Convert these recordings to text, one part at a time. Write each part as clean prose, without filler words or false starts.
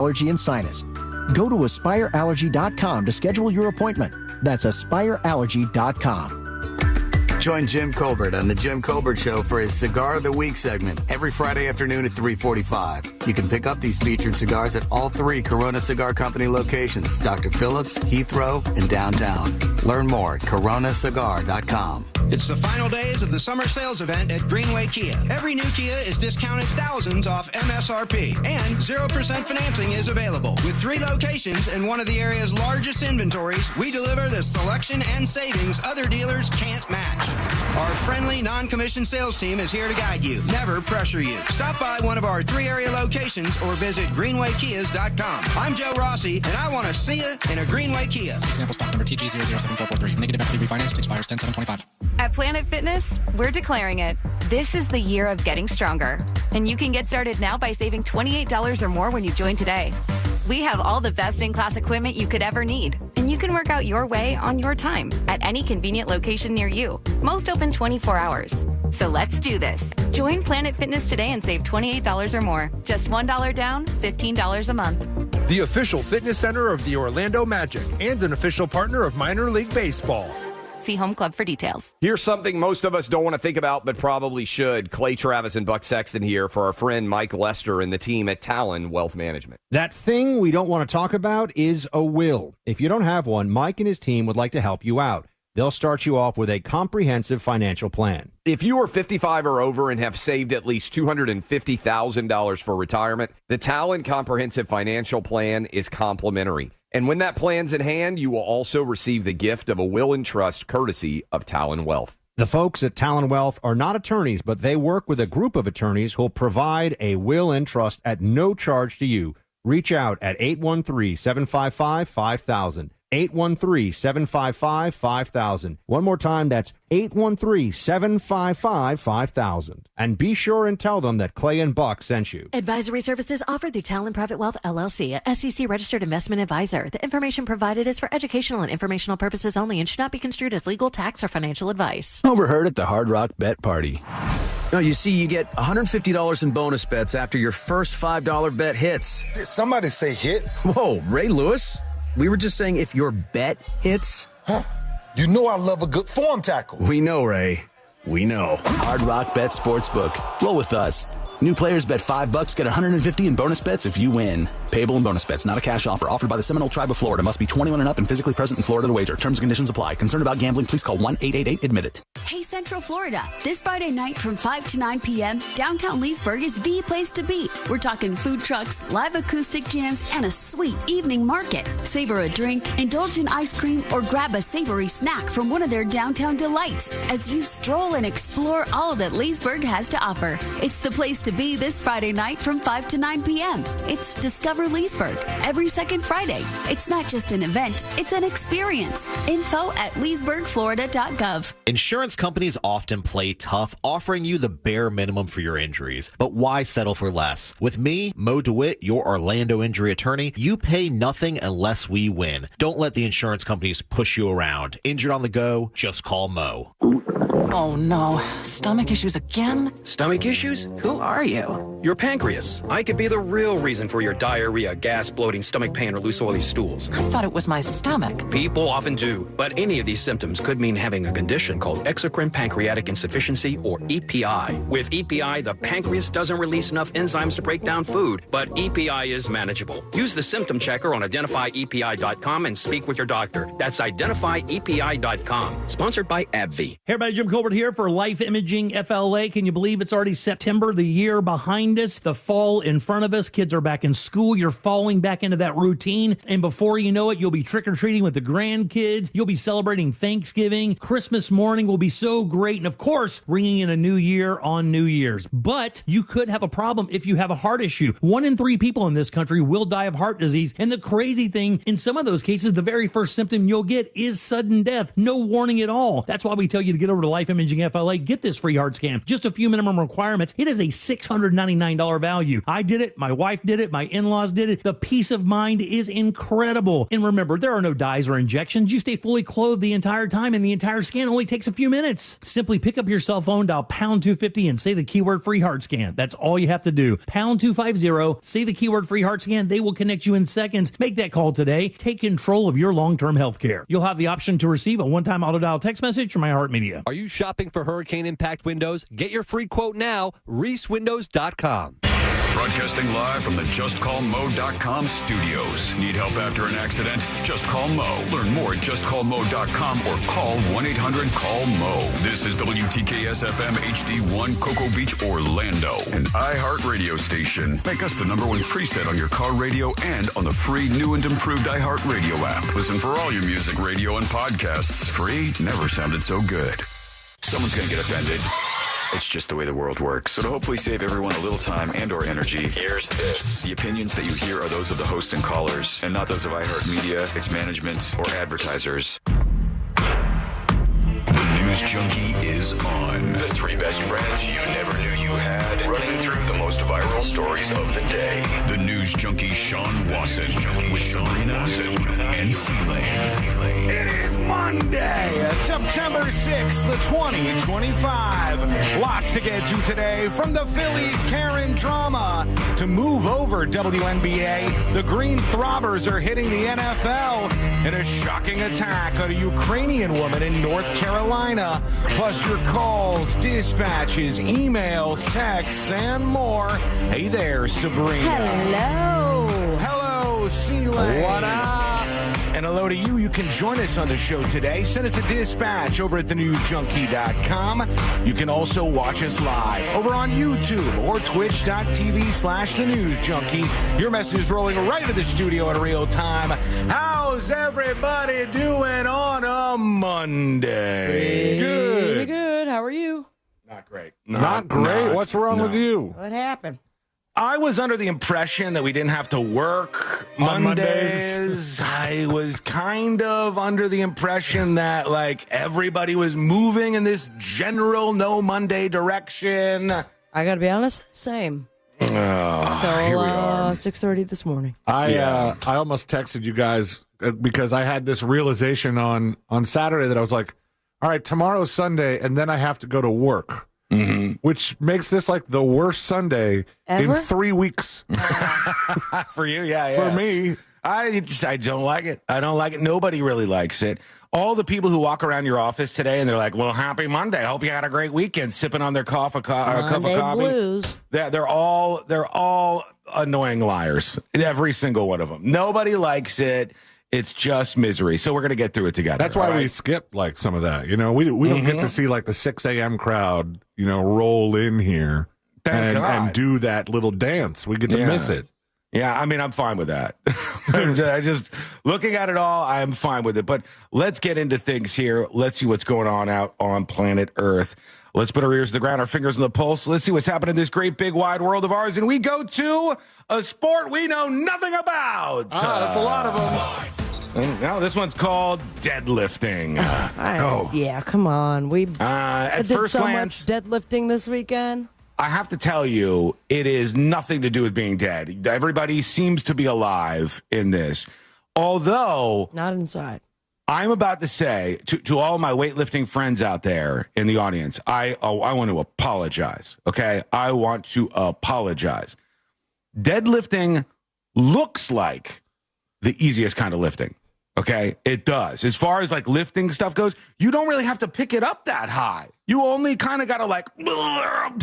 allergy and sinus. Go to AspireAllergy.com to schedule your appointment. That's AspireAllergy.com. Join Jim Colbert on The Jim Colbert Show for his Cigar of the Week segment every Friday afternoon at 3:45. You can pick up these featured cigars at all 3 Corona Cigar Company locations, Dr. Phillips, Heathrow, and downtown. Learn more at coronacigar.com. It's the final days of the summer sales event at Greenway Kia. Every new Kia is discounted thousands off MSRP, and 0% financing is available. With 3 locations and one of the area's largest inventories, we deliver the selection and savings other dealers can't match. Our friendly, non-commissioned sales team is here to guide you, never pressure you. Stop by one of our 3 area locations or visit greenwaykias.com. I'm Joe Rossi, and I want to see you in a Greenway Kia. Example stock number TG007443. Negative equity refinanced, expires 10/7/25. At Planet Fitness, we're declaring it. This is the year of getting stronger. And you can get started now by saving $28 or more when you join today. We have all the best in-class equipment you could ever need. And you can work out your way on your time at any convenient location near you. Most open 24 hours. So let's do this. Join Planet Fitness today and save $28 or more. Just $1 down, $15 a month. The official fitness center of the Orlando Magic and an official partner of minor league baseball. See Home Club for details. Here's something most of us don't want to think about, but probably should. Clay Travis and Buck Sexton here for our friend Mike Lester and the team at Talon Wealth Management. That thing we don't want to talk about is a will. If you don't have one, Mike and his team would like to help you out. They'll start you off with a comprehensive financial plan. If you are 55 or over and have saved at least $250,000 for retirement, the Talon Comprehensive Financial Plan is complimentary. And when that plan's in hand, you will also receive the gift of a will and trust courtesy of Talon Wealth. The folks at Talon Wealth are not attorneys, but they work with a group of attorneys who'll provide a will and trust at no charge to you. Reach out at 813-755-5000. 813-755-5000. One more time, that's 813-755-5000. And be sure and tell them that Clay and Buck sent you. Advisory services offered through Talon Private Wealth, LLC, a SEC-registered investment advisor. The information provided is for educational and informational purposes only and should not be construed as legal, tax, or financial advice. Overheard at the Hard Rock Bet Party. No, you see, you get $150 in bonus bets after your first $5 bet hits. Did somebody say hit? Whoa, Ray Lewis? We were just saying if your bet hits. Huh? You know I love a good form tackle. We know, Ray. We know. Hard Rock Bet Sportsbook. Roll with us. New players bet $5, get $150 in bonus bets if you win. Payable in bonus bets, not a cash offer. Offered by the Seminole Tribe of Florida. Must be 21 and up and physically present in Florida to wager. Terms and conditions apply. Concerned about gambling, please call 1-888-ADMIT-IT. Hey, Central Florida. This Friday night from 5 to 9 p.m., downtown Leesburg is the place to be. We're talking food trucks, live acoustic jams, and a sweet evening market. Savor a drink, indulge in ice cream, or grab a savory snack from one of their downtown delights as you stroll and explore all that Leesburg has to offer. It's the place to be this Friday night from 5 to 9 p.m. It's Discover Leesburg every second Friday. It's not just an event, it's an experience. Info at leesburgflorida.gov. Insurance companies often play tough, offering you the bare minimum for your injuries. But why settle for less? With me, Mo DeWitt, your Orlando injury attorney, you pay nothing unless we win. Don't let the insurance companies push you around. Injured on the go, just call Mo. Oh no, stomach issues again? Stomach issues? Who are you? Your pancreas. I could be the real reason for your diarrhea, gas, bloating, stomach pain, or loose oily stools. I thought it was my stomach. People often do, but any of these symptoms could mean having a condition called exocrine pancreatic insufficiency, or EPI. With EPI, the pancreas doesn't release enough enzymes to break down food, but EPI is manageable. Use the symptom checker on identifyepi.com and speak with your doctor. That's identifyepi.com. Sponsored by AbbVie. Hey everybody, Jim Colbert here for Life Imaging FLA. Can you believe it's already September, the year behind us, the fall in front of us? Kids are back in school. You're falling back into that routine. And before you know it, you'll be trick-or-treating with the grandkids. You'll be celebrating Thanksgiving. Christmas morning will be so great. And of course, ringing in a new year on New Year's. But you could have a problem if you have a heart issue. 1 in 3 people in this country will die of heart disease. And the crazy thing, in some of those cases, the very first symptom you'll get is sudden death. No warning at all. That's why we tell you to get over to Life Imaging FLA. Get this free heart scan. Just a few minimum requirements. It is a $699 $99 value. I did it. My wife did it. My in-laws did it. The peace of mind is incredible. And remember, there are no dyes or injections. You stay fully clothed the entire time, and the entire scan only takes a few minutes. Simply pick up your cell phone, dial pound 250, and say the keyword free heart scan. That's all you have to do. Pound 250, say the keyword free heart scan. They will connect you in seconds. Make that call today. Take control of your long-term health care. You'll have the option to receive a one-time auto-dial text message from iHeartMedia. Are you shopping for hurricane impact windows? Get your free quote now, reesewindows.com. Broadcasting live from the JustCallMo.com studios. Need help after an accident? Just call Mo. Learn more at JustCallMo.com or call 1-800-CALL-MO. This is WTKS-FM HD1 Cocoa Beach, Orlando, an iHeart radio station. Make us the #1 preset on your car radio and on the free new and improved iHeart Radio app. Listen for all your music, radio, and podcasts. Free never sounded so good. Someone's going to get offended. It's just the way the world works. So to hopefully save everyone a little time and or energy, here's this. The opinions that you hear are those of the host and callers, and not those of iHeartMedia, its management, or advertisers. The News Junkie is on. The 3 best friends you never knew you had, running through the most viral stories of the day. The News Junkie Sean Wasson with Sabrina and C-Lane. It is Monday, September 6th, 2025. Lots to get to today, from the Phillies Karen drama to move over WNBA. The Green Throbbers are hitting the NFL in a shocking attack on a Ukrainian woman in North Carolina. Plus your calls, dispatches, emails, texts, and more. Hey there, Sabrina. Hello. Hello, C-Lane. What up? And hello to you. You can join us on the show today. Send us a dispatch over at thenewsjunkie.com. You can also watch us live over on YouTube or twitch.tv/thenewsjunkie. Your message is rolling right into the studio in real time. How's everybody doing on a Monday? Pretty good. How are you? Not great. Not great. What's wrong with you? What happened? I was under the impression that we didn't have to work On Mondays. I was kind of under the impression that, like, everybody was moving in this general no Monday direction. I got to be honest, same. Here we are. 6:30 this morning. I almost texted you guys because I had this realization on Saturday that I was like, all right, tomorrow's Sunday, and then I have to go to work. Mm-hmm. Which makes this like the worst Sunday Ever? in 3 weeks. For you, yeah. For me. I don't like it. I don't like it. Nobody really likes it. All the people who walk around your office today and they're like, well, happy Monday. Hope you had a great weekend, sipping on their cup of coffee. Blues. They're all annoying liars. Every single one of them. Nobody likes it. It's just misery. So we're going to get through it together. That's why we skip like some of that. You know, we don't get to see like the 6 a.m. crowd, you know, roll in here and do that little dance. We get to miss it. Yeah, I mean, I'm fine with that. I just, looking at it all, I'm fine with it. But let's get into things here. Let's see what's going on out on planet Earth. Let's put our ears to the ground, our fingers on the pulse. Let's see what's happening in this great, big, wide world of ours. And we go to a sport we know nothing about. That's a lot of them. Now, this one's called deadlifting. Yeah, come on. We at did first so glance, much deadlifting this weekend. I have to tell you, it is nothing to do with being dead. Everybody seems to be alive in this. Although, not inside. I'm about to say to all my weightlifting friends out there in the audience, I want to apologize, okay? I want to apologize. Deadlifting looks like the easiest kind of lifting, okay? It does. As far as, like, lifting stuff goes, you don't really have to pick it up that high. You only kind of got to, like,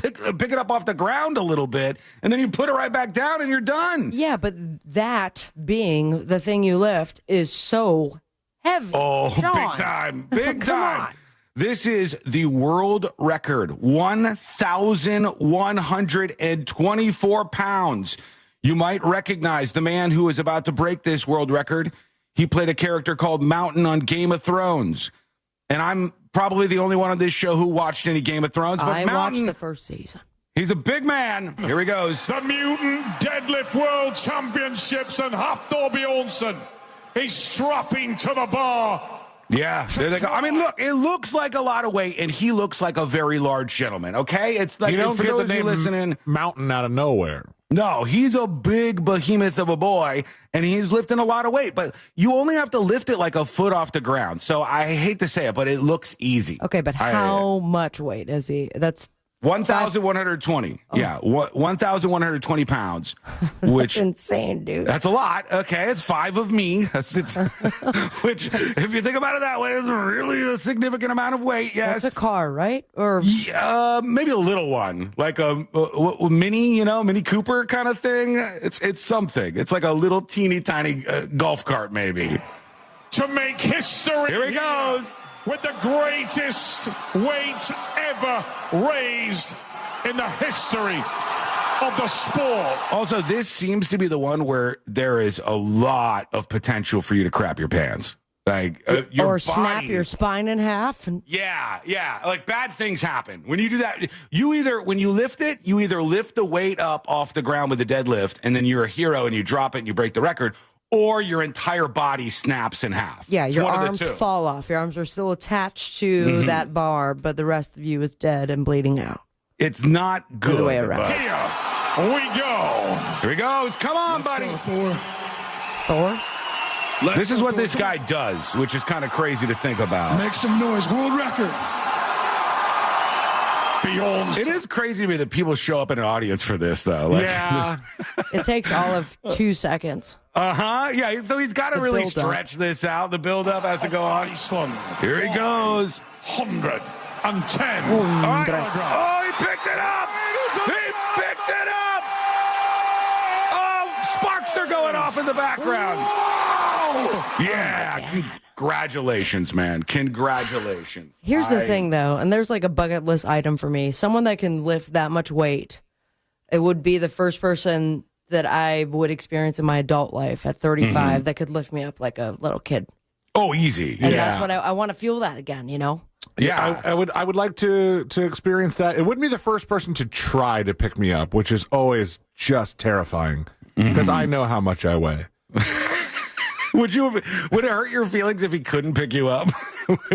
pick it up off the ground a little bit, and then you put it right back down, and you're done. Yeah, but that being the thing you lift is so heavy. Oh, Sean. big time. Big Come time. on. This is the world record, 1,124 pounds. You might recognize the man who is about to break this world record. He played a character called Mountain on Game of Thrones. And I'm probably the only one on this show who watched any Game of Thrones. But I Mountain, watched the first season. He's a big man. Here he goes. The Mutant Deadlift World Championships and Hafthor Bjornsson is strapping to the bar Yeah. I mean, look, it looks like a lot of weight, and he looks like a very large gentleman, okay? It's like, you don't for get those the of you name listening, Mountain out of nowhere. No, he's a big behemoth of a boy, and he's lifting a lot of weight, but you only have to lift it like a foot off the ground. So I hate to say it, but it looks easy. Okay, but how much weight is he? That's 1,120. Oh. Yeah, 1,120 pounds. Which that's insane, dude. That's a lot. Okay, it's 5 of me. Which, if you think about it that way, is really a significant amount of weight. Yes, that's a car, right? Or maybe a little one, like a mini, Mini Cooper kind of thing. It's something. It's like a little teeny tiny golf cart, maybe. To make history. Here he goes. With the greatest weight ever raised in the history of the sport. Also, this seems to be the one where there is a lot of potential for you to crap your pants. Like your or snap your spine in half. Yeah. Like bad things happen. When you do that, when you lift it, you either lift the weight up off the ground with a deadlift, and then you're a hero and you drop it and you break the record, or your entire body snaps in half. Yeah, your arms fall off. Your arms are still attached to that bar, but the rest of you is dead and bleeding out. It's not good. Other way around. Here we go. Here he goes. Come on, buddy. Thor? This is what this guy does, which is kind of crazy to think about. Make some noise. World record. It is crazy to me that people show up in an audience for this, though. Yeah. It takes all of 2 seconds. Yeah, so he's got to really stretch this out. The build-up has to go on. Here he goes. 110. All right. Oh, he picked it up. He picked it up. Oh, sparks are going off in the background. Yeah. Congratulations, man. Congratulations. Here's the thing, though, and there's like a bucket list item for me. Someone that can lift that much weight, it would be the first person that I would experience in my adult life at 35 that could lift me up like a little kid. Oh, easy. And that's what I want to feel that again, Yeah, I would like to experience that. It wouldn't be the first person to try to pick me up, which is always just terrifying because I know how much I weigh. Would it hurt your feelings if he couldn't pick you up?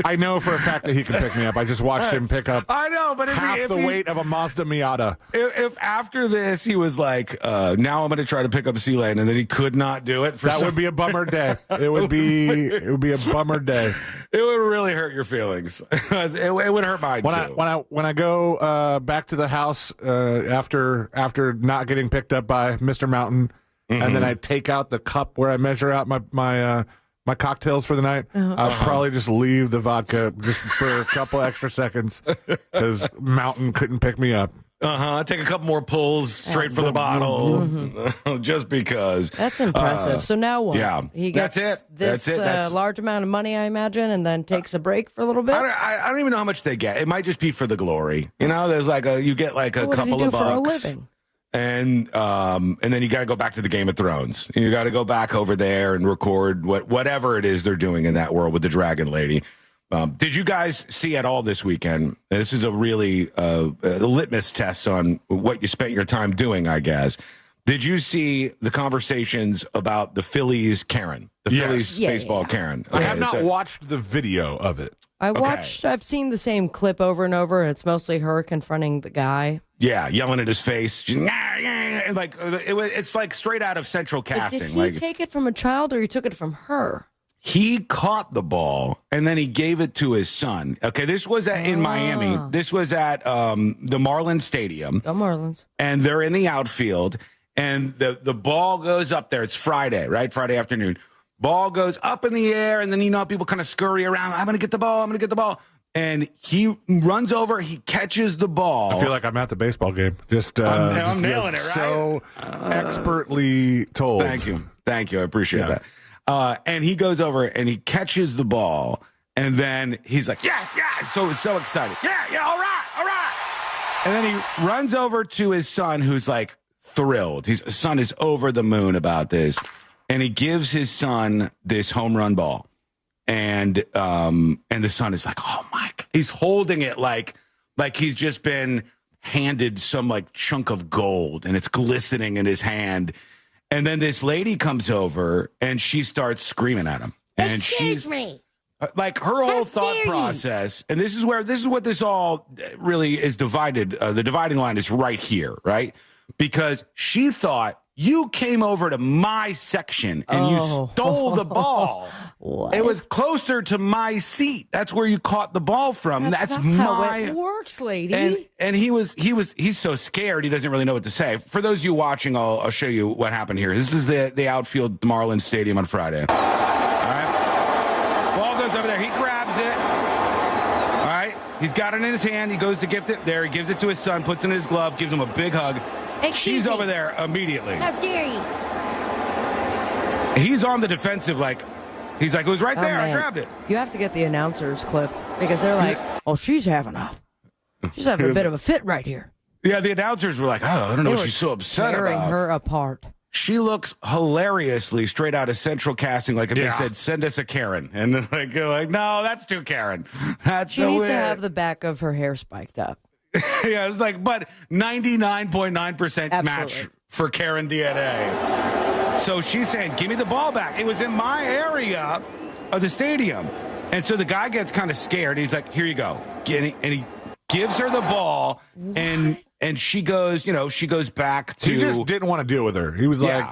I know for a fact that he can pick me up. I just watched him pick up. I know, but half the weight of a Mazda Miata. If after this he was like, now I'm going to try to pick up C-Lane, and then he could not do it, would be a bummer day. It would be a bummer day. It would really hurt your feelings. It would hurt mine too. When I go back to the house after not getting picked up by Mr. Mountain. And then I take out the cup where I measure out my cocktails for the night. I'll probably just leave the vodka just for a couple extra seconds because Mountain couldn't pick me up. Take a couple more pulls straight from the bottle, just because. That's impressive. So now what? Yeah, he gets this large amount of money, I imagine, and then takes a break for a little bit. I don't even know how much they get. It might just be for the glory. There's you get like a couple of bucks. For a living? And then you got to go back to the Game of Thrones. You got to go back over there and record whatever it is they're doing in that world with the Dragon Lady. Did you guys see at all this weekend? This is a really a litmus test on what you spent your time doing, I guess. Did you see the conversations about the Phillies Karen? Phillies baseball Karen. Okay, I have not watched the video of it. I've seen the same clip over and over, and it's mostly her confronting the guy. Yeah, yelling at his face. And like it's like straight out of Central Casting. Did he take it from a child, or he took it from her? He caught the ball, and then he gave it to his son. Okay, this was in Miami. This was at the Marlins Stadium. The Marlins. And they're in the outfield, and the ball goes up there. It's Friday, right? Friday afternoon. Ball goes up in the air, and then people kind of scurry around. I'm going to get the ball. And he runs over. He catches the ball. I feel like I'm at the baseball game. I'm nailing it, right? So expertly told. Thank you. I appreciate that. And he goes over and he catches the ball, and then he's like, yes. So excited. Yeah, all right. And then he runs over to his son, who's like thrilled. His son is over the moon about this. And he gives his son this home run ball. And the son is like, oh my God. He's holding it like he's just been handed some like chunk of gold, and it's glistening in his hand. And then this lady comes over and she starts screaming at him. And Excuse me. Like her whole thought process, and this is what this all really is divided. The dividing line is right here, right? Because she thought you came over to my section and you stole the ball. What? It was closer to my seat. That's where you caught the ball from. That's not my. how it works, lady. And he's so scared he doesn't really know what to say. For those of you watching, I'll show you what happened here. This is the outfield, the Marlins Stadium on Friday. All right, ball goes over there. He grabs it. All right, he's got it in his hand. He goes to gift it there. He gives it to his son, puts it in his glove, gives him a big hug. She's over there immediately. How dare you? He's on the defensive, he's like, it was right there. Man. I grabbed it. You have to get the announcers clip because they're like, oh, she's having a bit of a fit right here. Yeah, the announcers were like, I don't know what she's so upset tearing about. her apart. She looks hilariously straight out of Central Casting, like if they said, send us a Karen. And then you're like, no, that's too Karen. That's She needs to have the back of her hair spiked up. Yeah, it's like, but 99.9% match for Karen DNA. So she's saying, give me the ball back. It was in my area of the stadium. And so the guy gets kind of scared. He's like, here you go. And he gives her the ball, and she goes, she goes back to... He just didn't want to deal with her. He was like,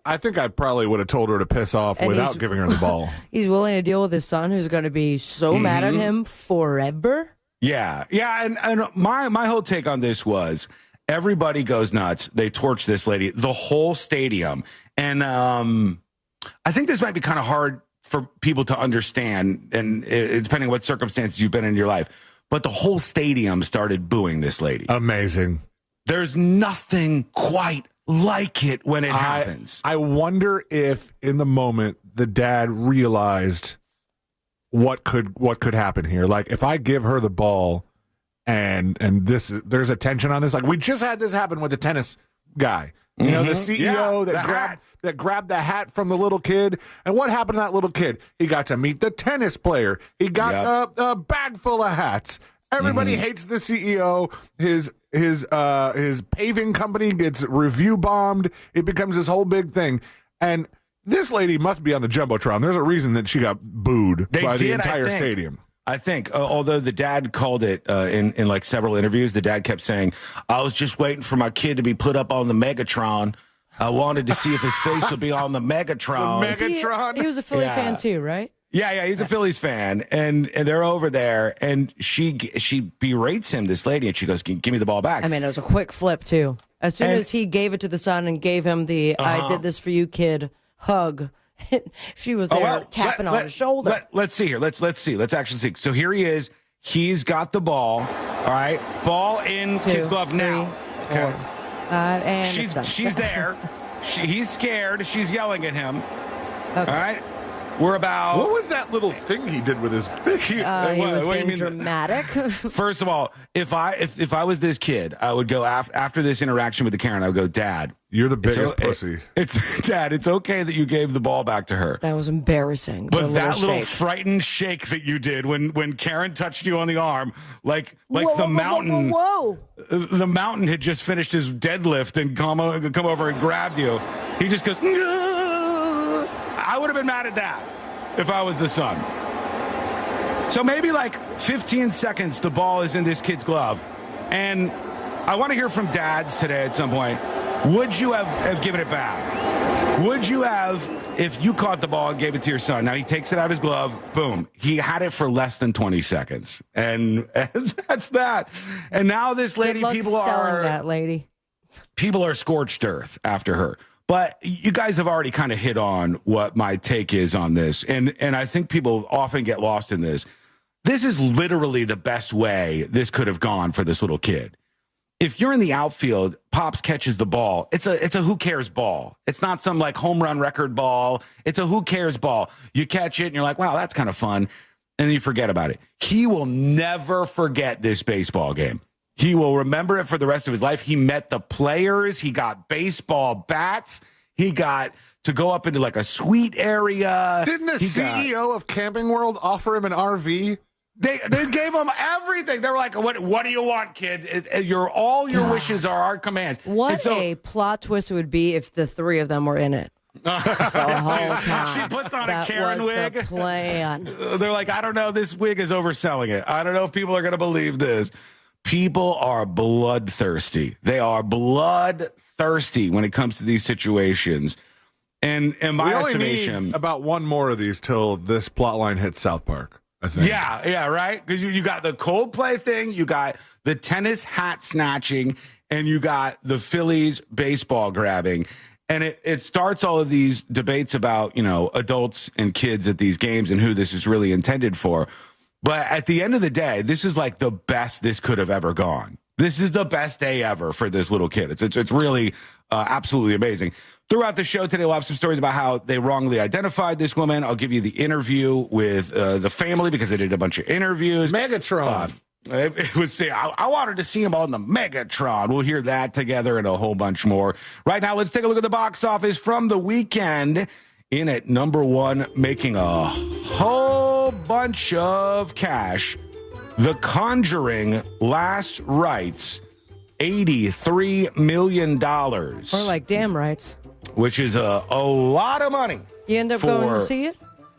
I think I probably would have told her to piss off without giving her the ball. He's willing to deal with his son who's going to be so mad at him forever. Yeah. And my whole take on this was everybody goes nuts. They torch this lady, the whole stadium. And I think this might be kind of hard for people to understand, and depending on what circumstances you've been in your life. But the whole stadium started booing this lady. Amazing. There's nothing quite like it when it happens. I wonder if in the moment the dad realized what could happen here. Like if I give her the ball and there's a tension on this. Like we just had this happen with the tennis guy. You know, the CEO that grabbed the hat from the little kid. And what happened to that little kid? He got to meet the tennis player. He got a bag full of hats. Everybody hates the CEO. His paving company gets review bombed. It becomes this whole big thing. And this lady must be on the Jumbotron. There's a reason that she got booed by the entire stadium. I think, although the dad called it in like several interviews, the dad kept saying, I was just waiting for my kid to be put up on the Megatron. I wanted to see if his face would be on the Megatron. The Megatron? He was a Philly fan too, right? Yeah, he's a Phillies fan, and they're over there, and she berates him, this lady, and she goes, give me the ball back. I mean, it was a quick flip too. As soon as he gave it to the son and gave him the I did this for you, kid, hug, she was there tapping on his shoulder. Let's see here. Let's see. Let's actually see. So here he is. He's got the ball. All right. Ball in kid's glove now. Okay. And she's there. He's scared. She's yelling at him. Okay. All right. We're about... What was that little thing he did with his fist? He was being dramatic. First of all, if I was this kid, I would go after this interaction with the Karen, I would go, Dad, you're the biggest pussy. Dad, it's okay that you gave the ball back to her. That was embarrassing. But that little frightened shake that you did when Karen touched you on the arm, like the mountain. Whoa. The mountain had just finished his deadlift and come over and grabbed you. He just goes, Ngh! I would have been mad at that if I was the son. So maybe like 15 seconds, the ball is in this kid's glove. And I want to hear from dads today at some point. Would you have given it back? Would you have, if you caught the ball and gave it to your son? Now he takes it out of his glove. Boom. He had it for less than 20 seconds. And that's that. And now this lady, people are scorched earth after her. But you guys have already kind of hit on what my take is on this. And I think people often get lost in this. This is literally the best way this could have gone for this little kid. If you're in the outfield, Pops catches the ball. It's a who cares ball. It's not some like home run record ball. It's a who cares ball. You catch it and you're like, wow, that's kind of fun. And then you forget about it. He will never forget this baseball game. He will remember it for the rest of his life. He met the players. He got baseball bats. He got to go up into like a suite area. Didn't the CEO of Camping World offer him an RV? They gave him everything. They were like, what do you want, kid? All your wishes are our commands. What a plot twist it would be if the three of them were in it. the whole time. She puts on That a Karen was wig. The plan. They're like, I don't know, this wig is overselling it. I don't know if people are going to believe this. People are bloodthirsty. They are bloodthirsty when it comes to these situations. And in my we only estimation, need about one more of these till this plot line hits South Park, I think. Yeah, right? Because you got the Coldplay thing, you got the tennis hat snatching, and you got the Phillies baseball grabbing. And it starts all of these debates about, adults and kids at these games and who this is really intended for. But at the end of the day, this is like the best this could have ever gone. This is the best day ever for this little kid. It's really absolutely amazing. Throughout the show today, we'll have some stories about how they wrongly identified this woman. I'll give you the interview with the family because they did a bunch of interviews. Megatron. It was. I wanted to see him on the Megatron. We'll hear that together and a whole bunch more. Right now, let's take a look at the box office from the weekend. In at number one, making a whole bunch of cash. The Conjuring Last Rites, $83 million. Or like damn rights. Which is a lot of money. You end up going to see it?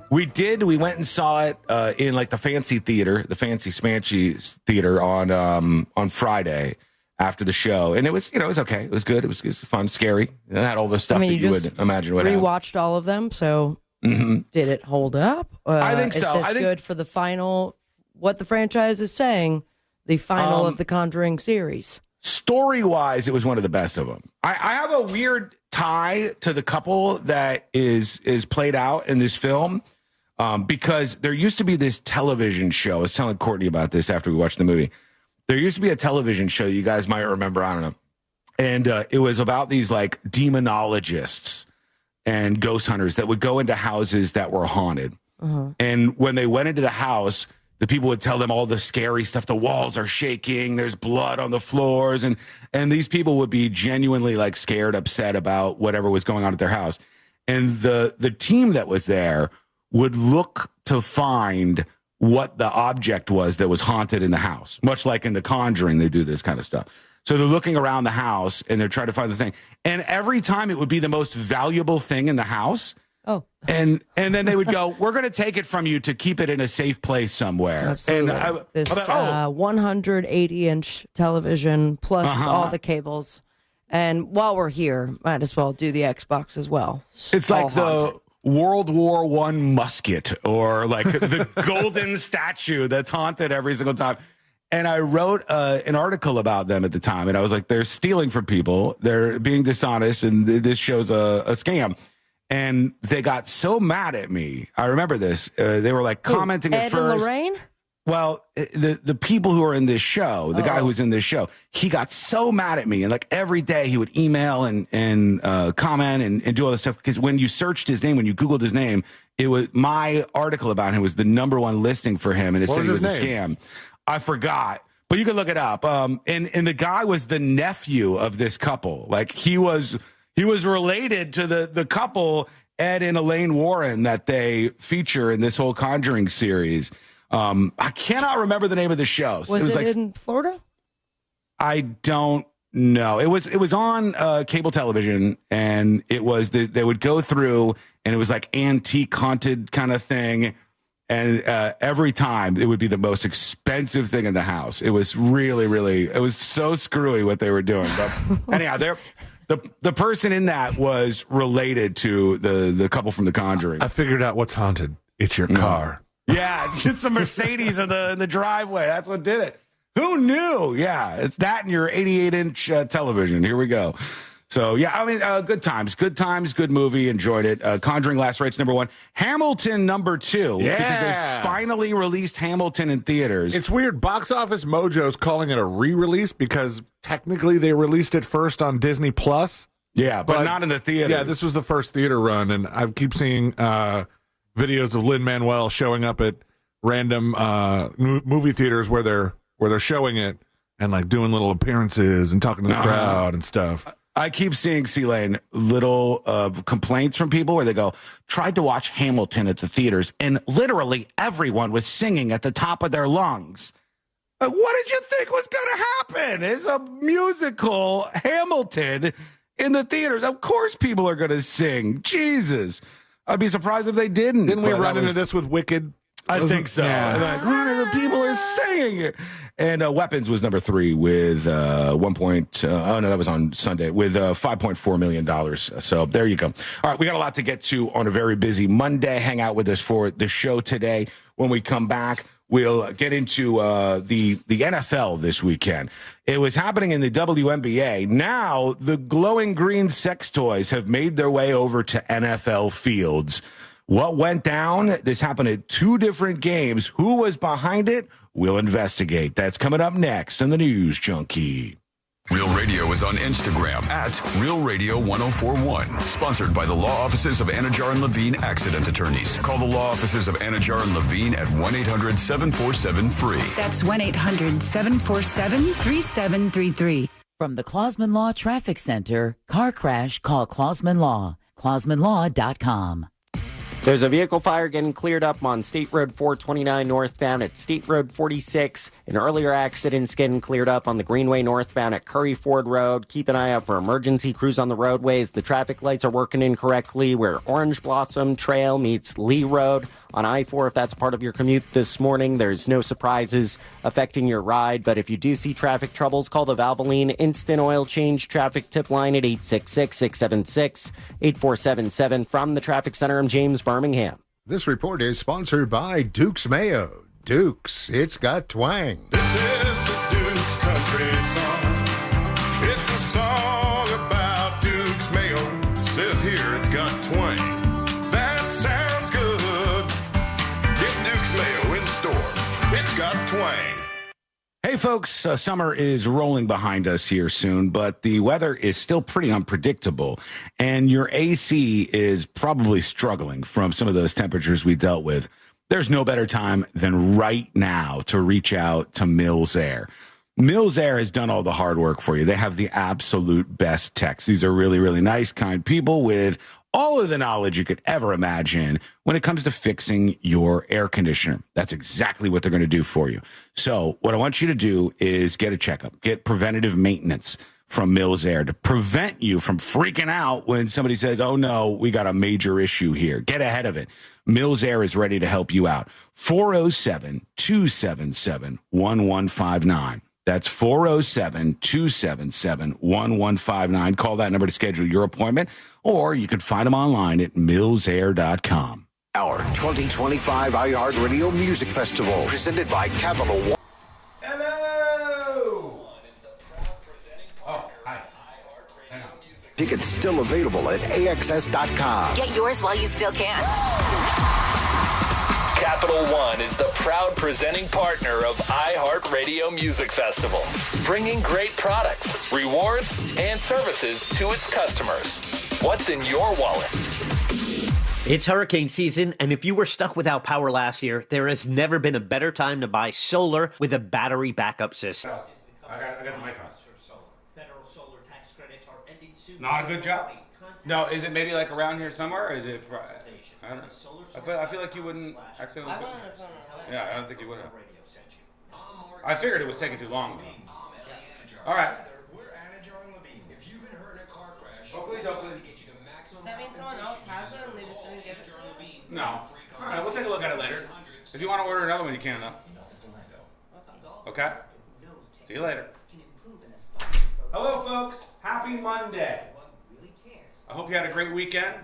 We did. We went and saw it in like the fancy theater, the fancy smanchy theater on Friday after the show. And it was, it was okay. It was good. It was fun, scary. It had all the stuff that you would imagine would happen. Rewatched all of them, so did it hold up? I think so. Is this good for the final, what the franchise is saying, the final of the Conjuring series? Story-wise, it was one of the best of them. I have a weird tie to the couple that is played out in this film because there used to be this television show. I was telling Courtney about this after we watched the movie. There used to be a television show you guys might remember. I don't know. And it was about these like demonologists and ghost hunters that would go into houses that were haunted. And when they went into the house, the people would tell them all the scary stuff. The walls are shaking. There's blood on the floors. And these people would be genuinely like scared, upset about whatever was going on at their house. And the team that was there would look to find what the object was that was haunted in the house. Much like in The Conjuring, they do this kind of stuff. So they're looking around the house and they're trying to find the thing. And every time it would be the most valuable thing in the house. Oh. And then they would go, we're going to take it from you to keep it in a safe place somewhere. Absolutely. And This 180-inch television plus all the cables. And while we're here, might as well do the Xbox as well. It's like the World War I musket or like the golden statue that's haunted every single time. And I wrote an article about them at the time. And I was like, they're stealing from people. They're being dishonest. And this shows a scam. And they got so mad at me. I remember this. They were like commenting at first. Ed and Lorraine? Well, the people who are in this show, the guy who's in this show, he got so mad at me. And like every day he would email and comment and do all this stuff. Because when you searched his name, when you Googled his name, it was my article about him was the #1 listing for him. And it said he was a scam. I forgot. But you can look it up. And the guy was the nephew of this couple. Like he was related to the couple, Ed and Elaine Warren, that they feature in this whole Conjuring series. I cannot remember the name of the show. Was it in Florida? I don't know. It was on cable television, and it was they would go through, and it was like antique haunted kind of thing. And every time it would be the most expensive thing in the house. It was really, really, it was so screwy what they were doing. But anyhow, the person in that was related to the couple from The Conjuring. I figured out what's haunted. It's your car. Yeah, it's a Mercedes in the driveway. That's what did it. Who knew? Yeah, it's that and your 88-inch television. Here we go. So, yeah, I mean, good times, good movie. Enjoyed it. Conjuring Last Rites, #1. Hamilton, #2. Yeah. Because they finally released Hamilton in theaters. It's weird. Box Office Mojo's calling it a re-release because technically they released it first on Disney Plus. Yeah, but not in the theater. Yeah, this was the first theater run, and I keep seeing videos of Lin-Manuel showing up at random movie theaters where they're showing it and like doing little appearances and talking to the crowd and stuff. I keep seeing, C-Lane, little complaints from people where they go, tried to watch Hamilton at the theaters, and literally everyone was singing at the top of their lungs. What did you think was going to happen? It's a musical, Hamilton, in the theaters. Of course people are going to sing. Jesus. I'd be surprised if they didn't. Didn't we run into this with Wicked? I think so. Yeah. Like, the people are singing it. And Weapons was number 3 with that was on Sunday, with $5.4 million. So there you go. All right, we got a lot to get to on a very busy Monday. Hang out with us for the show today. When we come back, we'll get into the NFL this weekend. It was happening in the WNBA. Now, the glowing green sex toys have made their way over to NFL fields. What went down? This happened at 2 different games. Who was behind it? We'll investigate. That's coming up next on the News Junkie. Real Radio is on Instagram at Real Radio 1041. Sponsored by the law offices of Anajar and Levine Accident Attorneys. Call the law offices of Anajar and Levine at 1-800-747-FREE. That's 1-800-747-3733. From the Clausman Law Traffic Center, car crash, call Clausman Law. ClausmanLaw.com. There's a vehicle fire getting cleared up on State Road 429 northbound at State Road 46. An earlier accident's getting cleared up on the Greenway northbound at Curry Ford Road. Keep an eye out for emergency crews on the roadways. The traffic lights are working incorrectly where Orange Blossom Trail meets Lee Road. On I-4, if that's part of your commute this morning, there's no surprises affecting your ride. But if you do see traffic troubles, call the Valvoline Instant Oil Change traffic tip line at 866-676-8477. From the Traffic Center, I'm James Birmingham. This report is sponsored by Duke's Mayo. Duke's, it's got twang. This is the Duke's country song. It's a song about Duke's Mayo. It says here it's got twang. That sounds good. Get Duke's Mayo in store. It's got twang. Hey, folks, summer is rolling behind us here soon, but the weather is still pretty unpredictable, and your AC is probably struggling from some of those temperatures we dealt with. There's no better time than right now to reach out to Mills Air. Mills Air has done all the hard work for you. They have the absolute best techs. These are really, really nice, kind people with all of the knowledge you could ever imagine when it comes to fixing your air conditioner. That's exactly what they're going to do for you. So what I want you to do is get a checkup, get preventative maintenance from Mills Air to prevent you from freaking out when somebody says, oh no, we got a major issue here. Get ahead of it. Mills Air is ready to help you out. 407-277-1159. That's 407-277-1159. Call that number to schedule your appointment, or you can find them online at millsair.com. Our 2025 iHeartRadio Music Festival, presented by Capital One. Hello! Oh, hi. Hang on. Tickets still available at AXS.com. Get yours while you still can. Capital One is the proud presenting partner of iHeartRadio Music Festival, bringing great products, rewards, and services to its customers. What's in your wallet? It's hurricane season, and if you were stuck without power last year, there has never been a better time to buy solar with a battery backup system. I got the mic on. Federal solar tax credits are ending soon. Not a good job. No, is it maybe like around here somewhere? Or is it? I don't know. I feel like you wouldn't accidentally. Yeah, I don't think you would have. I figured it was taking too long. All right. We're Anajar and Levine. If you've been hurt in a car crash, Oakley. to get you the maximum. That means someone else has it and they just didn't give it to them? No. All right, we'll take a look at it later. If you want to order another one, you can, though. Okay? See you later. Hello, folks. Happy Monday. I hope you had a great weekend.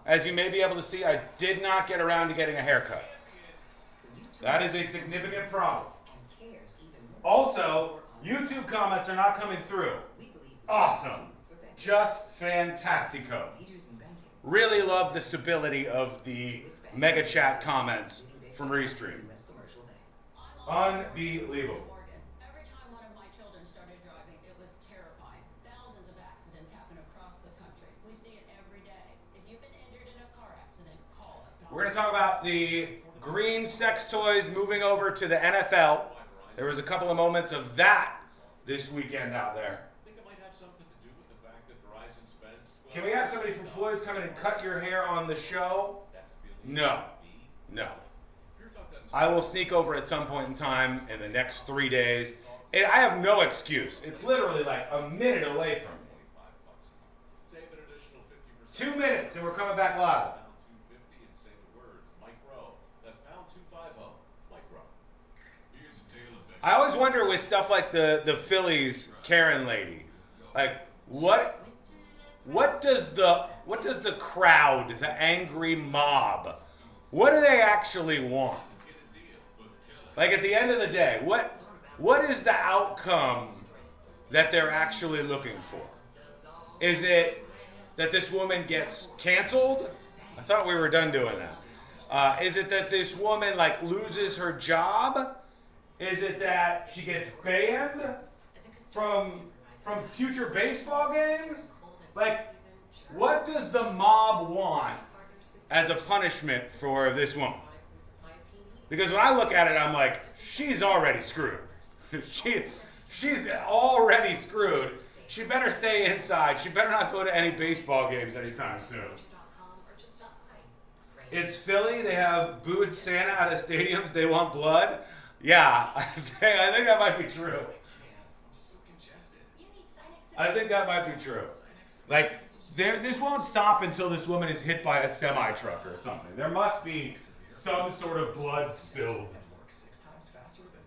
As you may be able to see, I did not get around to getting a haircut. That is a significant problem. Also, YouTube comments are not coming through. Awesome. Just fantastico. Really love the stability of the mega chat comments from Restream. Unbelievable. Every time one of my children started driving, it was terrifying. Thousands of accidents happen across the country. We see it every day. If you've been injured in a car accident, call us. We're going to talk about the green sex toys moving over to the NFL. There was a couple of moments of that this weekend out there. Can we have somebody from Floyd's come in and cut your hair on the show? No. No. I will sneak over at some point in time in the next 3 days. And I have no excuse. It's literally like a minute away from me. 2 minutes, and we're coming back live. I always wonder with stuff like the Phillies Karen lady, like what does the crowd, the angry mob, what do they actually want? Like at the end of the day, what is the outcome that they're actually looking for? Is it that this woman gets canceled? I thought we were done doing that. Is it that this woman like loses her job? Is it that she gets banned from future baseball games? Like, what does the mob want as a punishment for this woman? Because when I look at it, I'm like, she's already screwed. She's already screwed. She better stay inside. She better not go to any baseball games anytime soon. It's Philly. They have booed Santa out of stadiums. They want blood. Yeah, I think that might be true. I think that might be true. Like, this won't stop until this woman is hit by a semi-truck or something. There must be some sort of blood spilled.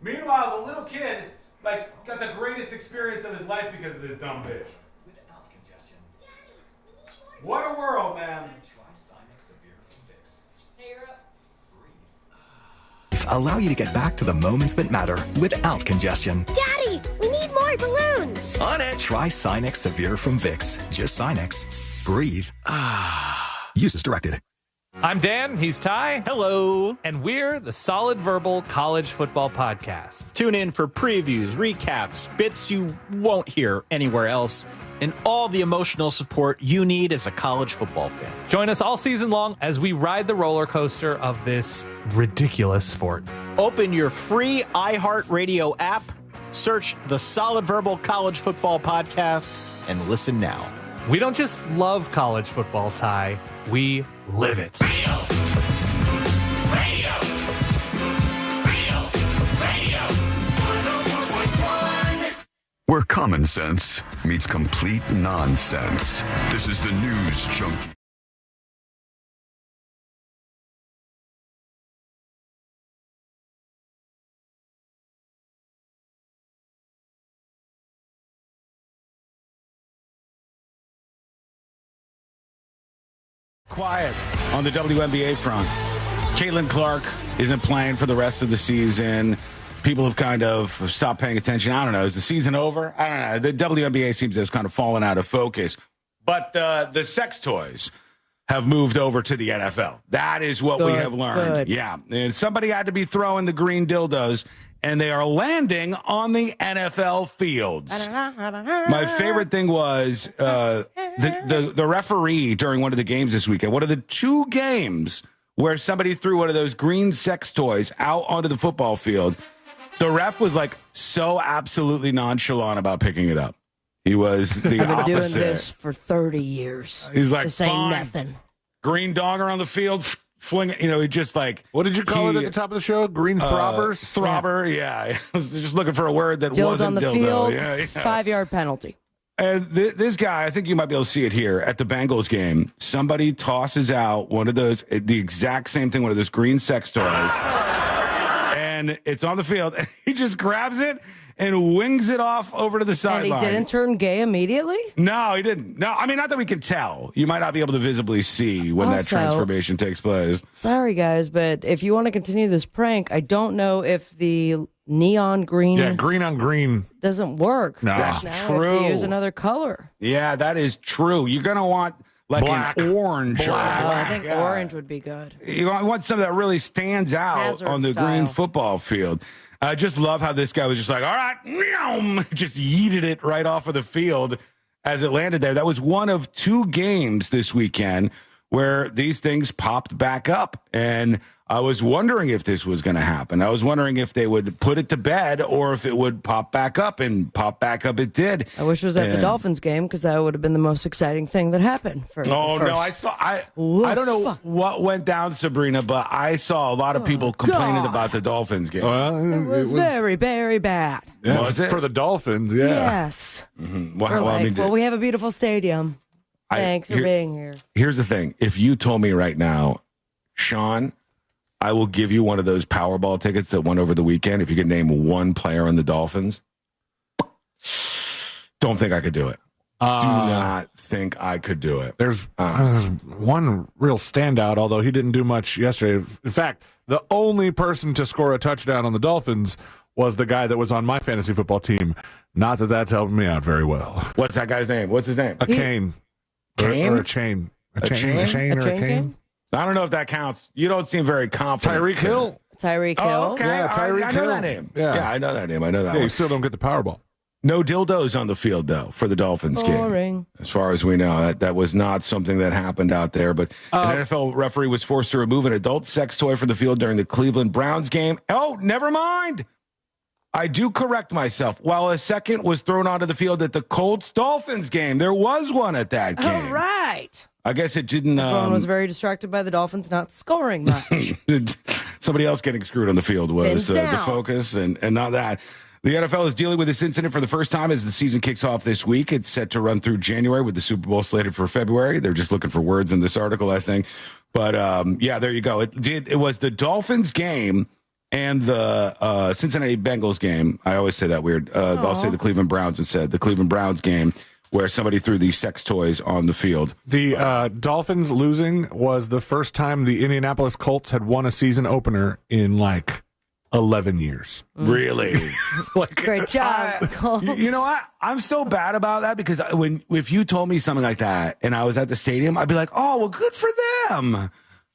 Meanwhile, the little kid, like, got the greatest experience of his life because of this dumb bitch. What a world, man. Allow you to get back to the moments that matter without congestion. Daddy, we need more balloons. On it. Try Sinex Severe from Vicks. Just Sinex. Breathe. Use as directed. I'm Dan, he's Ty. Hello. And we're the Solid Verbal College Football Podcast. Tune in for previews, recaps, bits you won't hear anywhere else, and all the emotional support you need as a college football fan. Join us all season long as we ride the roller coaster of this ridiculous sport. Open your free iHeartRadio app, search the Solid Verbal College Football Podcast, and listen now. We don't just love college football, Ty. We live it. Where common sense meets complete nonsense. This is the News Junkie. Quiet on the WNBA front. Caitlin Clark isn't playing for the rest of the season. People have kind of stopped paying attention. I don't know. Is the season over? I don't know. The WNBA seems to have kind of fallen out of focus. But the sex toys have moved over to the NFL. That is what we have learned. Good. Yeah. And somebody had to be throwing the green dildos, and they are landing on the NFL fields. My favorite thing was the referee during one of the games this weekend. One of the two games where somebody threw one of those green sex toys out onto the football field. The ref was like so absolutely nonchalant about picking it up. He was the I've been opposite. doing this for 30 years. He's like, this ain't fine. nothing. Green donger on the field, fling it. You know, he just like. What did you call it at the top of the show? Green throbbers? Throbber, yeah. I was just looking for a word that Dildo wasn't on the dildo. field, Yeah. 5-yard penalty. And this guy, I think you might be able to see it here at the Bengals game. Somebody tosses out one of those, the exact same thing, one of those green sex toys. And it's on the field. And he just grabs it and wings it off over to the sideline. And he didn't turn gay immediately? No, he didn't. No, I mean, not that we can tell. You might not be able to visibly see when that Also, transformation takes place. Sorry, guys, but if you want to continue this prank, I don't know if the neon green. Yeah, green on green doesn't work. No, that's now true. I have to use another color. Yeah, that is true. You're going to want like Black. an orange. Black. I think orange would be good. You want something that really stands out Hazard on the style. green football field. I just love how this guy was just like, all right, meow, just yeeted it right off of the field as it landed there. That was one of two games this weekend where these things popped back up. And I was wondering if this was going to happen. I was wondering if they would put it to bed or if it would pop back up, and pop back up it did. I wish it was at the Dolphins game because that would have been the most exciting thing that happened. No, I don't know what went down, Sabrina, but I saw a lot of people complaining about the Dolphins game. It was very, very bad. Yeah, Was it? for the Dolphins, yeah. Yes. Mm-hmm. We're like, well, we have a beautiful stadium. Thanks for being here. Here's the thing. If you told me right now, Sean, I will give you one of those Powerball tickets that won over the weekend if you could name one player on the Dolphins, don't think I could do it. Do not think I could do it. There's one real standout, although he didn't do much yesterday. In fact, the only person to score a touchdown on the Dolphins was the guy that was on my fantasy football team. Not that that's helping me out very well. What's that guy's name? What's his name? A cane. Cane? Or a chain. A chain? A chain or a cane? I don't know if that counts. You don't seem very confident. Tyreek Hill. Tyreek Hill. Oh, okay. Yeah, Tyreek I know Hill. that name. Yeah. I know that name. I know that Yeah, one. you still don't get the Powerball. No dildos on the field, though, for the Dolphins game. As far as we know, that was not something that happened out there. But an NFL referee was forced to remove an adult sex toy from the field during the Cleveland Browns game. Oh, never mind. I do correct myself. While a second was thrown onto the field at the Colts-Dolphins game, there was one at that game. All right. I guess it didn't. Everyone was very distracted by the Dolphins not scoring much. Somebody else getting screwed on the field was the focus, and not that. The NFL is dealing with this incident for the first time as the season kicks off this week. It's set to run through January with the Super Bowl slated for February. They're just looking for words in this article, I think. But, yeah, there you go. It was the Dolphins game and the Cincinnati Bengals game. I always say that weird. I'll say the Cleveland Browns instead. The Cleveland Browns game where somebody threw these sex toys on the field. The Dolphins losing was the first time the Indianapolis Colts had won a season opener in, 11 years. Really? Great job. You know what? I'm so bad about that because if you told me something like that and I was at the stadium, I'd be like, oh, well, good for them.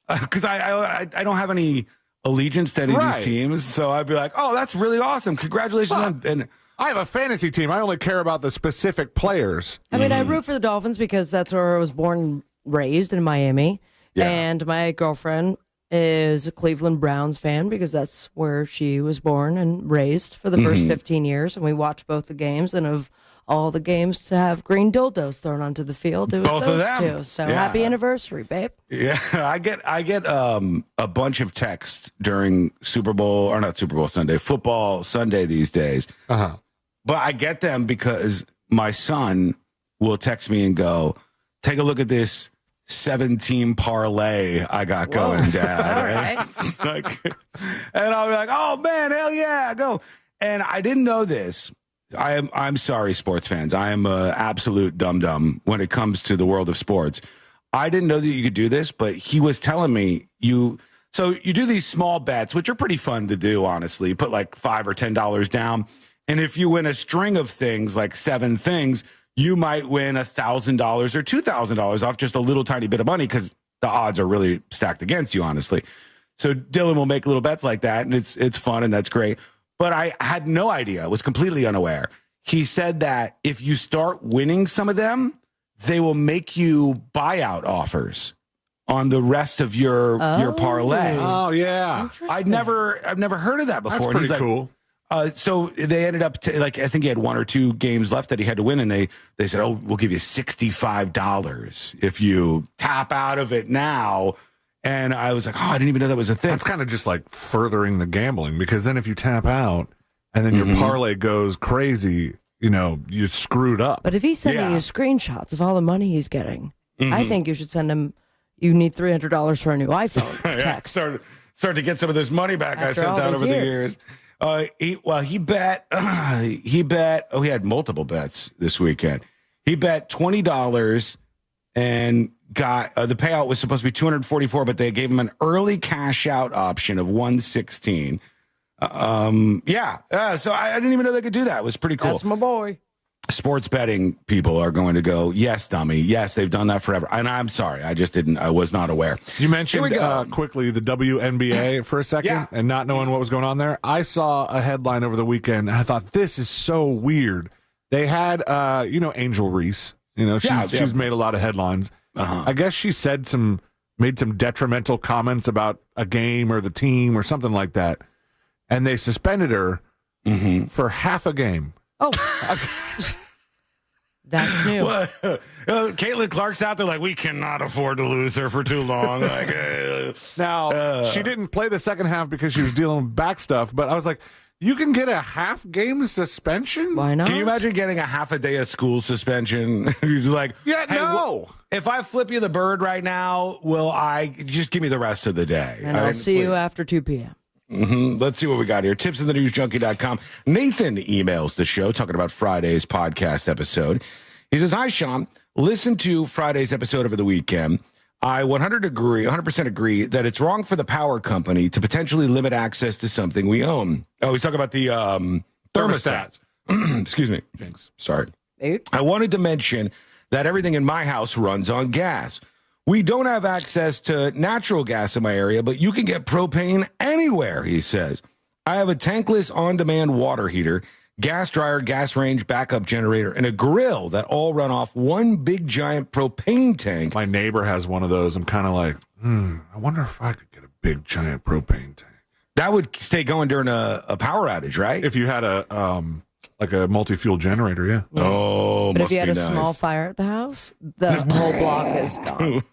Because I don't have any allegiance to any of these teams. So I'd be like, oh, that's really awesome. Congratulations. And I have a fantasy team. I only care about the specific players. I mean, I root for the Dolphins because that's where I was born and raised in Miami. Yeah. And my girlfriend is a Cleveland Browns fan because that's where she was born and raised for the first 15 years. And we watched both the games, and of all the games to have green dildos thrown onto the field, it was both those of them. two. So happy anniversary, babe. Yeah, I get a bunch of texts during football Sunday these days. Uh-huh. But I get them because my son will text me and go, take a look at this 7-team parlay I got going, Dad. Right? And I'll be like, oh, man, hell yeah, go. And I didn't know this. I'm sorry, sports fans. I am an absolute dum-dum when it comes to the world of sports. I didn't know that you could do this, but he was telling me so you do these small bets, which are pretty fun to do, honestly. You put like $5 or $10 down. And if you win a string of things, like 7 things, you might win $1,000 or $2,000 off just a little tiny bit of money because the odds are really stacked against you, honestly. So Dylan will make little bets like that, and it's fun, and that's great. But I had no idea. I was completely unaware. He said that if you start winning some of them, they will make you buyout offers on the rest of your parlay. Oh, yeah. I've never heard of that before. That's pretty cool. So they ended up I think he had 1 or 2 games left that he had to win, and they said, "Oh, we'll give you $65 if you tap out of it now." And I was like, "Oh, I didn't even know that was a thing." That's kind of just like furthering the gambling because then if you tap out and then your parlay goes crazy, you screwed up. But if he's sending you screenshots of all the money he's getting, I think you should send him. You need $300 for a new iPhone. Text. Start to get some of this money back After I sent out over the years. He bet. He had multiple bets this weekend. He bet $20 and got the payout was supposed to be $244, but they gave him an early cash out option of $116. So I didn't even know they could do that. It was pretty cool. That's my boy. Sports betting people are going to go, yes, dummy. Yes, they've done that forever. And I'm sorry. I was not aware. You mentioned quickly the WNBA for a second and not knowing what was going on there. I saw a headline over the weekend and I thought, this is so weird. They had, Angel Reese. She's made a lot of headlines. I guess she made some detrimental comments about a game or the team or something like that. And they suspended her for half a game. Oh, that's new. Caitlin Clark's out there like, we cannot afford to lose her for too long. Now, she didn't play the second half because she was dealing with back stuff, but I was like, You can get a half game suspension? Why not? Can you imagine getting a half a day of school suspension? You're just like, yeah, hey, no. If I flip you the bird right now, will I just give me the rest of the day? And I'll see you after 2 p.m. Let's see what we got here. Tipsinthenewsjunkie.com. Nathan emails the show talking about Friday's podcast episode. He says, hi, Sean. Listen to Friday's episode over the weekend. I 100% agree that it's wrong for the power company to potentially limit access to something we own. Oh, he's talking about the thermostats. Excuse me. Thanks. Sorry. I wanted to mention that everything in my house runs on gas. We don't have access to natural gas in my area, but you can get propane anywhere, he says. I have a tankless on-demand water heater, gas dryer, gas range, backup generator, and a grill that all run off one big giant propane tank. My neighbor has one of those. I'm kind of like, I wonder if I could get a big giant propane tank. That would stay going during a power outage, right? If you had a like a multi-fuel generator, yeah. Oh, But if you had a nice. small fire at the house, the whole block is gone.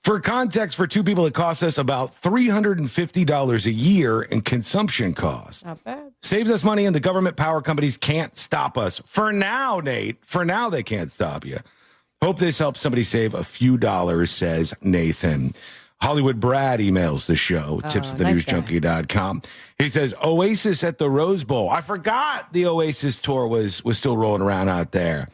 For context, for 2 people, it costs us about $350 a year in consumption costs. Not bad. Saves us money, and the government power companies can't stop us. For now, Nate. For now, they can't stop you. Hope this helps somebody save a few dollars, says Nathan. Hollywood Brad emails the show, tipsathenewsjunkie.com. He says, Oasis at the Rose Bowl. I forgot the Oasis tour was still rolling around out there.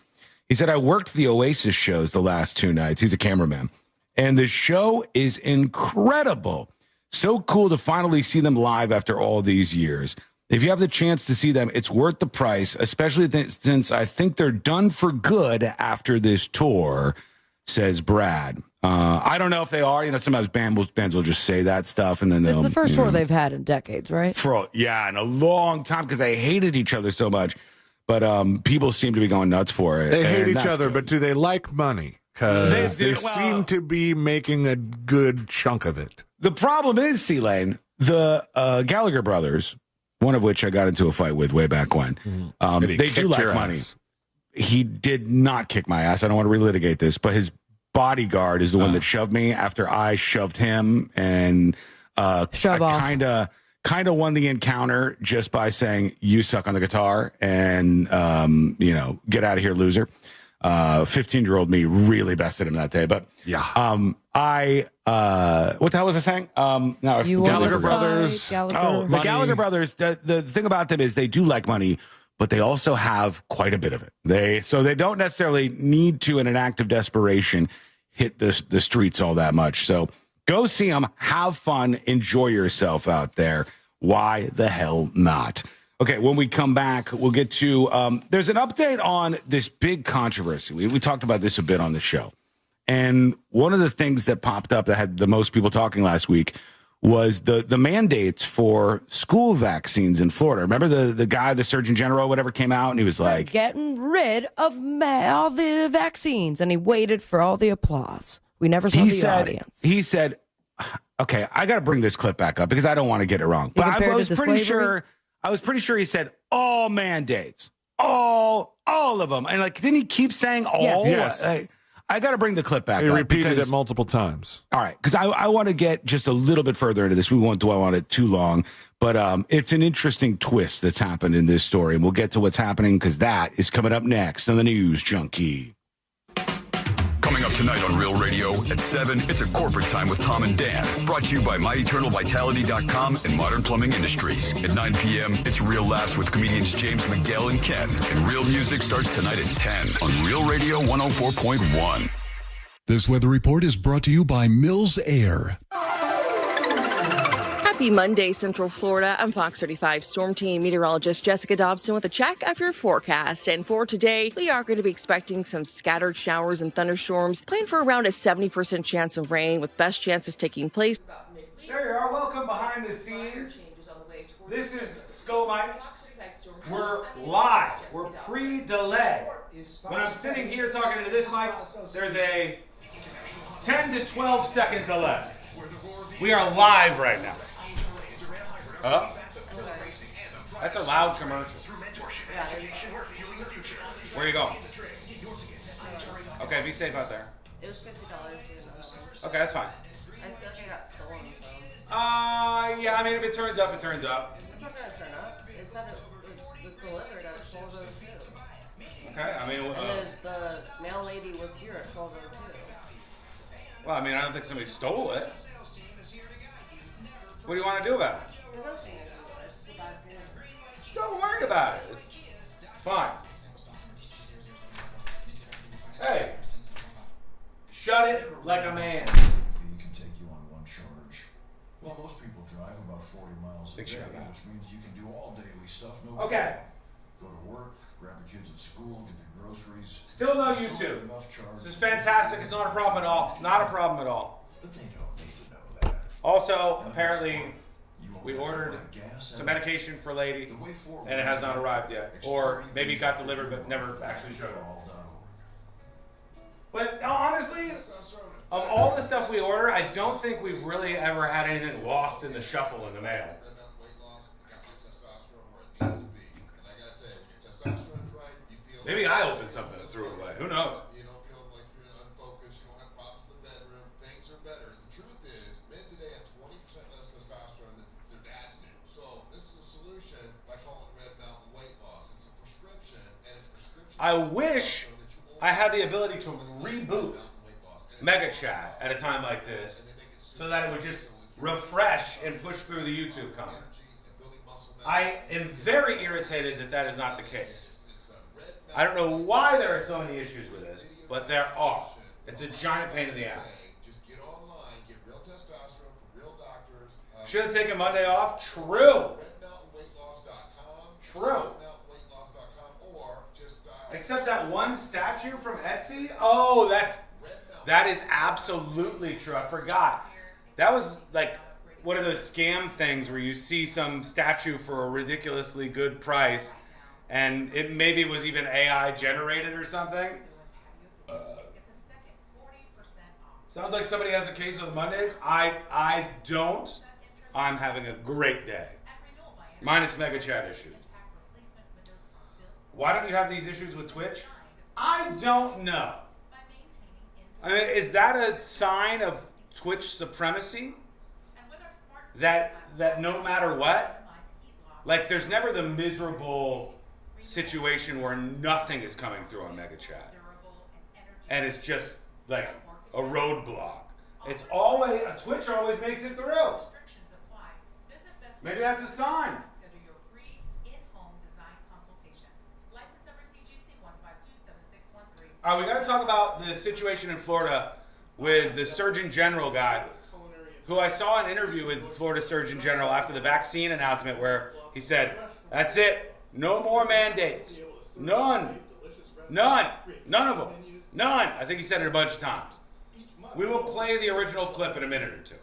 He said, I worked the Oasis shows the last 2 nights. He's a cameraman. And the show is incredible. So cool to finally see them live after all these years. If you have the chance to see them, it's worth the price, especially since I think they're done for good after this tour, says Brad. I don't know if they are. You know, sometimes bands will just say that stuff, and then they'll. It's the first tour they've had in decades, right? In a long time, because they hated each other so much. But people seem to be going nuts for it. They hate each other, but do they like money? Because they seem to be making a good chunk of it. The problem is, C-Lane, the Gallagher brothers, one of which I got into a fight with way back when, they do like money. Ass. He did not kick my ass. I don't want to relitigate this, but his bodyguard is the one that shoved me after I shoved him, and I kind of won the encounter just by saying, you suck on the guitar, and get out of here, loser. 15-year-old me really bested him that day, but yeah. What the hell was I saying? Gallagher brothers. The Gallagher brothers. The thing about them is they do like money, but they also have quite a bit of it. They don't necessarily need to, in an act of desperation, hit the streets all that much. So go see them, have fun, enjoy yourself out there. Why the hell not? Okay, when we come back, we'll get to, there's an update on this big controversy. We talked about this a bit on the show. And one of the things that popped up that had the most people talking last week was the mandates for school vaccines in Florida. Remember the guy, the Surgeon General, whatever, came out and he was like, we're getting rid of all the vaccines. And he waited for all the applause. We never saw the audience. He said, okay, I got to bring this clip back up because I don't want to get it wrong. But I was pretty sure he said all mandates, all of them. And didn't he keep saying all? Yes. I got to bring the clip back. He repeated it multiple times. All right, because I want to get just a little bit further into this. We won't dwell on it too long, but it's an interesting twist that's happened in this story, and we'll get to what's happening because that is coming up next on the News Junkie. Coming up tonight on Real Radio at 7, it's a corporate time with Tom and Dan. Brought to you by MyEternalVitality.com and Modern Plumbing Industries. At 9 p.m., it's Real Laughs with comedians James McGill and Ken. And Real Music starts tonight at 10 on Real Radio 104.1. This weather report is brought to you by Mills Air. Happy Monday, Central Florida. I'm Fox 35 Storm Team meteorologist Jessica Dobson with a check of your forecast. And for today, we are going to be expecting some scattered showers and thunderstorms. Plan for around a 70% chance of rain, with best chances taking place. There you are. Welcome behind the scenes. This is Sko Mike. We're live. We're pre-delay. When I'm sitting here talking to this mic, there's a 10 to 12 second delay. We are live right now. Oh, that's a loud commercial. Where are you going? Okay, be safe out there. It was $50. Okay, that's fine. I feel like I got stolen. Yeah, I mean, if it turns up, it turns up. It's not gonna turn up. said it was delivered at 12:02. Okay, I mean, and then the mail lady was here at 12:02. well, I mean, I don't think somebody stole it. What do you want to do about it? There's nothing I can do. It's just a bad feeling. Don't worry about it. It's fine. Hey, shut it like a man. Can take you on one charge. Well, most people drive about 40 miles a day, which means you can do all daily stuff. No Okay. Go to work, grab the kids at school, get the groceries. Still no YouTube. This is fantastic. It's not a problem at all. Not a problem at all. But they don't need to know that. Also, apparently, we ordered some medication for lady, and it has not arrived yet. Or maybe it got delivered, but never actually showed up. But honestly, of all the stuff we order, I don't think we've really ever had anything lost in the shuffle in the mail. Maybe I opened something and threw it away. Who knows? You don't feel like you're unfocused. You don't have problems in the bedroom. Things are better. The truth is, men today have 20% less testosterone than their dads do. So this is a solution by calling Red Mountain Weight Loss. It's a prescription, and it's prescription. I wish I had the ability to reboot Mega Chat at a time like this so that it would just refresh and push through the YouTube comments. I am very irritated that that is not the case. I don't know why there are so many issues with this, but there are. It's a giant pain in the ass. Should have taken Monday off? True. True. Except that one statue from Etsy? Oh, that is absolutely true. I forgot. That was like one of those scam things where you see some statue for a ridiculously good price, and it maybe was even AI generated or something. Sounds like somebody has a case of the Mondays. I don't. I'm having a great day. Minus Mega Chat issues. Why don't you have these issues with Twitch? I don't know. I mean, is that a sign of Twitch supremacy? That no matter what, like there's never the miserable situation where nothing is coming through on Mega Chat, and it's just like a roadblock. It's always Twitch always makes it through. Maybe that's a sign. All right, we got to talk about the situation in Florida with the Surgeon General guy, who I saw an interview with Florida Surgeon General after the vaccine announcement where he said, that's it, no more mandates, none, none of them, none. I think he said it a bunch of times. We will play the original clip in a minute or two.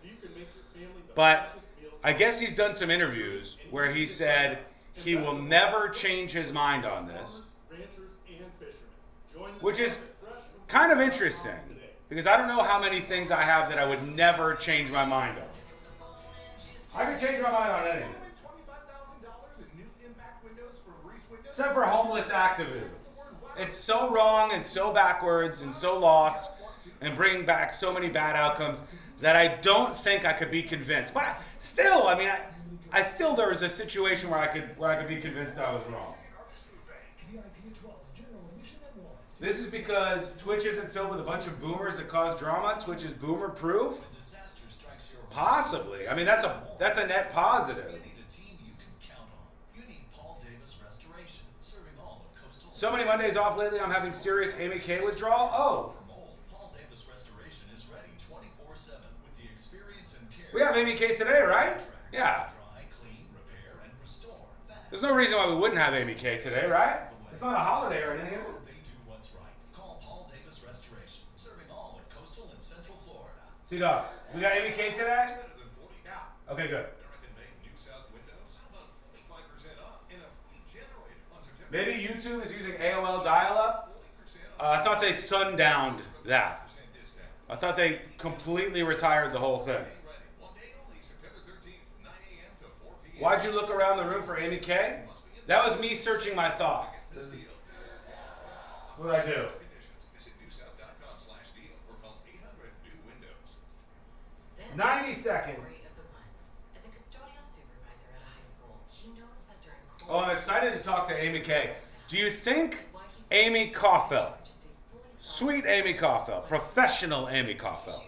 But I guess he's done some interviews where he said he will never change his mind on this, which is kind of interesting, because I don't know how many things I have that I would never change my mind on. I could change my mind on anything. Except for homeless activism. It's so wrong and so backwards and so lost and bringing back so many bad outcomes that I don't think I could be convinced. But still, I mean, I still, there was a situation where I could be convinced I was wrong. This is because Twitch isn't filled with a bunch of boomers that cause drama. Twitch is boomer proof? Possibly. I mean, that's a net positive. So many Mondays off lately, I'm having serious Amy K withdrawal. Oh. We have Amy K today, right? Yeah. There's no reason why we wouldn't have Amy K today, right? It's not a holiday or anything, is it? C-Dog, we got Amy K today? Okay, good. Maybe YouTube is using AOL dial-up? I thought they sundowned that. I thought they completely retired the whole thing. Why'd you look around the room for Amy K? That was me searching my thoughts. What did I do? Then 90 seconds. As a custodial supervisor at a high school, he knows that during Oh, I'm excited to talk to Amy Kay. Do you think Amy Caulfield, sweet Amy Caulfield, professional Amy Caulfield,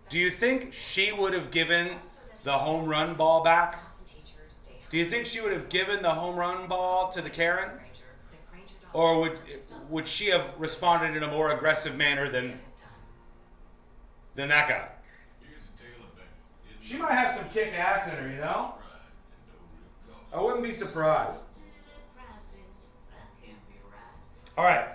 do you think she would have given the home run ball back? Do you think she would have given the home run ball to the Karen? Or would she have responded in a more aggressive manner than that guy? She might have some kick ass in her, you know? I wouldn't be surprised. All right,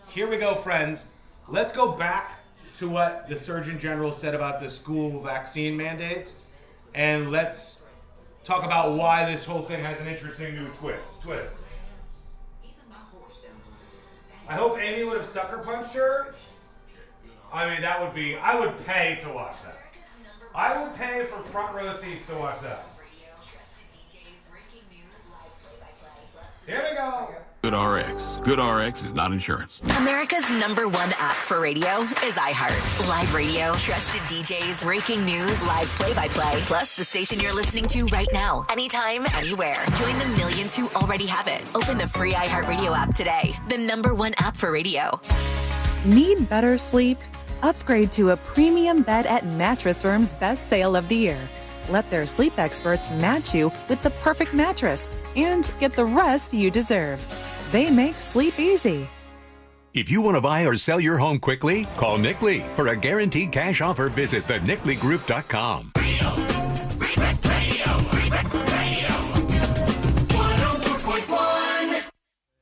here we go, friends. Let's go back to what the Surgeon General said about the school vaccine mandates, and let's talk about why this whole thing has an interesting new twist. I hope Amy would have sucker punched her. I mean, that would be, I would pay to watch that. I would pay for front row seats to watch that. Here we go. Good RX. Good RX is not insurance. America's #1 app for radio is iHeart. Live radio, trusted DJs, breaking news, live play-by-play, plus the station you're listening to right now, anytime, anywhere. Join the millions who already have it. Open the free iHeartRadio app today. The #1 app for radio. Need better sleep? Upgrade to a premium bed at Mattress Firm's best sale of the year. Let their sleep experts match you with the perfect mattress and get the rest you deserve. They make sleep easy. If you want to buy or sell your home quickly, call Nick Lee. For a guaranteed cash offer, visit thenickleegroup.com.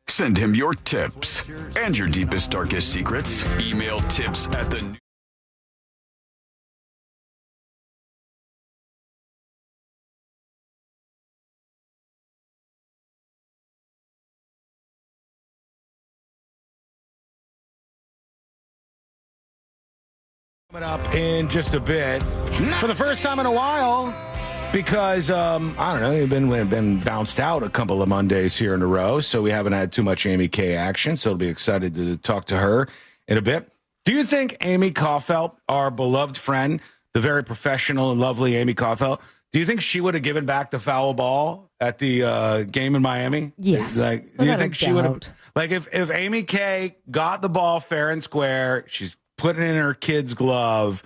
Send him your tips and your deepest, darkest secrets. Email tips at the... Coming up in just a bit, for the first time in a while, because, I don't know, we've been bounced out a couple of Mondays here in a row, so we haven't had too much Amy Kay action, so I'll be excited to talk to her in a bit. Do you think Amy Caulfield, our beloved friend, the very professional and lovely Amy Caulfield, do you think she would have given back the foul ball at the game in Miami? Yes. Like, do you think she would have, like, if Amy Kay got the ball fair and square, she's putting it in her kid's glove,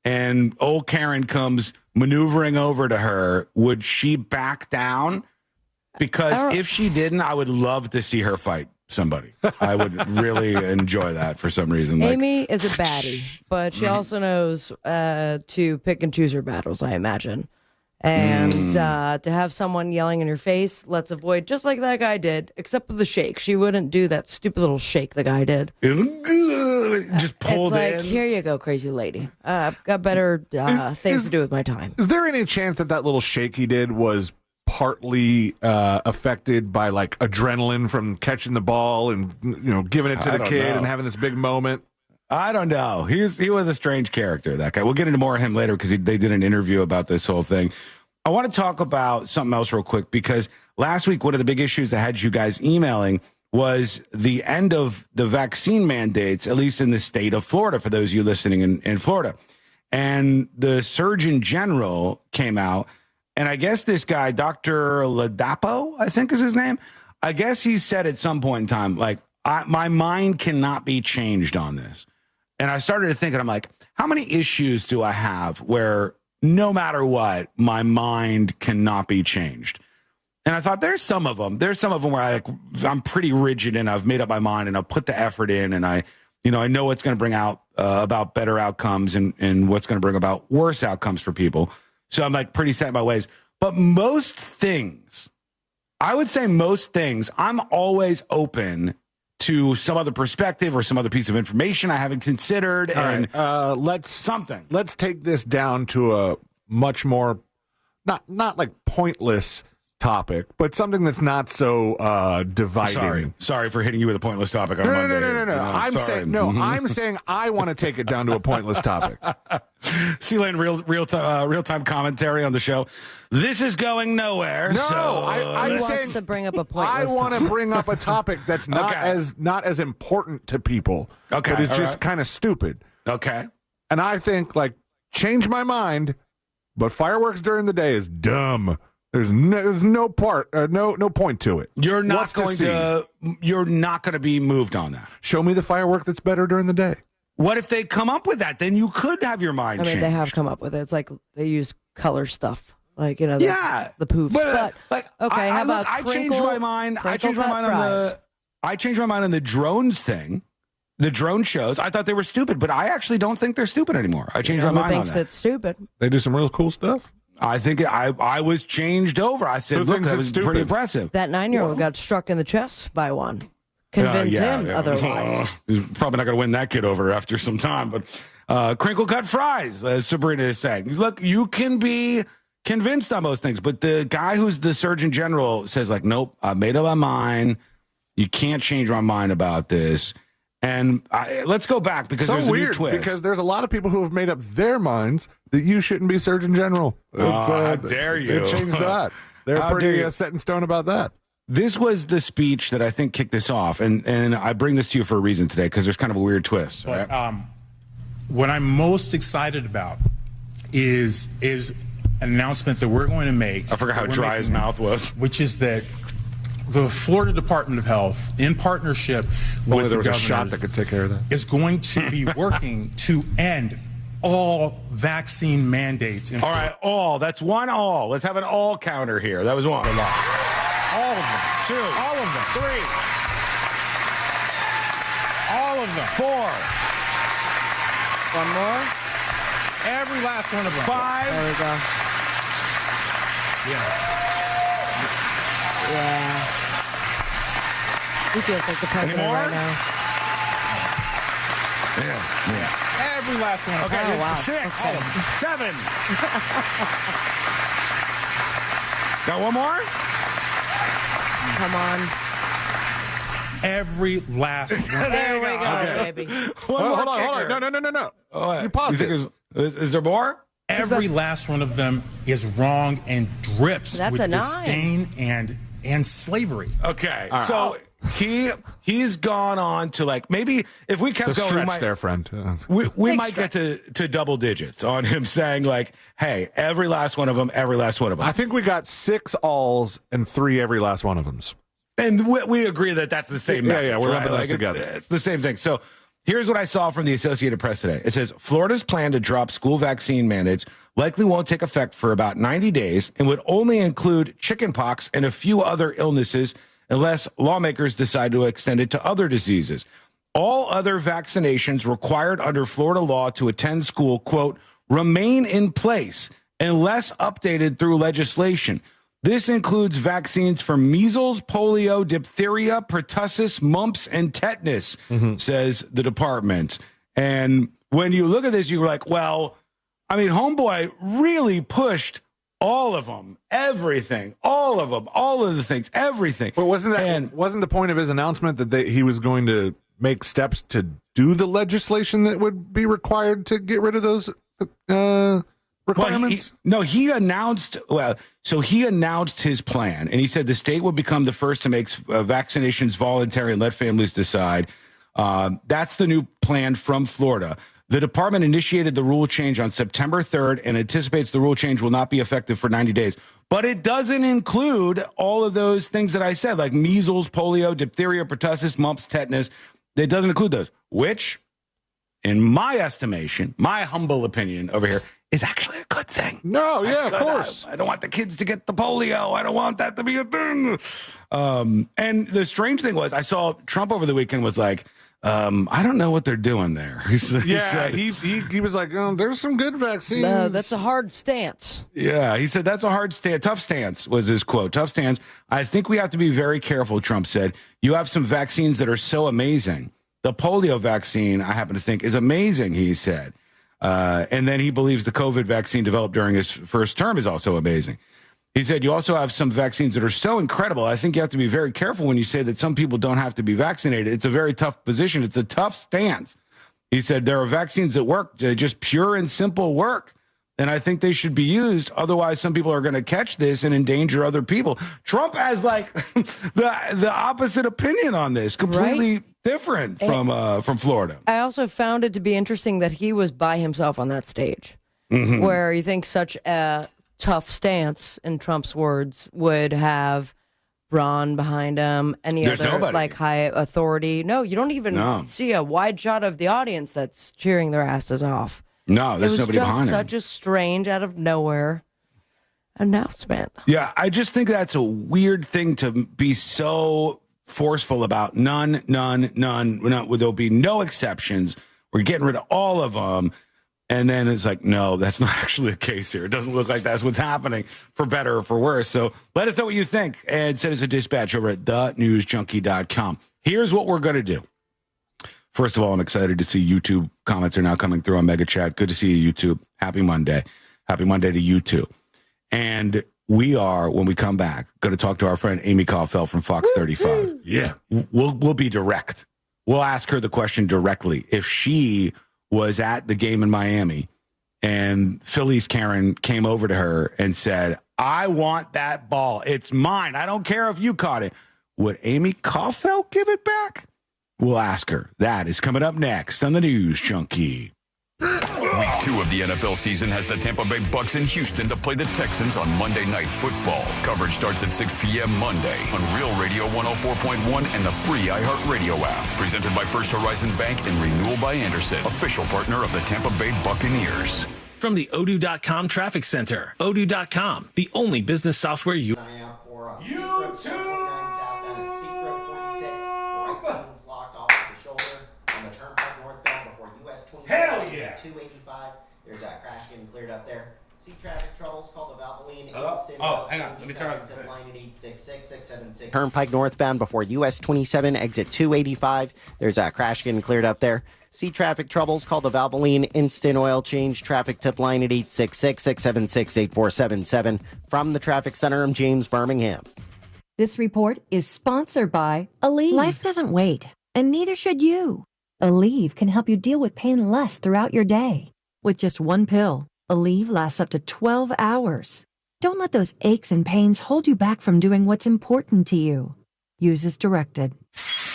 and old Karen comes maneuvering over to her, would she back down? Because if she didn't, I would love to see her fight somebody. I would really enjoy that for some reason. Amy is a baddie, but she also knows to pick and choose her battles, I imagine. And to have someone yelling in your face, let's avoid, just like that guy did, except with the shake. She wouldn't do that stupid little shake the guy did. Just pulled it's like, in. Here you go, crazy lady. I've got better things to do with my time. Is there any chance that little shake he did was partly affected by like adrenaline from catching the ball and giving it to the kid and having this big moment? I don't know. He was a strange character, that guy. We'll get into more of him later because they did an interview about this whole thing. I want to talk about something else real quick because last week, one of the big issues that had you guys emailing was the end of the vaccine mandates, at least in the state of Florida, for those of you listening in Florida. And the Surgeon General came out, and I guess this guy, Dr. Ladapo, I think is his name, I guess he said at some point in time, like, my mind cannot be changed on this. And I started to think, and I'm like, how many issues do I have where no matter what, my mind cannot be changed? And I thought there's some of them. There's some of them where I'm pretty rigid and I've made up my mind and I've put the effort in and I know what's going to bring out about better outcomes and what's going to bring about worse outcomes for people. So I'm like pretty set in my ways. But most things, I would say most things, I'm always open to some other perspective or some other piece of information I haven't considered. Let's take this down to a much more not like pointless topic, but something that's not so dividing. Sorry for hitting you with a pointless topic on Monday. No. I'm saying I want to take it down to a pointless topic. Sealand, real time commentary on the show. This is going nowhere. No, I'm saying to bring up a pointless. I want to bring up a topic that's not as important to people. Okay, but it's just kind of stupid. Okay, and I think change my mind, but fireworks during the day is dumb. There's no point to it. You're not going to be moved on that. Show me the firework that's better during the day. What if they come up with that? Then you could have your mind changed. They have come up with it. It's like they use color stuff. Like, the poofs. But okay, how about I changed my mind. I changed my mind on the drones thing. The drone shows. I thought they were stupid, but I actually don't think they're stupid anymore. I changed my mind on that. Thinks it's stupid. They do some real cool stuff. I think I was changed over. I said, look, that was pretty impressive. That 9-year-old got struck in the chest by one. Convince him otherwise. He's probably not going to win that kid over after some time. But crinkle cut fries, as Sabrina is saying. Look, you can be convinced on most things, but the guy who's the Surgeon General says, like, nope, I made up my mind. You can't change my mind about this. And let's go back because there's a new twist. Because there's a lot of people who have made up their minds that you shouldn't be Surgeon General. How dare you? They changed that. They're pretty set in stone about that. This was the speech that I think kicked this off, and I bring this to you for a reason today because there's kind of a weird twist. But what I'm most excited about is an announcement that we're going to make. I forgot how dry his mouth was. Which is that the Florida Department of Health, in partnership with the governor, a shot that could take care of that, is going to be working to end all vaccine mandates. All right, all. That's one all. Let's have an all counter here. That was one. All of them. 2. All of them. 3. All of them. 4. One more. Every last one of them. 5. There we go. Yeah. He feels like the president right now. Yeah. Every last one. Okay. Oh, wow. 6. Okay. 7. Got one more? Come on. Every last one. There we go, baby. Hold on. No. Oh, you paused it. Is there more? Every last one of them is wrong and drips That's with a 9. disdain and slavery. Okay. Right. So he's gone on to, like, maybe if we kept going, friend. We might get to double digits on him saying, like, hey, every last one of them. I think we got 6 alls and 3 every last one of them. And we agree that that's the same message. Yeah, we're right? lumping those together. It's the same thing. So here's what I saw from the Associated Press today. It says Florida's plan to drop school vaccine mandates likely won't take effect for about 90 days and would only include chickenpox and a few other illnesses unless lawmakers decide to extend it to other diseases. All other vaccinations required under Florida law to attend school, quote, remain in place unless updated through legislation. This includes vaccines for measles, polio, diphtheria, pertussis, mumps, and tetanus, says the department. And when you look at this, you're like, well, I mean, homeboy really pushed all of them, everything, all of them, all of the things, everything. But wasn't the point of his announcement that he was going to make steps to do the legislation that would be required to get rid of those requirements? He announced his plan, and he said the state would become the first to make vaccinations voluntary and let families decide. That's the new plan from Florida. The department initiated the rule change on September 3rd and anticipates the rule change will not be effective for 90 days. But it doesn't include all of those things that I said, like measles, polio, diphtheria, pertussis, mumps, tetanus. It doesn't include those, which, in my estimation, my humble opinion over here, is actually a good thing. No, of course. I don't want the kids to get the polio. I don't want that to be a thing. And the strange thing was, I saw Trump over the weekend was like, I don't know what they're doing there. He was like, oh, there's some good vaccines. No, that's a hard stance. Yeah, he said that's a hard stance. Tough stance was his quote. Tough stance. I think we have to be very careful, Trump said. You have some vaccines that are so amazing. The polio vaccine, I happen to think, is amazing, he said. And then he believes the COVID vaccine developed during his first term is also amazing. He said, you also have some vaccines that are so incredible. I think you have to be very careful when you say that some people don't have to be vaccinated. It's a very tough position. It's a tough stance. He said, there are vaccines that work, just pure and simple work. And I think they should be used. Otherwise, some people are going to catch this and endanger other people. Trump has like the opposite opinion on this, completely different from Florida. I also found it to be interesting that he was by himself on that stage, where you think such a tough stance, in Trump's words, would have Braun behind him, any There's other nobody. like high authority. No, you don't even see a wide shot of the audience that's cheering their asses off. No, there's nobody behind him. It was just such a strange, out of nowhere announcement. Yeah, I just think that's a weird thing to be so forceful about. None. There'll be no exceptions. We're getting rid of all of them. And then it's like, no, that's not actually the case here. It doesn't look like that's what's happening, for better or for worse. So let us know what you think and send us a dispatch over at thenewsjunkie.com. Here's what we're going to do. First of all, I'm excited to see YouTube comments are now coming through on Mega Chat. Good to see you, YouTube. Happy Monday. Happy Monday to you too. And we are, when we come back, going to talk to our friend Amy Caulfield from Fox 35. Yeah. We'll be direct. We'll ask her the question directly. If she was at the game in Miami and Phillies Karen came over to her and said, I want that ball. It's mine. I don't care if you caught it. Would Amy Caulfield give it back? We'll ask her. That is coming up next on the News Junkie. Week 2 of the NFL season has the Tampa Bay Bucks in Houston to play the Texans on Monday Night Football. Coverage starts at 6 p.m. Monday on Real Radio 104.1 and the free iHeartRadio app. Presented by First Horizon Bank and Renewal by Anderson, official partner of the Tampa Bay Buccaneers. From the Odoo.com Traffic Center. Odoo.com, the only business software you... Hell yeah! 285. There's a crash getting cleared up there. See traffic troubles, call the Valvoline. Oh, hang on. Let me turn on the line at 866-676. Turnpike northbound before US 27, exit 285. There's a crash getting cleared up there. See traffic troubles, call the Valvoline Instant Oil Change traffic tip line at 866-676-8477. From the traffic center, I'm James Birmingham. This report is sponsored by Aleve. Life doesn't wait, and neither should you. Aleve can help you deal with pain less throughout your day. With just one pill, Aleve lasts up to 12 hours. Don't let those aches and pains hold you back from doing what's important to you. Use as directed.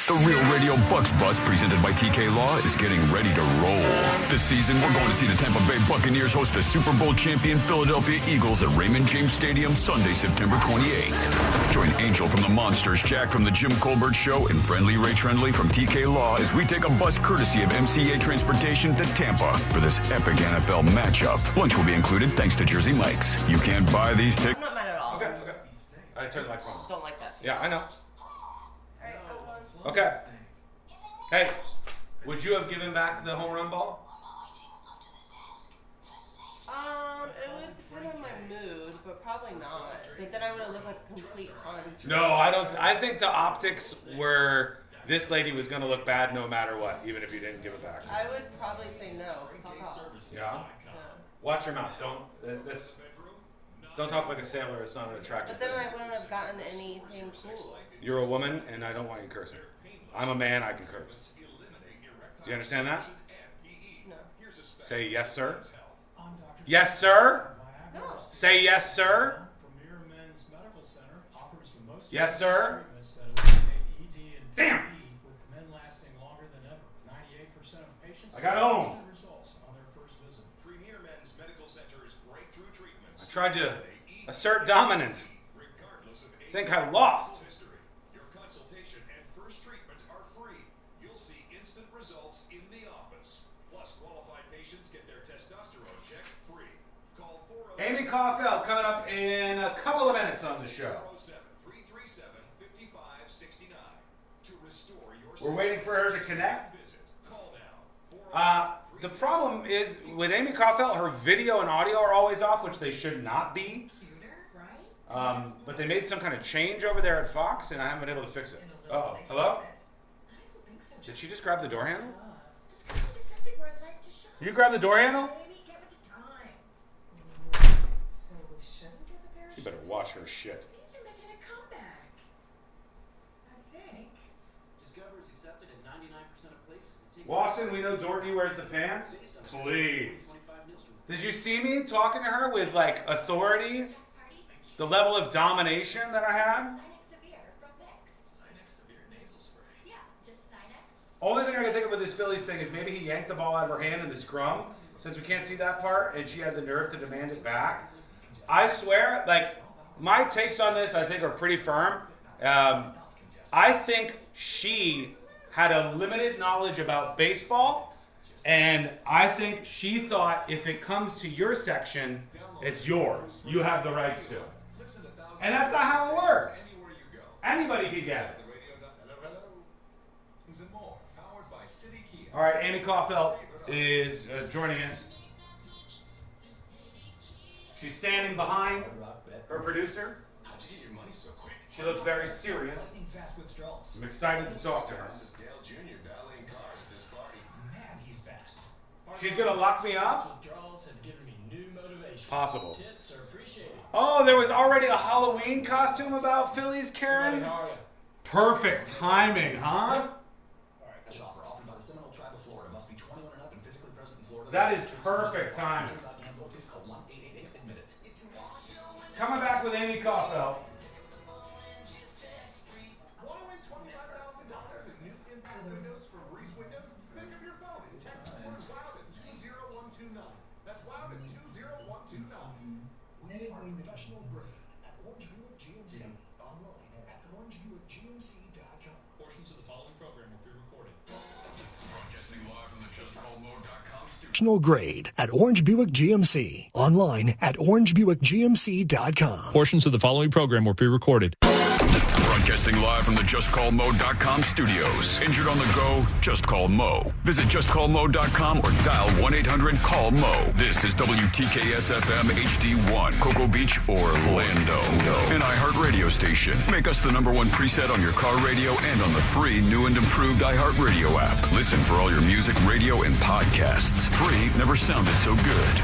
The Real Radio Bucks Bus, presented by TK Law, is getting ready to roll. This season, we're going to see the Tampa Bay Buccaneers host the Super Bowl champion Philadelphia Eagles at Raymond James Stadium Sunday, September 28th. Join Angel from the Monsters, Jack from the Jim Colbert Show, and Friendly Ray Trendley from TK Law as we take a bus courtesy of MCA Transportation to Tampa for this epic NFL matchup. Lunch will be included thanks to Jersey Mike's. You can't buy these tickets. I'm not mad at all. Okay. I turned the microphone on. Don't like that. Yeah, I know. Okay. Hey, would you have given back the home run ball? It would depend on my mood, but probably not. But then I would have looked like a complete cunt. No, I don't. I think the optics were this lady was going to look bad no matter what, even if you didn't give it back. I would probably say no. Fuck off. Yeah? Watch your mouth. Don't talk like a sailor. It's not an attractive But then thing. I wouldn't have gotten anything cool. You're a woman, and I don't want you cursing. I'm a man. I can curse. Do you understand that? No. Say yes, sir. Yes, sir. No. Say yes, sir. Yes, sir. Damn. I got home. I tried to assert dominance. Think I lost. Your consultation and first treatment are free. You'll see instant results in the office. Plus, qualified patients get their testosterone check free. Call 407. Amy Caulfield coming up in a couple of minutes on the show. 407-337-5569 to restore your. We're waiting for her to connect. Call now. The problem is with Amy Caulfield, her video and audio are always off, which they should not be. But they made some kind of change over there at Fox, and I haven't been able to fix it. Uh-oh. Hello? Did she just grab the door handle? You grab the door handle? You better watch her shit. Watson, we know Dorothy wears the pants. Please. Did you see me talking to her with, like, authority? The level of domination that I had? Only thing I can think of with this Phillies thing is maybe he yanked the ball out of her hand in the scrum, since we can't see that part, and she had the nerve to demand it back. I swear, like, my takes on this, I think, are pretty firm. I think she had a limited knowledge about baseball, and I think she thought if it comes to your section, it's yours. You have the rights to it. And that's not how it works. Anybody can get it. All right, Amy Caulfield is joining in. She's standing behind her producer. How'd you get your money so quick? She looks very serious. Fast withdrawals. I'm excited to talk to her. This is Dale Jr. dialing cars at this party. Man, he's fast. She's gonna lock me up? Withdrawals have given me new motivation. Possible. Tips are appreciated. Oh, there was already a Halloween costume about Phillies, Karen? How are you? Perfect timing, huh? This offer offered by the Seminole Tribe of Florida must be 21 and up and physically present in Florida. That is perfect timing. Coming back with Amy Caulfield. Professional grade at Orange Buick GMC. Online at orangebuickgmc.com. Portions of the following program will be recorded. Broadcasting live from the JustCallMode.com studio. Professional grade at Orange Buick GMC. Online at orangebuickgmc.com. Portions of the following program will be recorded. Broadcasting live from the JustCallMode.com studios. Injured on the go? Just call Mo. Visit JustCallMo.com or dial 1-800-CALL-MO. This is WTKS-FM HD1, Cocoa Beach, Orlando. An iHeartRadio station. Make us the #1 preset on your car radio and on the free new and improved iHeartRadio app. Listen for all your music, radio, and podcasts. Free never sounded so good.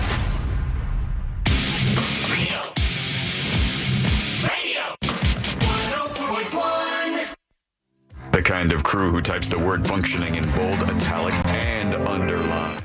The kind of crew who types the word functioning in bold, italic, and underline.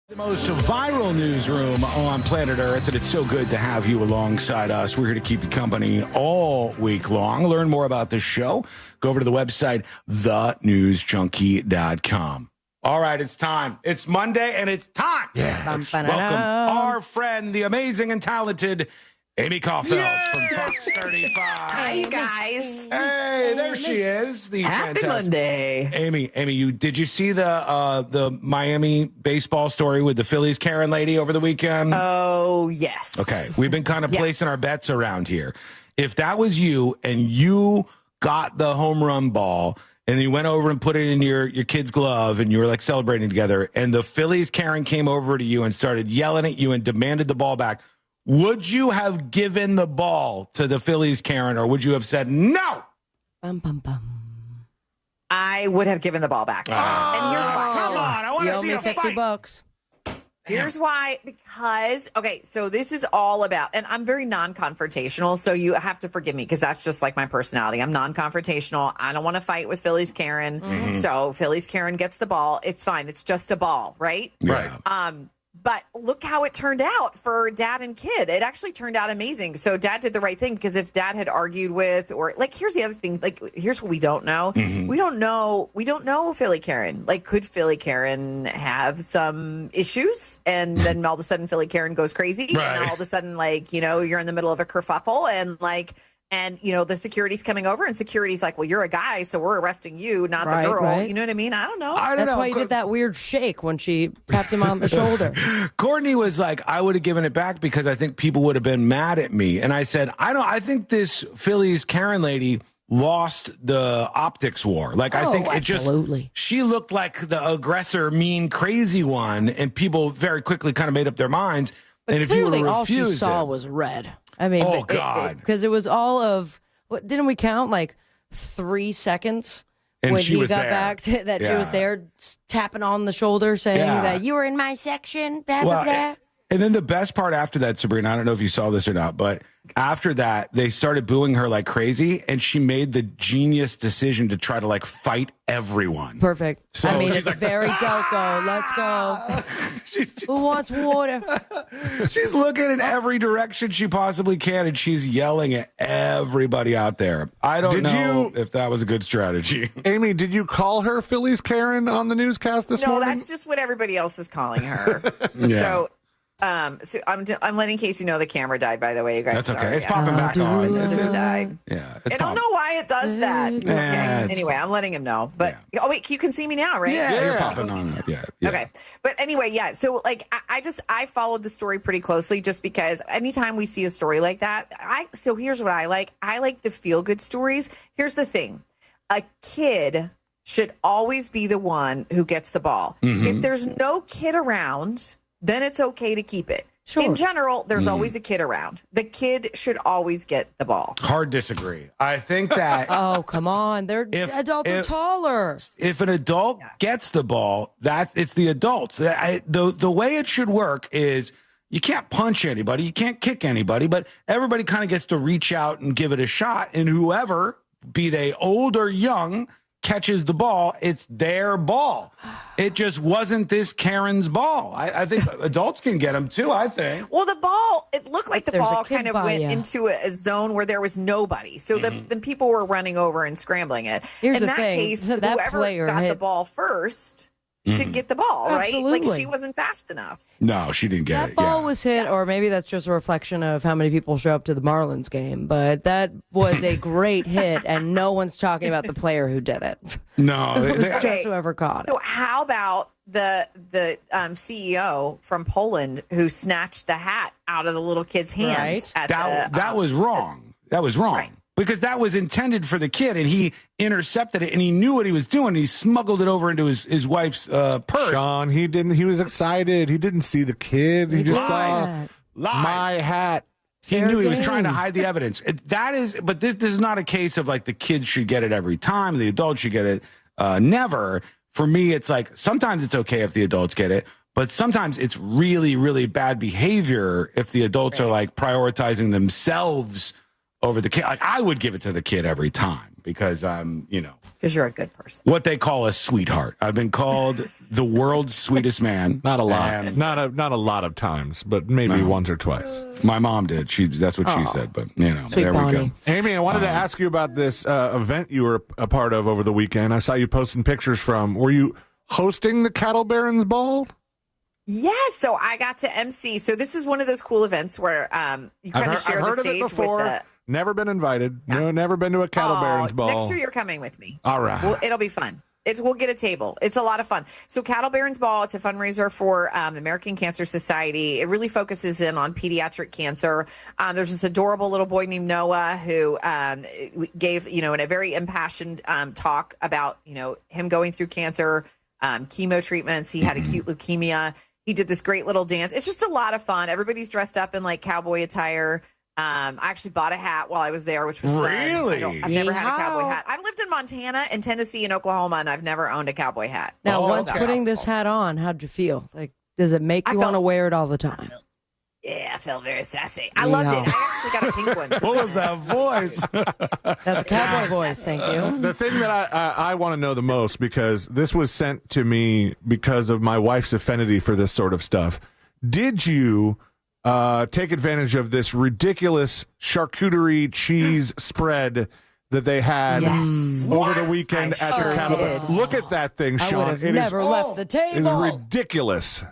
The most viral newsroom on planet Earth, and it's so good to have you alongside us. We're here to keep you company all week long. Learn more about this show. Go over to the website, thenewsjunkie.com. All right, it's time. It's Monday, and it's time. Yeah. Welcome our friend, the amazing and talented Amy Caulfield from Fox 35. Hi, you guys. Hey, there she is. The Happy fantastic Monday. Amy, did you see the Miami baseball story with the Phillies Karen lady over the weekend? Oh, yes. Okay, we've been kind of placing our bets around here. If that was you and you got the home run ball and you went over and put it in your kid's glove and you were like celebrating together and the Phillies Karen came over to you and started yelling at you and demanded the ball back, would you have given the ball to the Phillies Karen or would you have said no? I would have given the ball back. And here's why. Come on, I want to see a fight. $50. Here's why. Because, okay, so this is all about, and I'm very non-confrontational, so you have to forgive me because that's just like my personality. I'm non-confrontational. I don't want to fight with Phillies Karen. Mm-hmm. So Phillies Karen gets the ball. It's fine. It's just a ball, right? Right. But look how it turned out for dad and kid. It actually turned out amazing. So dad did the right thing because if dad had argued with, or like, here's the other thing, like, here's what we don't know. Mm-hmm. We don't know Philly Karen. Like, could Philly Karen have some issues? And then all of a sudden Philly Karen goes crazy. Right. And all of a sudden, like, you know, you're in the middle of a kerfuffle and you know, the security's coming over and security's like, well, you're a guy, so we're arresting you, not the girl. Right. You know what I mean? I don't know. That's why you did that weird shake when she tapped him on the shoulder. Courtney was like, I would have given it back because I think people would have been mad at me. And I said, I think this Phillies Karen lady lost the optics war. Like, I think she looked like the aggressor, mean, crazy one. And people very quickly kind of made up their minds. But and if clearly you were all she saw was red. I mean, God. Because it was all of, what didn't we count? Like 3 seconds and when she he was got there. back to that she was there tapping on the shoulder saying that you were in my section, blah, blah, blah. And then the best part after that, Sabrina, I don't know if you saw this or not, but after that, they started booing her like crazy, and she made the genius decision to try to like fight everyone. Perfect. So I mean, she's it's like, very Delco. Let's go. Who wants water? She's looking in every direction she possibly can, and she's yelling at everybody out there. I don't know if that was a good strategy. Amy, did you call her Phillies Karen on the newscast this morning? No, that's just what everybody else is calling her. Yeah. So I'm letting Casey know the camera died, by the way, you guys. That's okay. Sorry. It's popping back on. It just died. Yeah. I don't know why it does that. Okay. Anyway, I'm letting him know. But oh wait, you can see me now, right? Yeah, you're popping on up. Yeah. Okay. But anyway, yeah. So like I followed the story pretty closely just because anytime we see a story like that, so here's what I like. I like the feel good stories. Here's the thing. A kid should always be the one who gets the ball. Mm-hmm. If there's no kid around, then it's okay to keep it. Sure. In general, there's always a kid around. The kid should always get the ball. Hard disagree. I think that Oh, come on. Adults are taller. if an adult gets the ball, it's the adults. The way it should work is you can't punch anybody, you can't kick anybody, but everybody kind of gets to reach out and give it a shot, and whoever, be they old or young, catches the ball, it's their ball. It just wasn't this Karen's ball. I think adults can get them too, I think. Well, the ball, it looked like the There's a ball kid kind of by went ya. into a zone where there was nobody. So the people were running over and scrambling it. Here's In the that thing. case, That whoever player got the hit- ball first should get the ball, right? Like Absolutely. she wasn't fast enough. No, she didn't get That it. ball Yeah. was hit, or maybe that's just a reflection of how many people show up to the Marlins game. But that was a great hit, and no one's talking about the player who did it. No, It was Okay. just whoever caught it. So how about the CEO from Poland who snatched the hat out of the little kid's hand? Right. At That was wrong. That was wrong. Right. Because that was intended for the kid, and he intercepted it, and he knew what he was doing. He smuggled it over into his wife's purse. Sean, he didn't. He was excited. He didn't see the kid. He just saw my hat. He knew he was trying to hide the evidence. But this is not a case of like the kids should get it every time, the adults should get it. Never. For me, it's like sometimes it's okay if the adults get it, but sometimes it's really, really bad behavior if the adults are like prioritizing themselves over the kid. Like I would give it to the kid every time because because you're a good person. What they call a sweetheart. I've been called the world's sweetest man. Not a lot. Not a lot of times, but maybe once or twice. My mom did. That's what she said. But Sweet there we go. Amy, I wanted to ask you about this event you were a part of over the weekend. I saw you posting pictures from. Were you hosting the Cattle Barons Ball? Yes, so I got to MC. So this is one of those cool events where you kind of share I've heard the of it stage before. with the. Never been invited. No, never been to a Cattle Barons Ball. Next year you're coming with me. All right. Well, it'll be fun. We'll get a table. It's a lot of fun. So Cattle Barons Ball, it's a fundraiser for the American Cancer Society. It really focuses in on pediatric cancer. There's this adorable little boy named Noah who gave, in a very impassioned talk about, him going through cancer, chemo treatments. He had acute leukemia. He did this great little dance. It's just a lot of fun. Everybody's dressed up in like cowboy attire. I actually bought a hat while I was there, which was really fun. I've never had a cowboy hat. I've lived in Montana and Tennessee and Oklahoma, and I've never owned a cowboy hat. Now, once putting this hat on, how'd you feel? Like, does it make you want to wear it all the time? Yeah, I felt very sassy. I loved it. I actually got a pink one. So what was that voice? That's a cowboy voice. Thank you. The thing that I want to know the most, because this was sent to me because of my wife's affinity for this sort of stuff. Did you take advantage of this ridiculous charcuterie cheese spread that they had over the weekend at the Cattle? Look at that thing, Sean. I would have never left the table. It is ridiculous.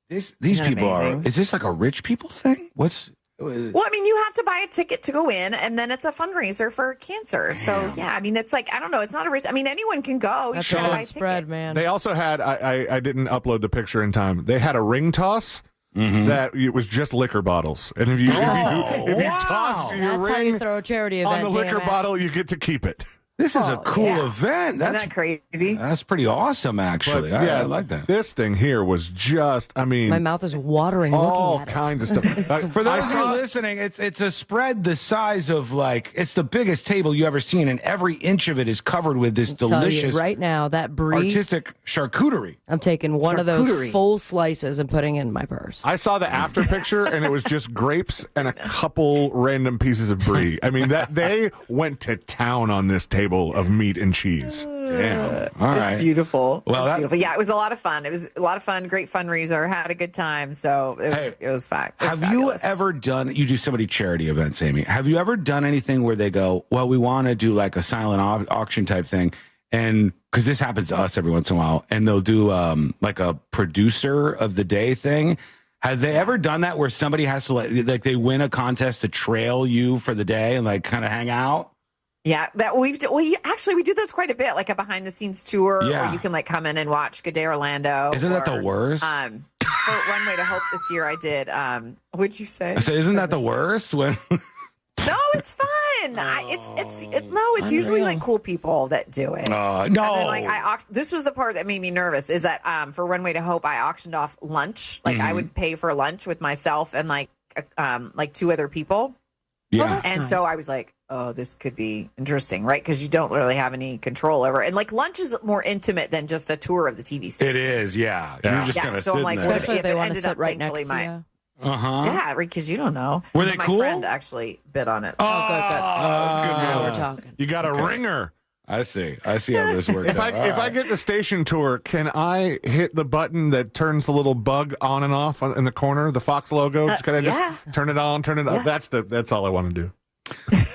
These people amazing? is this like a rich people thing? Well, I mean, you have to buy a ticket to go in, and then it's a fundraiser for cancer. So, yeah, I mean, it's like, I don't know. It's not a rich. I mean, anyone can go. You That's should a buy a good spread, ticket. man. They also had, I didn't upload the picture in time. They had a ring toss. That it was just liquor bottles, and if you toss your That's how ring you throw a charity on event. the liquor damn it. bottle, you get to keep it. This is a cool event. Isn't that crazy? That's pretty awesome, actually. But, I like that. This thing here was just, I mean, My mouth is watering all looking at kinds it. of stuff. For those who are listening, it's a spread the size of it's the biggest table you ever seen, and every inch of it is covered with this Tell you delicious right now, that brie, artistic charcuterie. I'm taking one of Charcuterie. those full slices and putting it in my purse. I saw the after picture, and it was just grapes and a couple random pieces of brie. I mean, that they went to town on this table of meat and cheese. Damn. All right. It's beautiful. Well, it's beautiful. Yeah, it was a lot of fun. It was a lot of fun. Great fundraiser. Had a good time. So it was fun. Have you ever done? You do so many charity events, Amy. Have you ever done anything where they go, "Well, we want to do like a silent auction type thing," and because this happens to us every once in a while, and they'll do like a producer of the day thing. Have they ever done that where somebody has to like they win a contest to trail you for the day and like kind of hang out? Yeah, that we do those quite a bit, like a behind the scenes tour, Yeah. or you can like come in and watch Good Day Orlando. Isn't that the worst? For One Way to Hope this year, I did. What'd you say? I said, isn't that the worst? When No, it's fun. It's usually like cool people that do it. No. And then, like this was the part that made me nervous. Is that for One Way to Hope, I auctioned off lunch. Like I would pay for lunch with myself and like 2 other people. Yeah. And so I was like, oh, this could be interesting, right? Because you don't really have any control over it. And like lunch is more intimate than just a tour of the TV station. it is, yeah. You're just kind of so I'm sitting like, there. what if Especially if they it want to ended sit up right thankfully next to you. Yeah, because you don't know. Were they my cool? friend actually bid on it. Oh, good. that's good. Now we're talking. You got a ringer. I see how this works. If I get the station tour, can I hit the button that turns the little bug on and off in the corner, the Fox logo? Can I just turn it on, turn it off? That's all I want to do.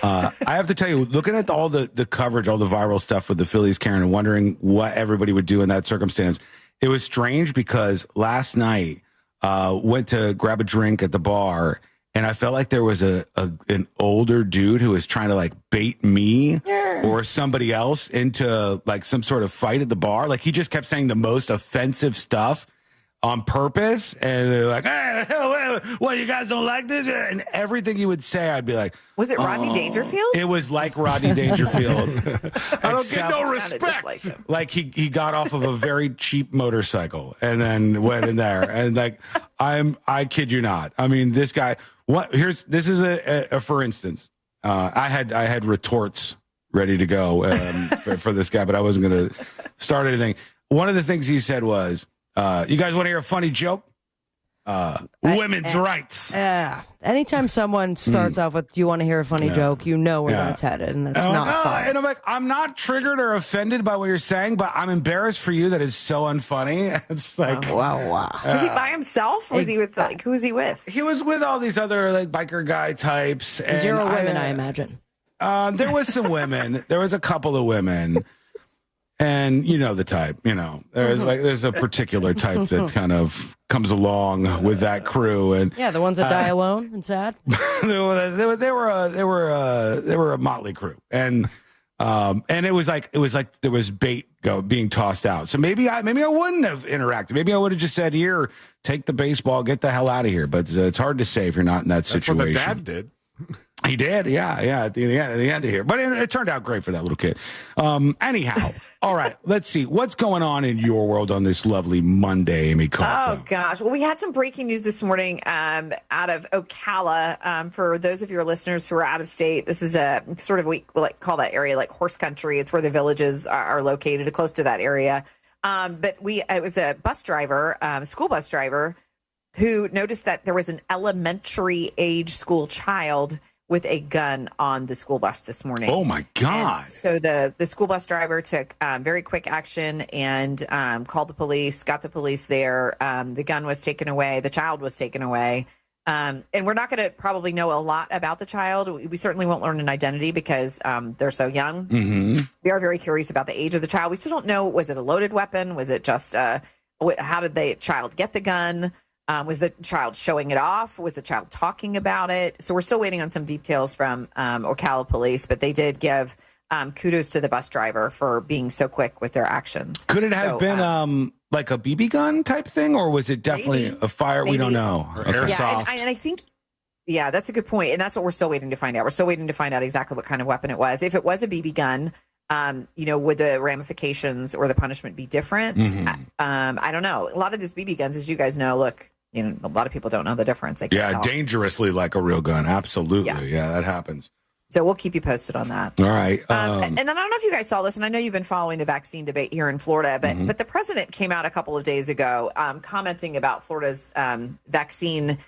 I have to tell you, looking at all the coverage, all the viral stuff with the Phillies, Karen, and wondering what everybody would do in that circumstance, it was strange because last night went to grab a drink at the bar, and I felt like there was an older dude who was trying to like bait me or somebody else into like some sort of fight at the bar. Like he just kept saying the most offensive stuff on purpose, and they're like, "Hey, what, you guys don't like this?" And everything he would say, I'd be like, Was it Rodney Dangerfield? It was like Rodney Dangerfield. I don't get no respect. Like he got off of a very cheap motorcycle and then went in there, and like I kid you not. I mean, this guy. This is a for instance. I had retorts ready to go for this guy, but I wasn't going to start anything. One of the things he said was, "You guys want to hear a funny joke? Women's rights." Yeah. Anytime someone starts off with, "Do you want to hear a funny joke?" You know where that's headed, and that's not fun. And I'm like, I'm not triggered or offended by what you're saying, but I'm embarrassed for you that it's so unfunny. It's like, wow. Was he by himself? Was he with who was he with? He was with all these other like biker guy types. And 0 women, I imagine. There was some women. There was a couple of women. And you know the type, there's a particular type that kind of comes along with that crew, and Yeah, the ones that die alone and sad. they were a motley crew, and it was like there was bait being tossed out. So maybe I wouldn't have interacted. Maybe I would have just said, "Here, take the baseball, get the hell out of here." But it's hard to say if you're not in that situation. That's what the dad did. He did, yeah, at the end of here. But it turned out great for that little kid. Anyhow, all right, let's see. What's going on in your world on this lovely Monday, Amy Coffin? Oh, gosh. Well, we had some breaking news this morning out of Ocala. For those of your listeners who are out of state, this is a sort of, we call that area like horse country. It's where the villages are located, close to that area. But it was a bus driver, school bus driver, who noticed that there was an elementary age school child with a gun on the school bus this morning. Oh my God. And so the school bus driver took very quick action and called the police, got the police there. The gun was taken away. The child was taken away. And we're not going to probably know a lot about the child. We certainly won't learn an identity because they're so young. Mm-hmm. We are very curious about the age of the child. We still don't know, was it a loaded weapon? Was it just, how did the child get the gun? Was the child showing it off? Was the child talking about it? So we're still waiting on some details from Ocala police, but they did give kudos to the bus driver for being so quick with their actions. Could it have been like a BB gun type thing, or was it definitely a fire? Maybe. We don't know. Yeah, and I think, that's a good point. And that's what we're still waiting to find out. We're still waiting to find out exactly what kind of weapon it was. If it was a BB gun, would the ramifications or the punishment be different? I don't know. A lot of these BB guns, as you guys know, look, a lot of people don't know the difference. They can't tell. Dangerously like a real gun. Absolutely. Yeah, that happens. So we'll keep you posted on that. All right. And then I don't know if you guys saw this, and I know you've been following the vaccine debate here in Florida, but the president came out a couple of days ago commenting about Florida's vaccine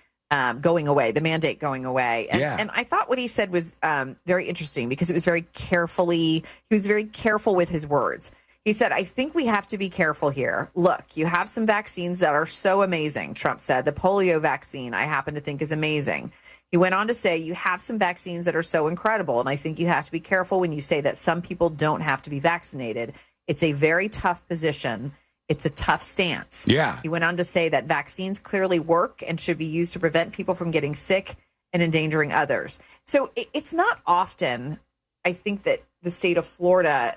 going away, the mandate going away. And I thought what he said was very interesting because it was he was very careful with his words. He said, I think we have to be careful here. Look, you have some vaccines that are so amazing, Trump said. The polio vaccine, I happen to think is amazing. He went on to say, you have some vaccines that are so incredible, and I think you have to be careful when you say that some people don't have to be vaccinated. It's a very tough position. It's a tough stance. Yeah. He went on to say that vaccines clearly work and should be used to prevent people from getting sick and endangering others. So it's not often, I think, that the state of Florida,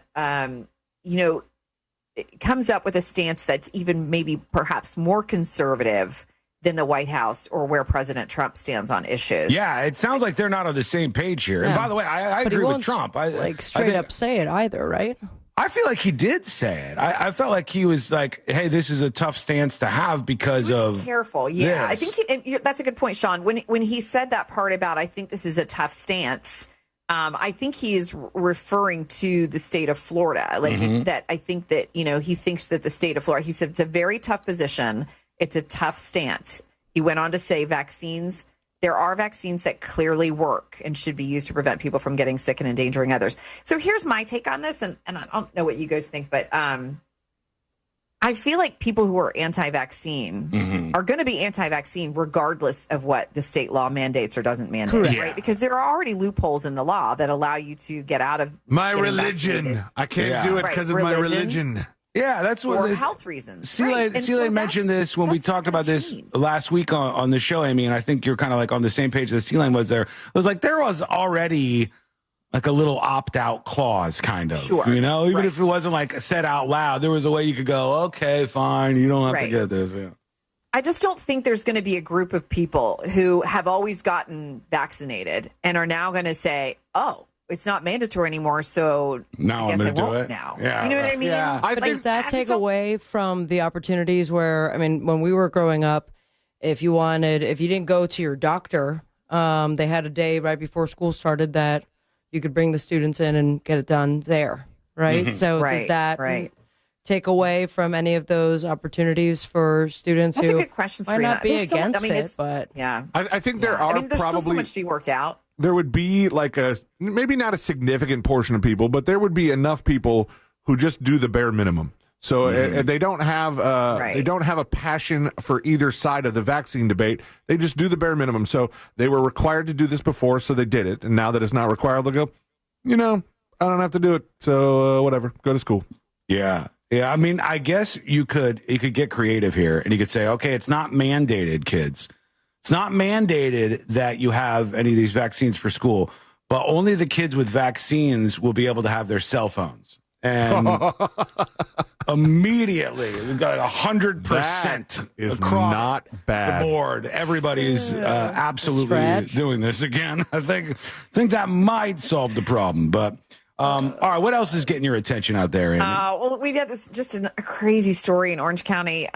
it comes up with a stance that's even maybe perhaps more conservative than the White House or where President Trump stands on issues. Yeah, it sounds like they're not on the same page here. And by the way, I agree with Trump. Straight up say it either, right? I feel like he did say it. I felt like he was like, hey, this is a tough stance to have because of careful. Yeah, this. I think that's a good point, Sean. When he said that part about, I think this is a tough stance, I think he is referring to the state of Florida. That I think that, he thinks that the state of Florida, he said it's a very tough position. It's a tough stance. He went on to say there are vaccines that clearly work and should be used to prevent people from getting sick and endangering others. So here's my take on this, and I don't know what you guys think, but I feel like people who are anti-vaccine are going to be anti-vaccine regardless of what the state law mandates or doesn't mandate, right? Because there are already loopholes in the law that allow you to get out of my religion. I can't do it because of my religion. Yeah, that's what health reasons. Celia mentioned this when we talked about this last week on the show, Amy, and I think you're kind of like on the same page that Celia was there. It was like there was already like a little opt-out clause, kind of. Sure. Even if it wasn't like said out loud, there was a way you could go, okay, fine, you don't have to get this. Yeah. I just don't think there's going to be a group of people who have always gotten vaccinated and are now going to say, oh, it's not mandatory anymore, so now I guess I do won't it now. Yeah, you know what I mean? Yeah. But does that take away from the opportunities where, when we were growing up, if you didn't go to your doctor, they had a day right before school started that you could bring the students in and get it done there, right? So does that take away from any of those opportunities for students That's who a good question, might not be There's against it, but yeah. I think there are there's probably still so much to be worked out. There would be like maybe not a significant portion of people, but there would be enough people who just do the bare minimum. So they don't have a passion for either side of the vaccine debate. They just do the bare minimum. So they were required to do this before, so they did it. And now that it's not required, they'll go, I don't have to do it. So whatever, go to school. Yeah. Yeah. I guess you could get creative here and you could say, okay, it's not mandated, kids. It's not mandated that you have any of these vaccines for school, but only the kids with vaccines will be able to have their cell phones. And immediately, we've got 100% is across not bad. the board. Everybody's absolutely doing this again. I think that might solve the problem. But all right, what else is getting your attention out there, Amy? Well, we had a crazy story in Orange County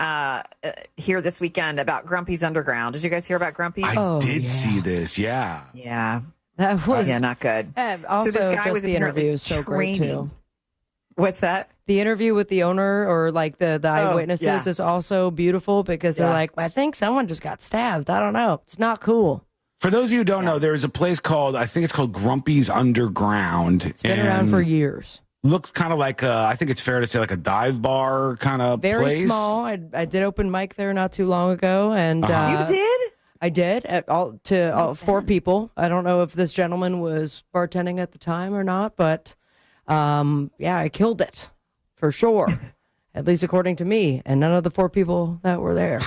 here this weekend about Grumpy's Underground. Did you guys hear about Grumpy? I did see this. Yeah. Yeah. that was not good. Also, so this guy was the interview is so great too. What's that? The interview with the owner or like the eyewitnesses is also beautiful because they're like, I think someone just got stabbed. I don't know. It's not cool. For those of you who don't know, there is a place called Grumpy's Underground. It's been around for years. Looks kind of like, I think it's fair to say, like a dive bar kind of place. Very small. I did open mic there not too long ago. And you did? I did to 4 people. I don't know if this gentleman was bartending at the time or not, but I killed it for sure, at least according to me, and none of the 4 people that were there.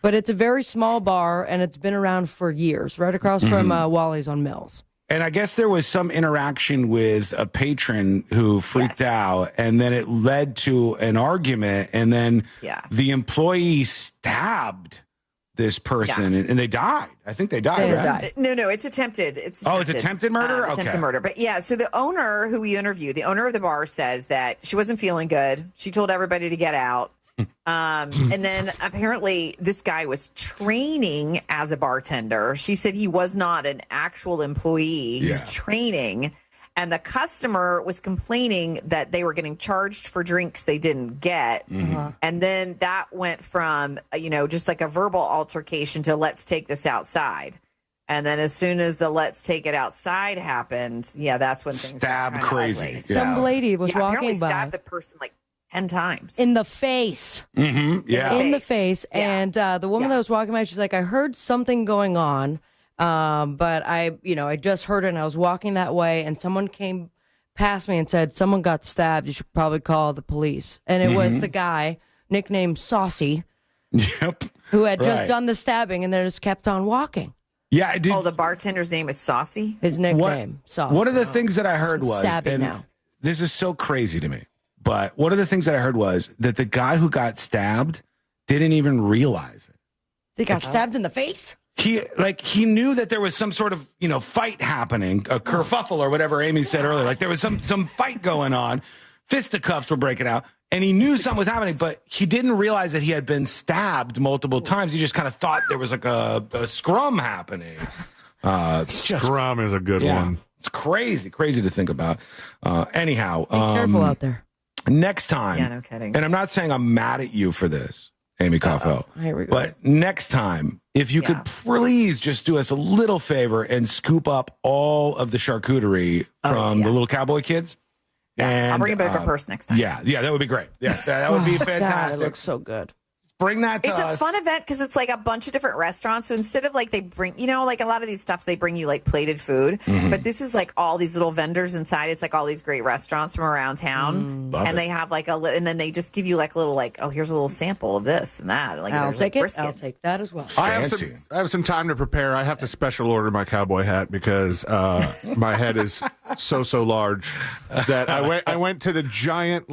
But it's a very small bar, and it's been around for years, right across from Wally's on Mills. And I guess there was some interaction with a patron who freaked out, and then it led to an argument, and then the employee stabbed this person, and they died. I think they died. Right? No, it's attempted. It's attempted murder. Attempted Okay. murder. But yeah, so the owner who we interviewed, the owner of the bar, says that she wasn't feeling good. She told everybody to get out. And then apparently this guy was training as a bartender. She said he was not an actual employee. He was training. And the customer was complaining that they were getting charged for drinks they didn't get. And then that went from, just like a verbal altercation to let's take this outside. And then as soon as the let's take it outside happened, that's when things stabbed crazy. Ugly. Some lady was apparently walking by. Stabbed the person like 10 times. In the face. Yeah. In the face. And the woman that was walking by, she's like, I heard something going on. But I just heard it and I was walking that way and someone came past me and said, someone got stabbed. You should probably call the police. And it was the guy nicknamed Saucy. Yep. Who had just done the stabbing and then just kept on walking. Yeah. The bartender's name is Saucy? His nickname, Saucy. One of the things that I heard was, stabbing now. This is so crazy to me, but one of the things that I heard was that the guy who got stabbed didn't even realize it. They got stabbed in the face? He knew that there was some sort of, fight happening, a kerfuffle or whatever Amy said earlier. Like there was some fight going on. Fisticuffs were breaking out. And he knew something was happening, but he didn't realize that he had been stabbed multiple times. He just kind of thought there was like a scrum happening. Scrum is a good one. It's crazy to think about. Anyhow. Be careful out there. Next time. Yeah, no kidding. And I'm not saying I'm mad at you for this, Amy Coffell. Here we go. But next time, if you could please just do us a little favor and scoop up all of the charcuterie from the little cowboy kids. And, I'll bring a bigger purse next time. Yeah, that would be great. Yes, that would be fantastic. God, it looks so good. Bring that to It's us. a fun event because it's like a bunch of different restaurants. So instead of like they bring, like a lot of these stuffs, they bring you like plated food. But this is like all these little vendors inside. It's like all these great restaurants from around town. Love and it. they have like and then they just give you like a little here's a little sample of this and that. Like I'll there's, take like, it. brisket. I'll take that as well. I have some time to prepare. I have to special order my cowboy hat because my head is so large that I went to the giant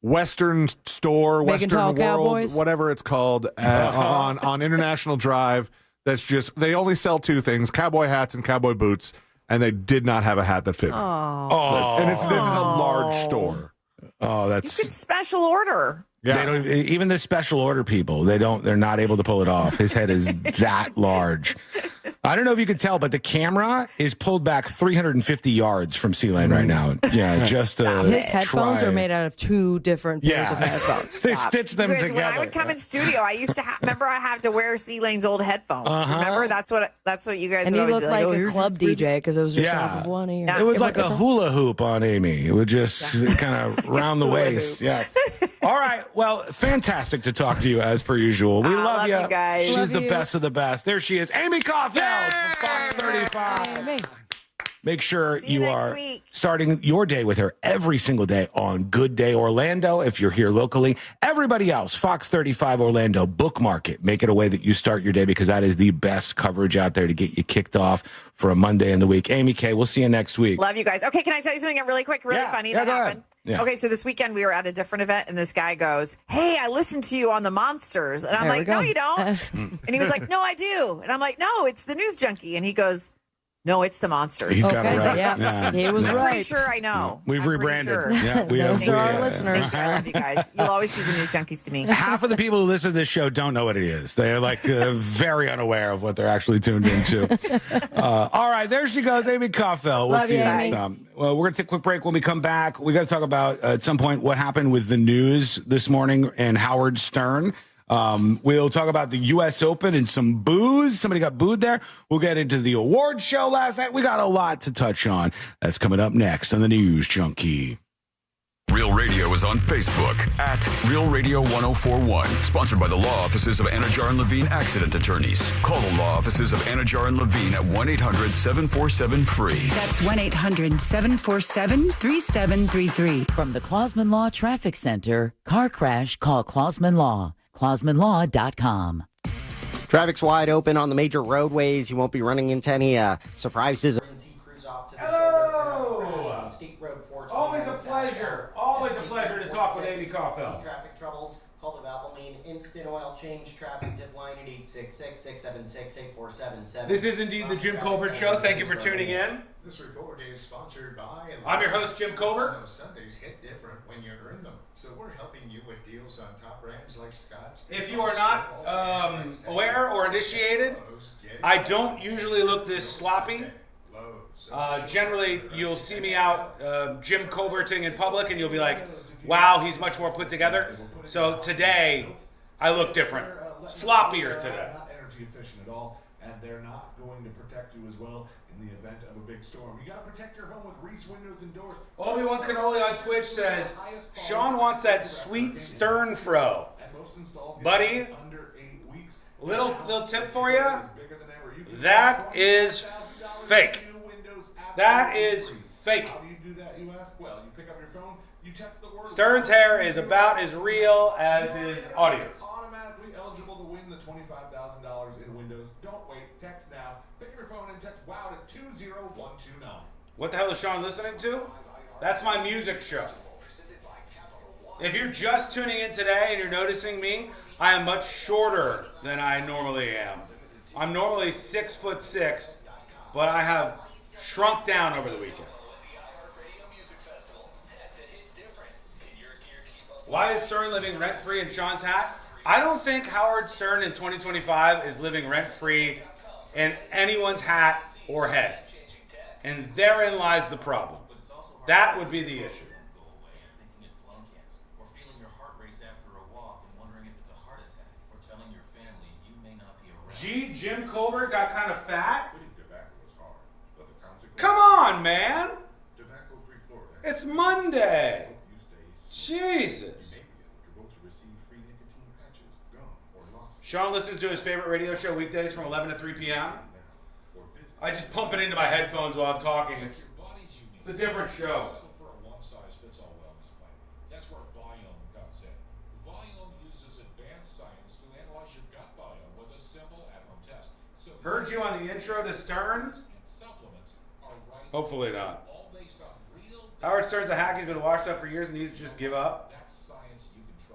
Western store, Big and Western Tall World, Cowboys? whatever it's called, on International Drive. That's just, they only sell two things, cowboy hats and cowboy boots, and they did not have a hat that fit me. And this is a large store. Oh, that's You could special order. They don't even the special order people. They're not able to pull it off. His head is that large. I don't know if you could tell, but the camera is pulled back 350 yards from C-Lane right now. Yeah, just his headphones are made out of two different pairs of headphones. They stitch them Because together. when I would come in studio, I used to remember I had to wear C-Lane's old headphones. Remember that's what you guys And would he always looked be like oh, a here's club this DJ because it was just off of one ear. It was like a hula hoop on Amy. It would just kind of round the waist. Yeah. All right. Well, fantastic to talk to you as per usual. We love you guys. She's Love the you. best of the best. There she is, Amy Caulfield from Fox 35. Make sure you are starting your day with her every single day on Good Day Orlando. If you're here locally, everybody else, Fox 35 Orlando, bookmark it. Make it a way that you start your day because that is the best coverage out there to get you kicked off for a Monday in the week. Amy K, we'll see you next week. Love you guys. Okay, can I tell you something really quick, really funny that go ahead. happened? Yeah. Okay, so this weekend we were at a different event, and this guy goes, "Hey, I listened to you on the Monsters," and I'm There we like, go. "No, you don't." And he was like, "No, I do," and I'm like, "No, it's the News Junkie," and he goes, "No, it's the Monsters." He's got it Okay, right. yeah. He was I'm right. pretty sure I know. We've I'm pretty rebranded. sure. Yeah, we Those have, are our listeners. Thank you. I love you guys. You'll always be the News Junkies to me. Half of the people who listen to this show don't know what it is. They're very unaware of what they're actually tuned into. All right, there she goes, Amy Caulfield. We'll Love see you you, next Amy. time. Well, we're going to take a quick break. When we come back, we got to talk about at some point what happened with the news this morning and Howard Stern. We'll talk about the U.S. Open and some booze. Somebody got booed there. We'll get into the award show last night. We got a lot to touch on. That's coming up next on the News Junkie. Real Radio is on Facebook at Real Radio 1041. Sponsored by the law offices of Anajar and Levine Accident Attorneys. Call the law offices of Anajar and Levine at 1-800-747-FREE. That's 1-800-747-3733. From the Clausman Law Traffic Center, car crash, call Clausman Law. ClausmanLaw.com. Traffic's wide open on the major roadways. You won't be running into any surprises. Hello. Always a pleasure. Always a pleasure to talk with Amy Caulfield. Traffic troubles Call the Valvoline Instant Oil Change traffic tip line at 866-676-8477. This is indeed the Jim Colbert Show. Thank you for tuning in. This report is sponsored by... I'm your host, Jim Colbert. Sundays hit different when you earn them. So we're helping you with deals on top brands like Scott's. If you are not aware or initiated, I don't usually look this sloppy. Generally, you'll see me out Jim Colberting in public, and you'll be like, wow, he's much more put together. So today, I look different. Sloppier today. They're not energy efficient at all, and they're not going to protect you as well in the event of a big storm. You got to protect your home with Reese windows and doors. Obi-Wan Cannoli on Twitch says, Sean wants that sweet stern fro. Buddy, little tip for you. That is fake. That is fake. How do you do that, you ask? Well, you pick up your phone, you text the word. Stern's hair is about as real as his audience. Automatically eligible to win the $25,000 in Windows. Don't wait. Text now. Pick up your phone and text WOW to 20129. What the hell is Sean listening to? That's my music show. If you're just tuning in today and you're noticing me, I am much shorter than I normally am. I'm normally 6'6", but I have shrunk down over the weekend. Why is Stern living rent-free in Sean's hat? I don't think Howard Stern in 2025 is living rent-free in anyone's hat or head. And therein lies the problem. That would be the issue. Gee, Jim Colbert got kind of fat? Come on, man! It's Monday! Jesus! Sean listens to his favorite radio show weekdays from 11 to 3 p.m. I just pump it into my headphones while I'm talking. It's a different show. That's where Volume comes in. Volume uses advanced science to analyze your gut biome with a simple at-home test. So heard you on the intro to Stern? Hopefully not. Howard Stern's a hack. He's been washed up for years and needs to just give up.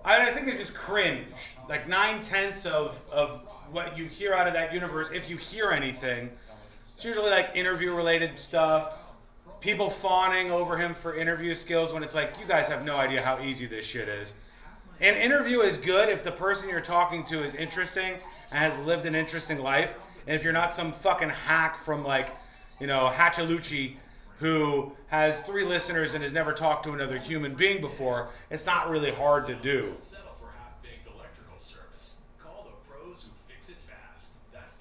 I think it's just cringe. Like 9/10 of what you hear out of that universe, if you hear anything, it's usually like interview-related stuff. People fawning over him for interview skills when it's like, you guys have no idea how easy this shit is. An interview is good if the person you're talking to is interesting and has lived an interesting life. And if you're not some fucking hack from like, Hatchalucci who has 3 listeners and has never talked to another human being before, it's not really hard to do.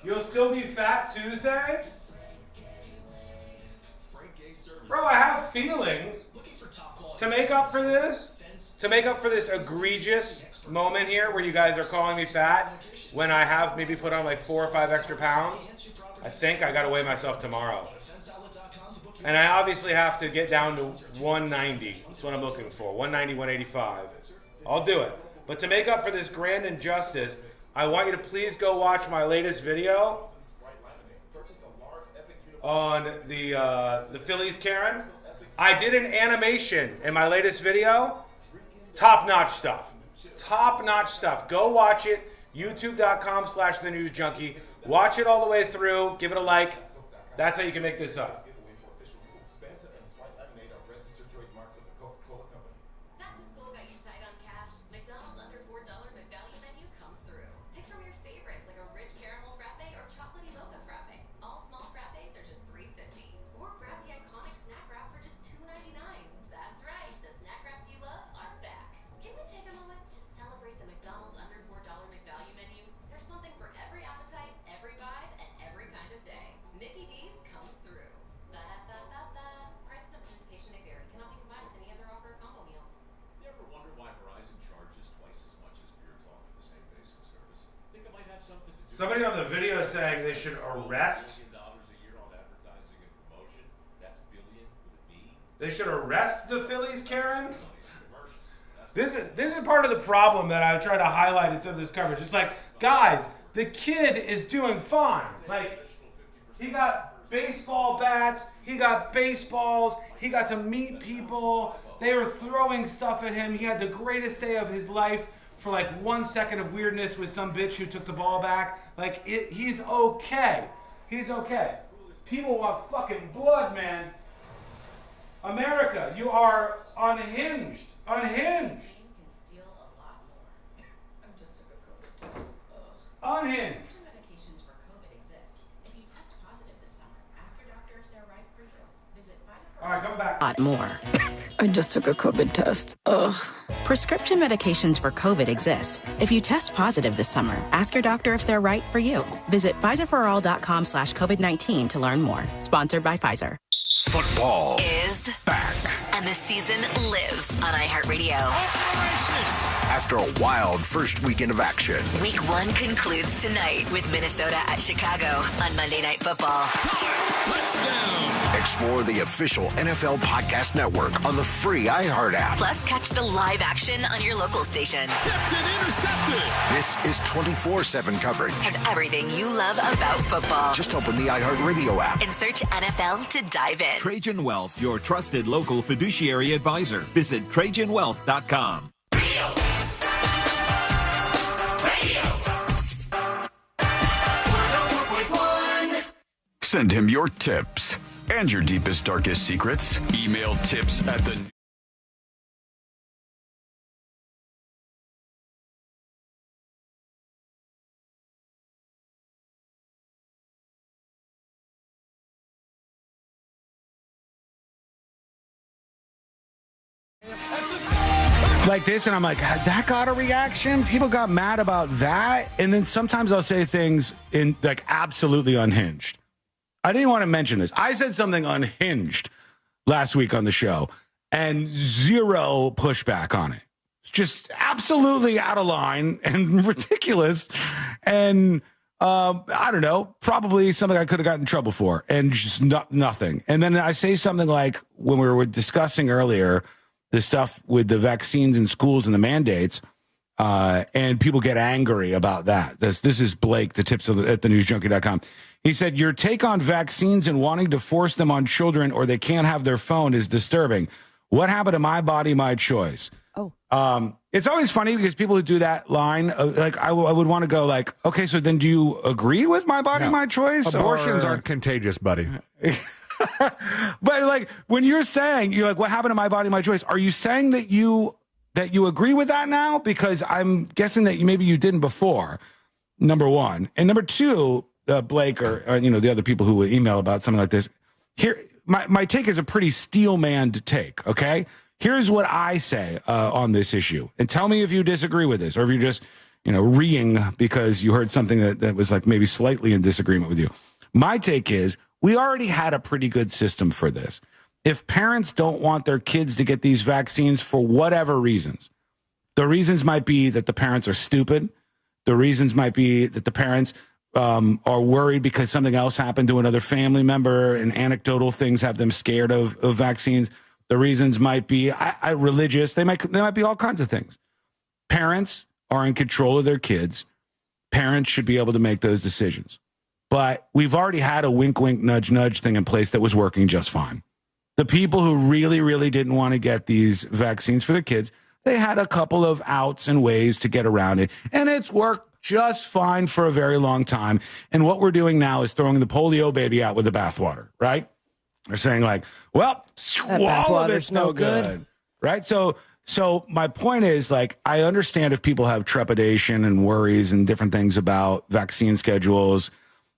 You'll still be fat Tuesday? Bro, I have feelings. To make up for this egregious moment here where you guys are calling me fat when I have maybe put on like 4 or 5 extra pounds, I think I gotta weigh myself tomorrow. And I obviously have to get down to 190. That's what I'm looking for. 190, 185. I'll do it. But to make up for this grand injustice, I want you to please go watch my latest video on the Phillies, Karen. I did an animation in my latest video. Top-notch stuff. Top-notch stuff. Go watch it. YouTube.com/thenewsjunkie. Watch it all the way through. Give it a like. That's how you can make this up. Somebody on the video saying they should arrest. They should arrest the Phillies, Karen? This is part of the problem that I try to highlight in some of this coverage. It's like, guys, the kid is doing fine. Like, he got baseball bats, he got baseballs, he got to meet people. They were throwing stuff at him. He had the greatest day of his life for like 1 second of weirdness with some bitch who took the ball back. Like, he's okay. He's okay. People want fucking blood, man. America, you are unhinged. Unhinged. Unhinged. All right, come back. A lot more. I just took a COVID test. Ugh. Prescription medications for COVID exist. If you test positive this summer, ask your doctor if they're right for you. Visit PfizerForAll.com/COVID-19 to learn more. Sponsored by Pfizer. Football is back. And the season lives on iHeartRadio. After a wild first weekend of action. Week 1 concludes tonight with Minnesota at Chicago on Monday Night Football. Explore the official NFL Podcast Network on the free iHeart app. Plus, catch the live action on your local station. This is 24/7 coverage of everything you love about football. Just open the iHeartRadio app and search NFL to dive in. Trajan Wealth, your trusted local fiduciary advisor. Visit TrajanWealth.com. Send him your tips and your deepest, darkest secrets. Email tips at the... like this, and I'm like, that got a reaction? People got mad about that? And then sometimes I'll say things in like absolutely unhinged. I didn't want to mention this. I said something unhinged last week on the show and zero pushback on it. It's just absolutely out of line and ridiculous. And I don't know, probably something I could have gotten in trouble for and just nothing. And then I say something like when we were discussing earlier, the stuff with the vaccines in schools and the mandates, and people get angry about that. This is Blake, the tips at thenewsjunkie.com. He said, your take on vaccines and wanting to force them on children or they can't have their phone is disturbing. What happened to my body, my choice? Oh. It's always funny because people who do that line, like I would want to go like, okay, so then do you agree with my body, my choice? Abortions aren't contagious, buddy. But like when you're saying, you're like, what happened to my body, my choice? Are you saying that you agree with that now? Because I'm guessing that maybe you didn't before, number one. And number two, Blake or the other people who would email about something like this. Here, my take is a pretty steel man to take, okay? Here's what I say on this issue. And tell me if you disagree with this or if you're just, reeing because you heard something that was like maybe slightly in disagreement with you. My take is we already had a pretty good system for this. If parents don't want their kids to get these vaccines for whatever reasons, the reasons might be that the parents are stupid. The reasons might be that the parents are worried because something else happened to another family member and anecdotal things have them scared of vaccines. The reasons might be religious. They might be all kinds of things. Parents are in control of their kids. Parents should be able to make those decisions. But we've already had a wink, wink, nudge, nudge thing in place that was working just fine. The people who really, really didn't want to get these vaccines for their kids, they had a couple of outs and ways to get around it. And it's worked just fine for a very long time. And what we're doing now is throwing the polio baby out with the bathwater, right? They're saying like, well, swallow of it's no good. Right? So my point is like, I understand if people have trepidation and worries and different things about vaccine schedules.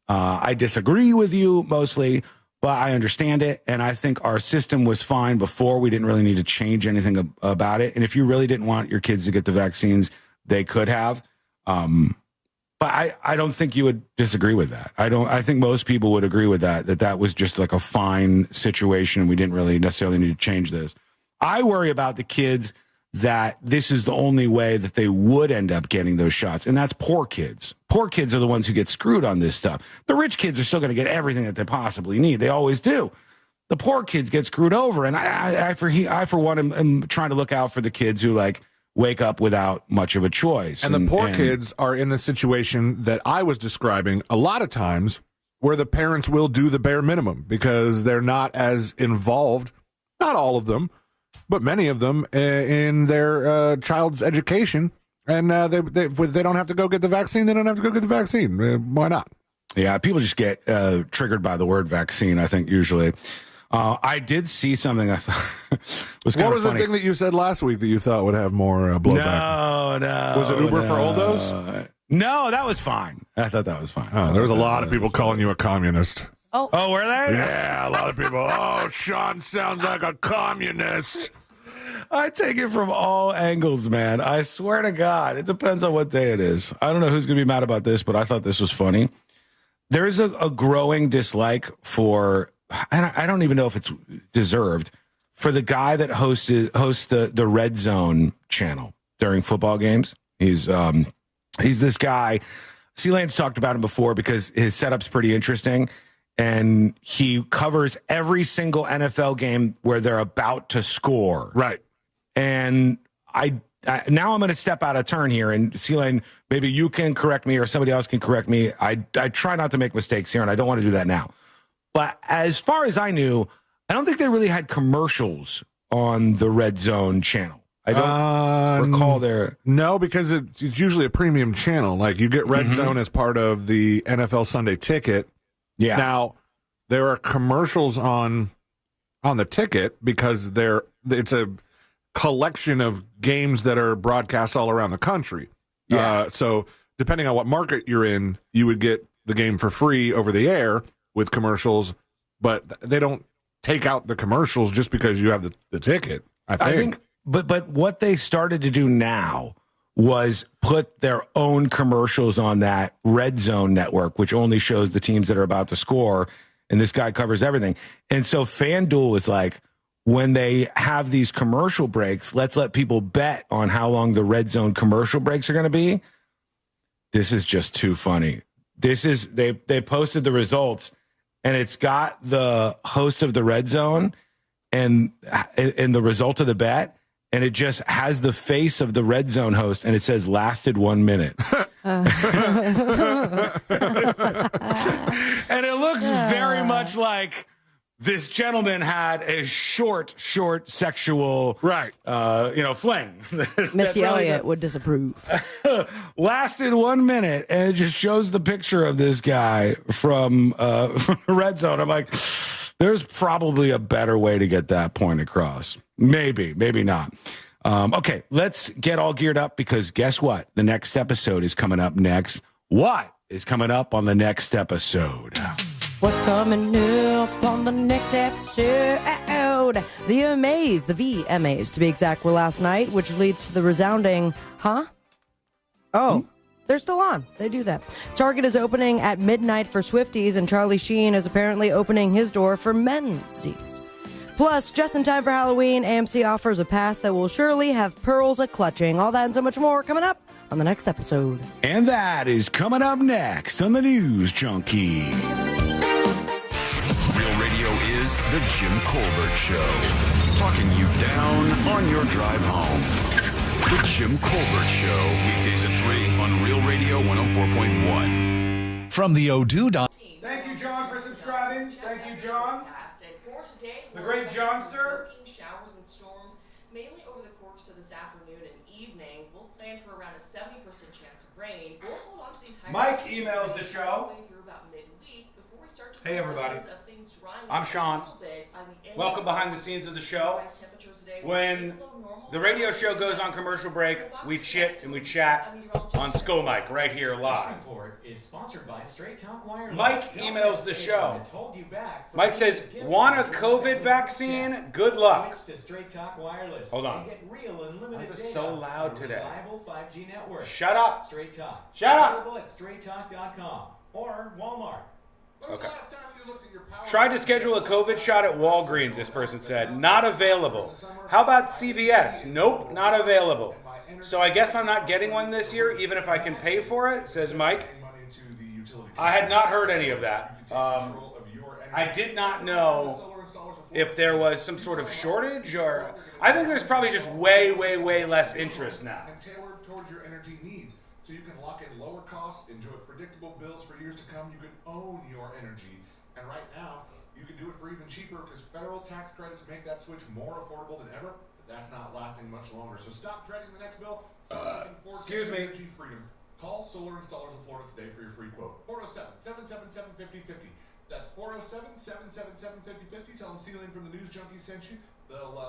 I disagree with you mostly, but I understand it. And I think our system was fine before. We didn't really need to change anything about it. And if you really didn't want your kids to get the vaccines, they could have. But I don't think you would disagree with that. I think most people would agree with that was just like a fine situation. We didn't really necessarily need to change this. I worry about the kids that this is the only way that they would end up getting those shots. And that's poor kids. Poor kids are the ones who get screwed on this stuff. The rich kids are still going to get everything that they possibly need. They always do. The poor kids get screwed over. And I for one, am trying to look out for the kids who like wake up without much of a choice. And the poor kids are in the situation that I was describing a lot of times where the parents will do the bare minimum because they're not as involved, not all of them, but many of them in their child's education And if they don't have to go get the vaccine, they don't have to go get the vaccine. Why not? Yeah, people just get triggered by the word vaccine, I think, usually. I did see something I thought was kind What of was funny. the thing that you said last week that you thought would have more blowback? No. Was it Uber for Oldos? No, that was fine. I thought that was fine. Oh, there was a lot of people calling you a communist. Oh, were they? Yeah, a lot of people. Oh, Sean sounds like a communist. I take it from all angles, man. I swear to God. It depends on what day it is. I don't know who's going to be mad about this, but I thought this was funny. There's a growing dislike for, and I don't even know if it's deserved, for the guy that hosts the Red Zone channel during football games. He's this guy. C-Lane's talked about him before because his setup's pretty interesting. And he covers every single NFL game where they're about to score. Right. And I now I'm going to step out of turn here. And C-Lane, maybe you can correct me or somebody else can correct me. I try not to make mistakes here, and I don't want to do that now. But as far as I knew, I don't think they really had commercials on the Red Zone channel. I don't recall there. No, because it's usually a premium channel. Like you get Red Zone as part of the NFL Sunday Ticket. Yeah. Now there are commercials on the ticket because it's a collection of games that are broadcast all around the country. Yeah. So depending on what market you're in, you would get the game for free over the air with commercials, but they don't take out the commercials just because you have the ticket. I think. But what they started to do now was put their own commercials on that Red Zone network, which only shows the teams that are about to score. And this guy covers everything. And so FanDuel is like, when they have these commercial breaks, let's let people bet on how long the Red Zone commercial breaks are going to be. This is just too funny. They posted the results, and it's got the host of the Red Zone and the result of the bet. And it just has the face of the Red Zone host, and it says lasted 1 minute. And it looks very much like this gentleman had a short sexual, fling. Missy Elliott would disapprove. Lasted 1 minute, and it just shows the picture of this guy from Red Zone. I'm like, there's probably a better way to get that point across. Maybe not. Okay, let's get all geared up because guess what? The next episode is coming up next. What is coming up on the next episode? What's coming up on the next episode? The VMAs to be exact, were last night, which leads to the resounding, huh? Oh, they're still on. They do that. Target is opening at midnight for Swifties, and Charlie Sheen is apparently opening his door for Menzies. Plus, just in time for Halloween, AMC offers a pass that will surely have pearls a-clutching. All that and so much more coming up on the next episode. And that is coming up next on the News Junkie. Real Radio is the Jim Colbert Show. Talking you down on your drive home. The Jim Colbert Show. Weekdays at 3 on Real Radio 104.1. From the Odoo. Thank you, John, for subscribing. Thank you, John. The great Johnster. Showers and storms, mainly over the course of this afternoon and evening. We'll plan for around a 70% chance of rain. We'll hold on to these high Mike emails the show. through about midweek before we start to Hey, see everybody. signs of things drying I'm up Sean. a little bit by the end Welcome of behind the scenes of the show. temperatures today. When the radio show goes on commercial break, we chit and we chat on Skull Mike right here live. Is sponsored by Straight Talk Wireless. Mike emails the show. Mike says, want a COVID vaccine? Good luck. Switch to Straight Talk Wireless. Hold on. And get real unlimited Why is data this so loud on a today? reliable 5G network. Shut up. Straight Talk. Shut up. Available at straighttalk.com or Walmart. Okay. Tried to schedule a COVID shot at Walgreens, this person said. Not available. How about CVS? Nope, not available. So I guess I'm not getting one this year, even if I can pay for it, says Mike. I had not heard any of that. I did not know if there was some sort of shortage, or I think there's probably just way less interest now. And tailored towards your energy needs. So you can lock in lower costs, enjoy predictable bills for years to come. You can own your energy. And right now, you You can do it for even cheaper because federal tax credits make that switch more affordable than ever, but that's not lasting much longer. So stop dreading the next bill. Start looking forward to energy freedom. Call Solar Installers of Florida today for your free quote. 407-777-5050. That's 407-777-5050. Tell them Ceiling from the News Junkie sent you. They'll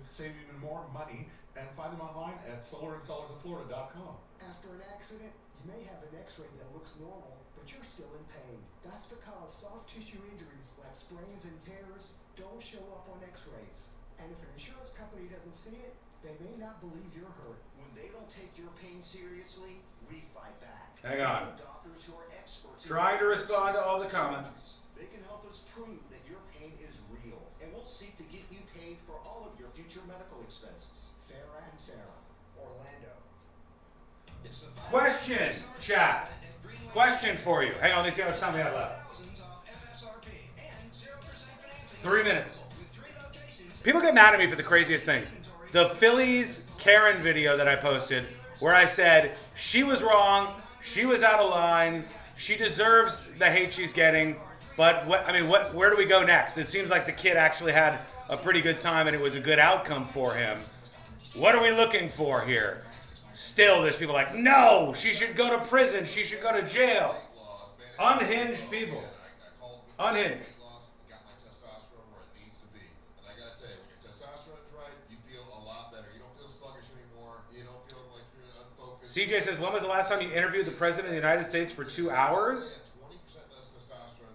save even more money. And find them online at solarinstallersoflorida.com. After an accident, you may have an x-ray that looks normal, but you're still in pain. That's because soft tissue injuries like sprains and tears don't show up on x-rays. And if an insurance company doesn't see it, they may not believe you're hurt. When they don't take your pain seriously, we fight back. Hang on. Doctors who are experts Trying to respond to all the comments. They can help us prove that your pain is real, and we'll seek to get you paid for all of your future medical expenses. Farah and Farah, Orlando. Question, chat. Question for you. Hang on, let me see how much time we have left. 3 minutes. People get mad at me for the craziest things. The Phillies Karen video that I posted where I said she was wrong, she was out of line, she deserves the hate she's getting, but where do we go next? It seems like the kid actually had a pretty good time and it was a good outcome for him. What are we looking for here? Still, there's people like, no, she should go to prison, she should go to jail. Unhinged people. Unhinged. CJ says, when was the last time you interviewed the President of the United States for 2 hours?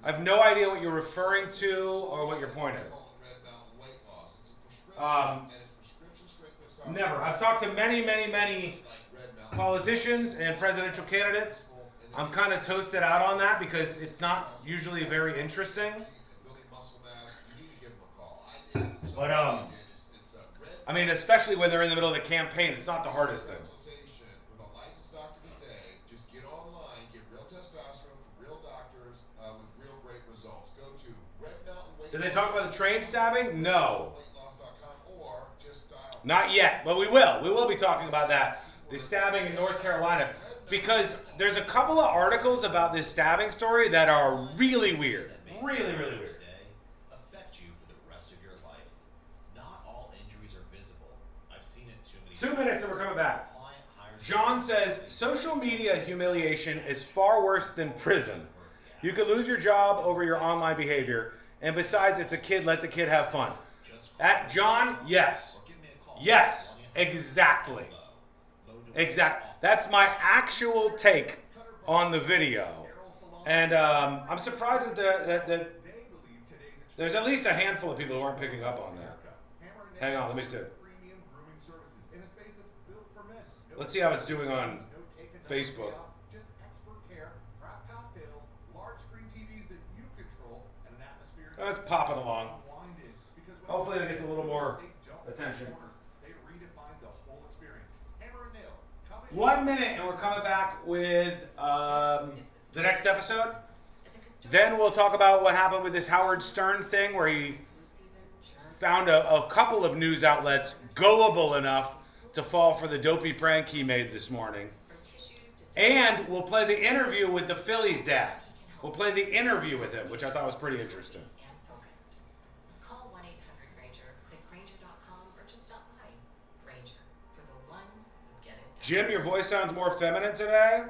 I have no idea what you're referring to or what your point is. Never. I've talked to many politicians and presidential candidates. I'm kind of toasted out on that because it's not usually very interesting. But, especially when they're in the middle of the campaign, it's not the hardest thing. Did they talk about the train stabbing? No. Not yet, but we will. We will be talking about that. The stabbing in North Carolina. Because there's a couple of articles about this stabbing story that are really weird. Really weird. Affect you for the rest of your life. Not all injuries are visible. I've seen it too many 2 minutes and we're coming back. John says, social media humiliation is far worse than prison. You could lose your job over your online behavior. And besides, it's a kid, let the kid have fun. John, yes. Yes, exactly. That's my actual take on the video. And I'm surprised that there's at least a handful of people who aren't picking up on that. Hang on, let me see. Let's see how it's doing on Facebook. Oh, it's popping along. Hopefully it gets a little more attention. 1 minute and we're coming back with the next episode. Then we'll talk about what happened with this Howard Stern thing where he found a couple of news outlets gullible enough to fall for the dopey prank he made this morning. And we'll play the interview with the Phillies dad. We'll play the interview with him, which I thought was pretty interesting. Call 1-800-RANGER, click Granger.com, or just stop by. Granger, for the ones who get it done. Jim, your voice sounds more feminine today.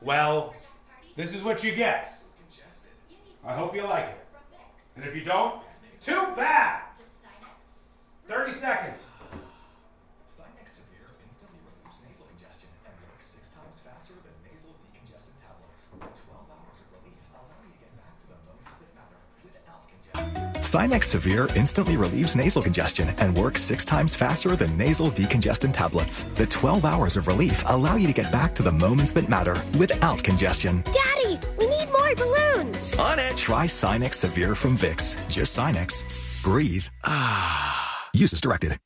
Well, this is what you get. I hope you like it. And if you don't, too bad. 30 seconds. Sinex Severe instantly relieves nasal congestion and works 6 times faster than nasal decongestant tablets. 12 hours of relief allow you to get back to the moments that matter without congestion. Sinex Severe instantly relieves nasal congestion and works 6 times faster than nasal decongestant tablets. The 12 hours of relief allow you to get back to the moments that matter without congestion. Daddy, we need more balloons. On it. Try Sinex Severe from Vicks. Just Sinex. Breathe. Use as directed.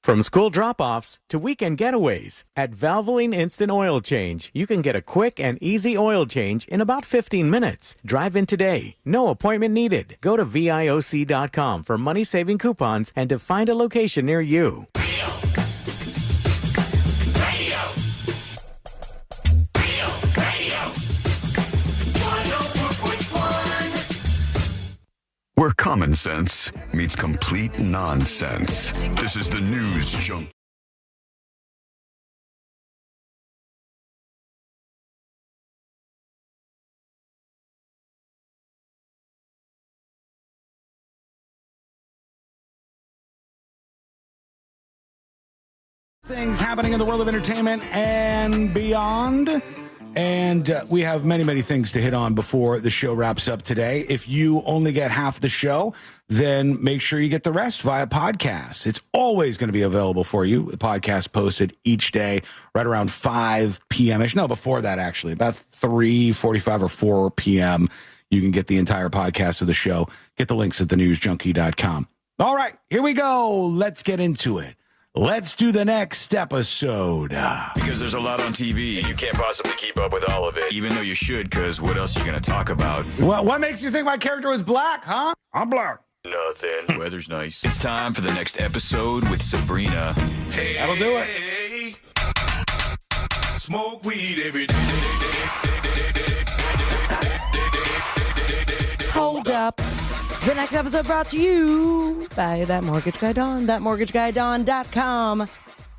From school drop-offs to weekend getaways, at Valvoline Instant Oil Change, you can get a quick and easy oil change in about 15 minutes. Drive in today. No appointment needed. Go to VIOC.com for money-saving coupons and to find a location near you. where common sense meets complete nonsense. This is the News Junk. Things happening in the world of entertainment and beyond. And we have many, many things to hit on before the show wraps up today. If you only get half the show, then make sure you get the rest via podcast. It's always going to be available for you. The podcast posted each day right around 5 p.m.-ish. No, before that, actually. About 3:45 or 4 p.m. You can get the entire podcast of the show. Get the links at thenewsjunkie.com. All right, here we go. Let's get into it. Let's do the next episode. Because there's a lot on TV, and you can't possibly keep up with all of it. Even though you should, because what else are you going to talk about? Well, what makes you think my character was black, huh? I'm black. Nothing. Weather's nice. It's time for the next episode with Sabrina. Hey, that'll do it. Smoke weed every day. Hold up. The next episode brought to you by That Mortgage Guy Don, thatmortgageguyDon.com,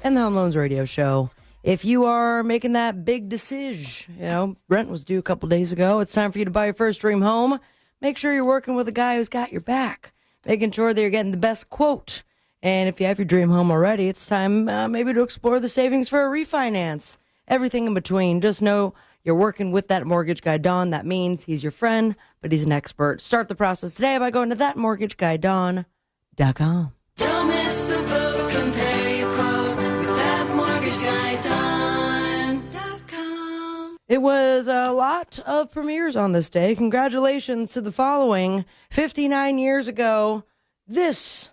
and the Home Loans Radio Show. If you are making that big decision, rent was due a couple days ago. It's time for you to buy your first dream home. Make sure you're working with a guy who's got your back, making sure that you're getting the best quote. And if you have your dream home already, it's time maybe to explore the savings for a refinance. Everything in between. Just know you're working with That Mortgage Guy Don. That means he's your friend, but he's an expert. Start the process today by going to thatmortgageguyDon.com. Don't miss the boat. Compare your quote with thatmortgageguyDon.com. It was a lot of premieres on this day. Congratulations to the following. 59 years ago, this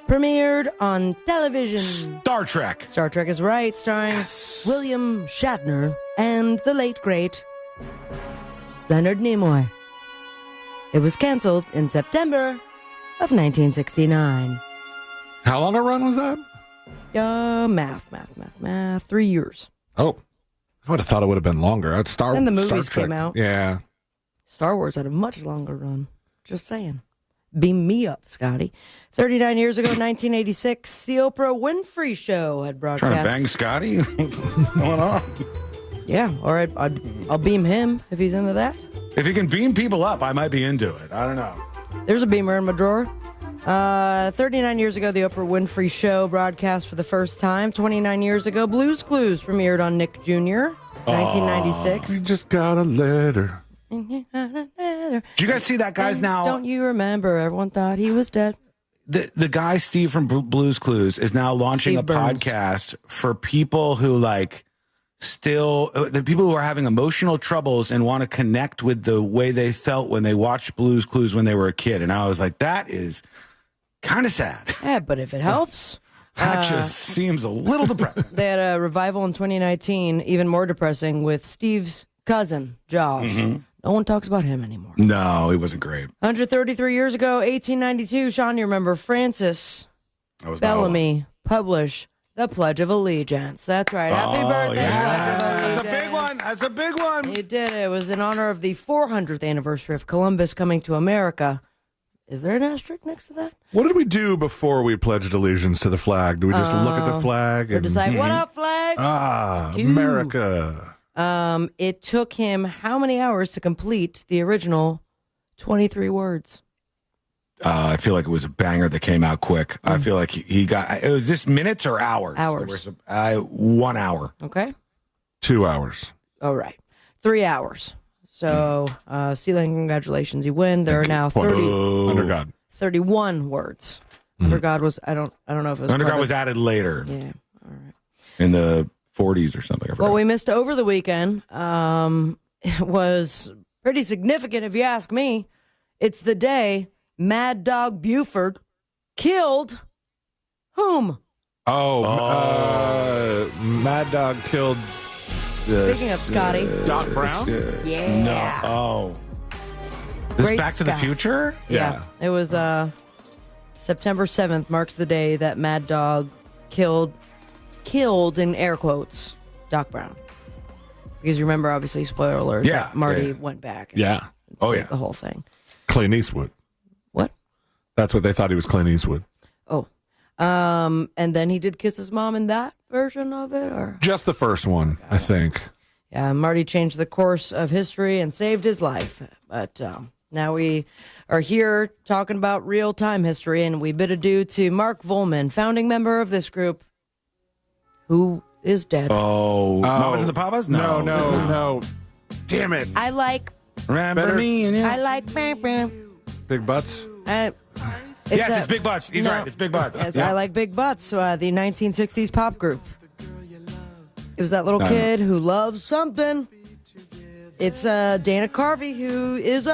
premiered on television. Star Trek. Star Trek is right, starring William Shatner and the late, great Leonard Nimoy. It was canceled in September of 1969. How long a run was that? Math. 3 years. Oh, I would have thought it would have been longer. And the movies Star Trek, came out. Yeah. Star Wars had a much longer run. Just saying. Beam me up, Scotty. 39 years ago, 1986, the Oprah Winfrey Show had broadcast. Trying to bang Scotty? What's going on? Yeah, or I'll beam him if he's into that. If he can beam people up, I might be into it. I don't know. There's a beamer in my drawer. 39 years ago, the Oprah Winfrey Show broadcast for the first time. 29 years ago, Blue's Clues premiered on Nick Jr., 1996. You just got a letter. Did you guys see that guy's now? Don't you remember? Everyone thought he was dead. The guy, Steve from Blue's Clues, is now launching Steve a Burns. podcast for people who the people who are having emotional troubles and want to connect with the way they felt when they watched Blue's Clues when they were a kid. And I was like, that is kind of sad. Yeah, but if it helps. That just seems a little depressing. They had a revival in 2019, even more depressing, with Steve's cousin, Josh. Mm-hmm. No one talks about him anymore. No, he wasn't great. 133 years ago, 1892, Sean, you remember Francis Bellamy published the Pledge of Allegiance. That's right. Happy birthday, yeah. Pledge of Allegiance. That's a big one. That's a big one. He did it. It was in honor of the 400th anniversary of Columbus coming to America. Is there an asterisk next to that? What did we do before we pledged allegiance to the flag? Do we just look at the flag? We're just like, what up, flag? Q. America. It took him how many hours to complete the original 23 words? I feel like it was a banger that came out quick. I feel like he got. Was this minutes or hours? Hours. 1 hour. Okay. 2 hours. All right. 3 hours. So, Sealing, congratulations, you win. There are now 30, Under God. 31 words. Under God was I don't know if it was Under part God of- was added later. Yeah. All right. In the 40s or something. I forgot. What we missed over the weekend it was pretty significant, if you ask me. It's the day Mad Dog Buford killed whom? Mad Dog killed. Speaking of Scotty. Doc Brown? Yeah. No. Oh. This is Great Back to the Scott. Future? Yeah. It was September 7th marks the day that Mad Dog killed in air quotes Doc Brown. Because you remember, obviously, spoiler alert, Yeah. that Marty Yeah. went back. Yeah. And saved the whole thing. Clint Eastwood. That's what they thought he was, Clint Eastwood. Oh. And then he did kiss his mom in that version of it, or Just the first one, I think. yeah, Marty changed the course of history and saved his life. But now we are here talking about real-time history, and we bid adieu to Mark Volman, founding member of this group, who is dead. Oh, Mamas and the Papas? No. Damn it. I like... Remember me and you. I like... Big butts? Yes, it's Big Butts. He's right. It's Big Butts. Yes, Yeah. I like Big Butts, the 1960s pop group. It was that little kid who loves something. It's Dana Carvey, who is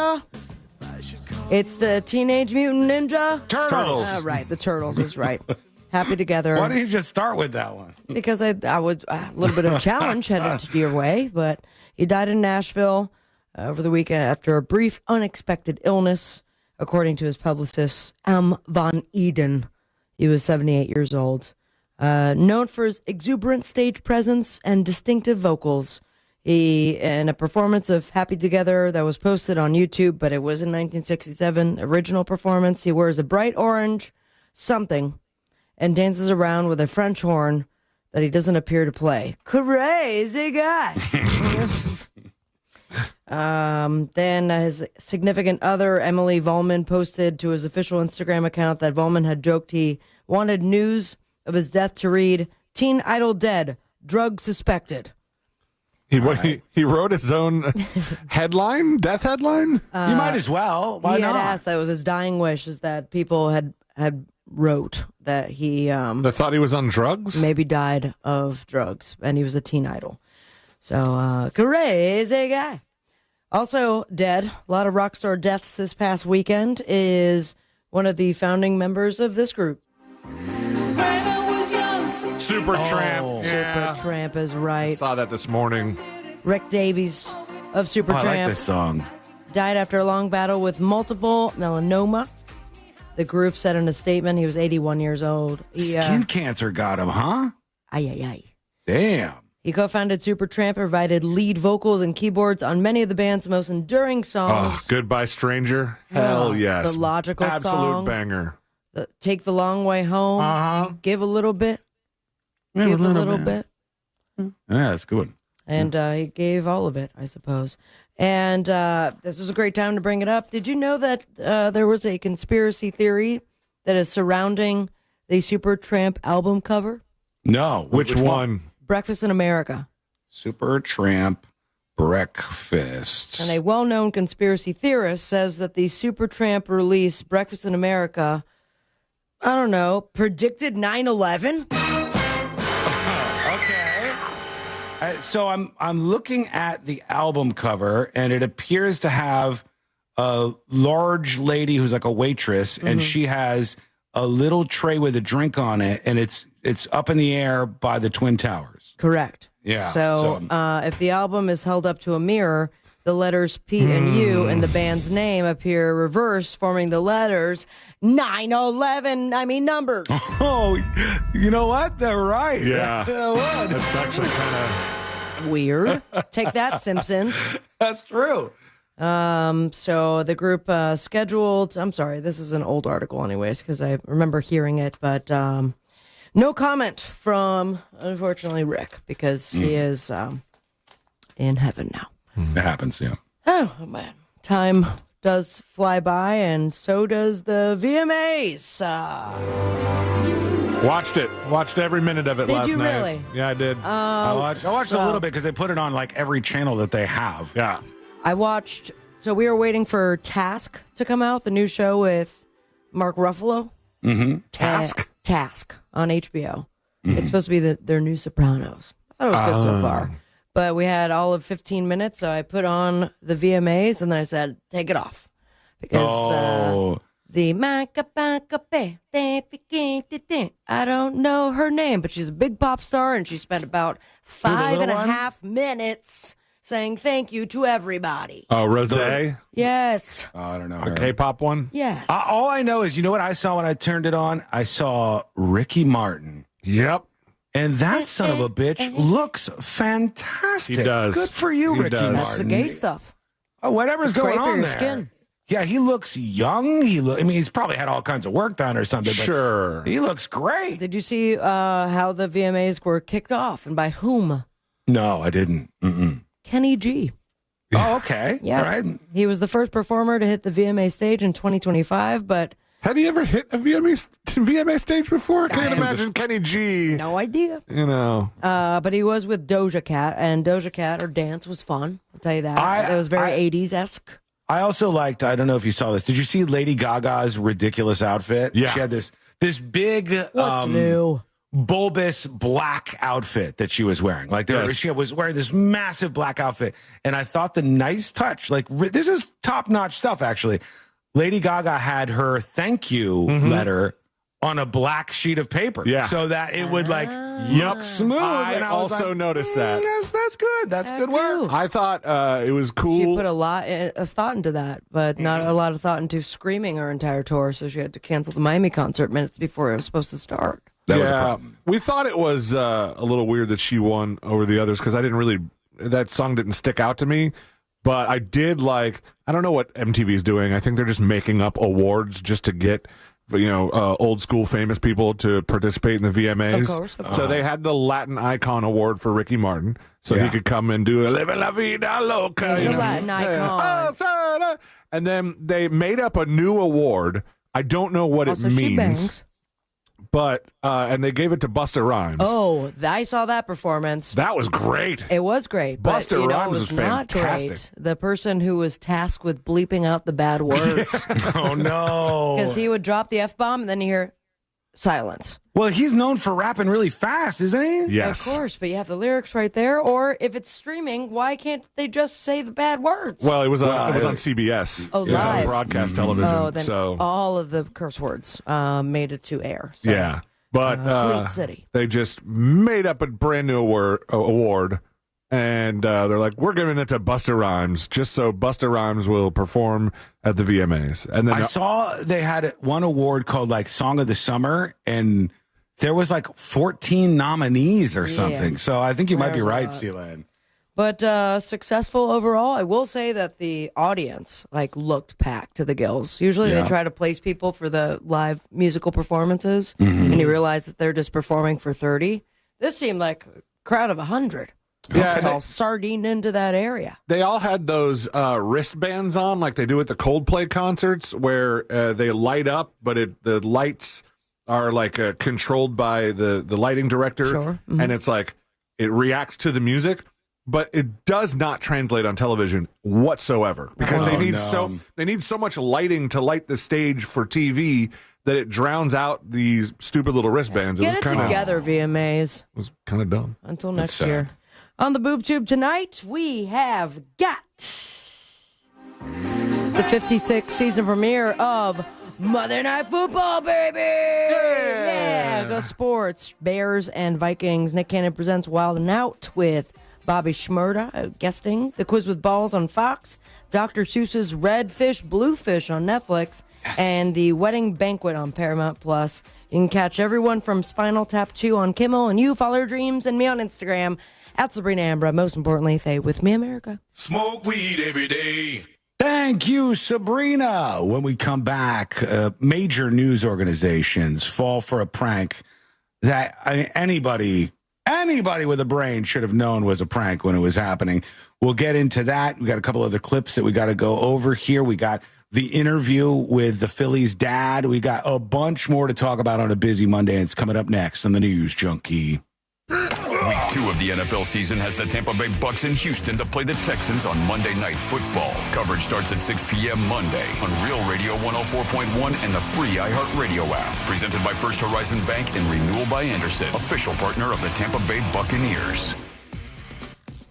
it's the Teenage Mutant Ninja Turtles. Right, the Turtles is right. Happy Together. Why don't you just start with that one? Because I was a little bit of a challenge headed your way, but he died in Nashville over the weekend after a brief, unexpected illness, according to his publicist, Am Van Eden. He was 78 years old. Known for his exuberant stage presence and distinctive vocals. He, in a performance of Happy Together that was posted on YouTube, but it was in 1967, original performance, he wears a bright orange something and dances around with a French horn that he doesn't appear to play. Crazy guy. Then his significant other, Emily Volman, posted to his official Instagram account that Volman had joked he wanted news of his death to read, Teen Idol dead, drug suspected. He wrote his own headline, death headline? You might as well. Why he not? had asked, that was his dying wish, is that people had wrote that he... They thought he was on drugs? Maybe died of drugs, and he was a teen idol. So, crazy guy. Also dead, a lot of Rockstar deaths this past weekend, is one of the founding members of this group. Supertramp. Yeah. Supertramp is right. I saw that this morning. Rick Davies of Supertramp. I like this song. Died after a long battle with multiple melanoma. The group said in a statement he was 81 years old. Skin cancer got him, huh? Ay. Damn. He co-founded Supertramp, provided lead vocals and keyboards on many of the band's most enduring songs. Oh, Goodbye Stranger? Hell yes. The Logical Absolute song. banger. Take the Long Way Home. Give a little bit. Yeah, Give a little bit. Yeah, that's good. And he gave all of it, I suppose. And this was a great time to bring it up. Did you know that there was a conspiracy theory that is surrounding the Supertramp album cover? No. Which one? Breakfast in America. Supertramp Breakfast. And a well-known conspiracy theorist says that the Supertramp release, Breakfast in America, I don't know, predicted 9/11? So I'm looking at the album cover, and it appears to have a large lady who's like a waitress, and she has a little tray with a drink on it, and it's up in the air by the Twin Towers. Correct. Yeah. So if the album is held up to a mirror, the letters P and U and the band's name appear reversed, forming the letters 9/11. I mean numbers. Oh, you know what? They're right. Yeah. That would. That's actually kind of weird. Take that, Simpsons. That's true. So the group scheduled. I'm sorry, this is an old article, anyways, because I remember hearing it, but no comment from, unfortunately, Rick, because he is in heaven now. It happens, yeah. Oh, man. Time does fly by, and so does the VMAs. Watched it. Watched every minute of it Did last you night. really? Yeah, I did. I watched a little bit because they put it on like every channel that they have. Yeah. I watched, so we were waiting for Task to come out, the new show with Mark Ruffalo. Mm-hmm. Task on HBO. It's supposed to be their new Sopranos. I thought it was good so far. But we had all of 15 minutes, so I put on the VMAs, and then I said, take it off. Because the I don't know her name, but she's a big pop star, and she spent about 5.5 minutes saying thank you to everybody. Oh, Rosé? Yes. Oh, I don't know. The K-pop one? Yes. All I know is, you know what I saw when I turned it on? I saw Ricky Martin. Yep. And that son of a bitch looks fantastic. He does. Good for you, Ricky Martin. That's the gay stuff. Oh, whatever's It's going great for on your there. skin. Yeah, he looks young. He's probably had all kinds of work done or something. But Sure. he looks great. Did you see how the VMAs were kicked off and by whom? No, I didn't. Kenny G. Oh, okay. Yeah. All right. He was the first performer to hit the VMA stage in 2025, but Had he ever hit a VMA stage before? I can't imagine Kenny G. no idea. You know. But he was with Doja Cat, and Doja Cat, her dance was fun. I'll tell you that. It was very 80s-esque. I also liked, I don't know if you saw this. Did you see Lady Gaga's ridiculous outfit? Yeah. She had this big What's new? bulbous black outfit that she was wearing. Like she was wearing this massive black outfit. And I thought the nice touch, like this is top-notch stuff, actually. Lady Gaga had her thank you letter on a black sheet of paper. Yeah. So that it would look smooth. I and I was also like, noticed that. Yes, that's good. That's good work. I thought it was cool. She put a lot of thought into that, but not a lot of thought into screaming her entire tour, so she had to cancel the Miami concert minutes before it was supposed to start. That was a problem. We thought it was a little weird that she won over the others because that song didn't stick out to me. But I did I don't know what MTV's doing. I think they're just making up awards just to get, old school famous people to participate in the VMAs. Of course. So they had the Latin Icon Award for Ricky Martin. So he could come and do a Living La Vida Loca. He's a Latin icon. And then they made up a new award. I don't know what Also, it she means. bangs. But, and they gave it to Busta Rhymes. Oh, I saw that performance. That was great. It was great. But, Busta Rhymes it was not fantastic. great. The person who was tasked with bleeping out the bad words. Oh, no. Because he would drop the F-bomb and then you hear silence. Well, he's known for rapping really fast, isn't he? Yes. Of course, but you have the lyrics right there. Or if it's streaming, why can't they just say the bad words? Well, it was on CBS. Oh, it was on live. broadcast television. Oh, then so all of the curse words made it to air. So. yeah, but Fleet City. they just made up a brand new award, and they're like, "We're giving it to Busta Rhymes, just so Busta Rhymes will perform at the VMAs." And then I saw they had one award called Song of the Summer, and there was 14 nominees or something. So I think you might be right, Sealand. But successful overall. I will say that the audience looked packed to the gills. Usually they try to place people for the live musical performances, and you realize that they're just performing for 30. This seemed like a crowd of 100. Yeah, It's all sardined into that area. they all had those wristbands on, like they do at the Coldplay concerts, where they light up, but the lights are controlled by the lighting director, Sure. Mm-hmm. and it's it reacts to the music. But it does not translate on television whatsoever because they need so much lighting to light the stage for TV that it drowns out these stupid little wristbands. Get it together, VMAs. It was kind of dumb. Until next year. On the Boob Tube tonight, we have got the 56th season premiere of Monday Night Football, baby! Yeah! Go Sports. Bears and Vikings. Nick Cannon presents Wild and Out with Bobby Shmurda guesting. The Quiz with Balls on Fox. Dr. Seuss's Red Fish, Blue Fish on Netflix. And The Wedding Banquet on Paramount Plus. You can catch everyone from Spinal Tap 2 on Kimmel, and you follow your dreams and me on Instagram at Sabrina Ambra. Most importantly, stay with me, America. Smoke weed every day. Thank you, Sabrina. When we come back, major news organizations fall for a prank that anybody with a brain should have known was a prank when it was happening. We'll get into that. We got a couple other clips that we got to go over here. We got the interview with the Phillies dad. We got a bunch more to talk about on a busy Monday. It's coming up next on the News Junkie. Week 2 of the NFL season has the Tampa Bay Bucks in Houston to play the Texans on Monday Night Football. Coverage starts at 6 p.m. Monday on Real Radio 104.1 and the free iHeartRadio app. Presented by First Horizon Bank and Renewal by Anderson, official partner of the Tampa Bay Buccaneers.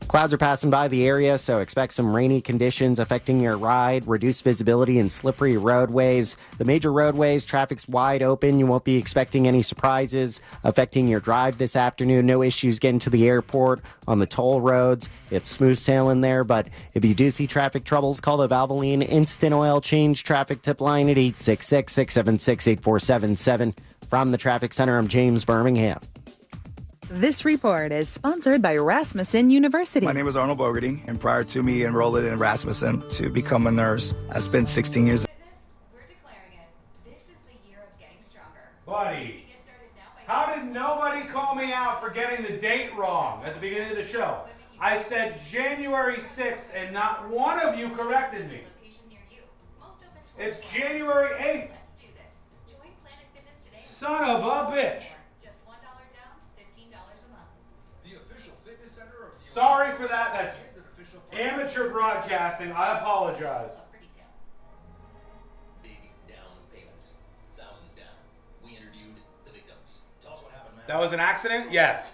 Clouds are passing by the area, so expect some rainy conditions affecting your ride, reduced visibility, and slippery roadways. The major roadways, traffic's wide open. You won't be expecting any surprises affecting your drive this afternoon. No issues getting to the airport on the toll roads. It's smooth sailing there, but if you do see traffic troubles, call the Valvoline Instant Oil Change traffic tip line at 866-676-8477. From the Traffic Center, I'm James Birmingham. This report is sponsored by Rasmussen University. My name is Arnold Bogarty, and prior to me enrolling in Rasmussen to become a nurse, I spent 16 years. Buddy, how did nobody call me out for getting the date wrong at the beginning of the show? I said January 6th, and not one of you corrected me. It's January 8th. Son of a bitch. Sorry for that. That's amateur broadcasting. I apologize. That was an accident? Yes.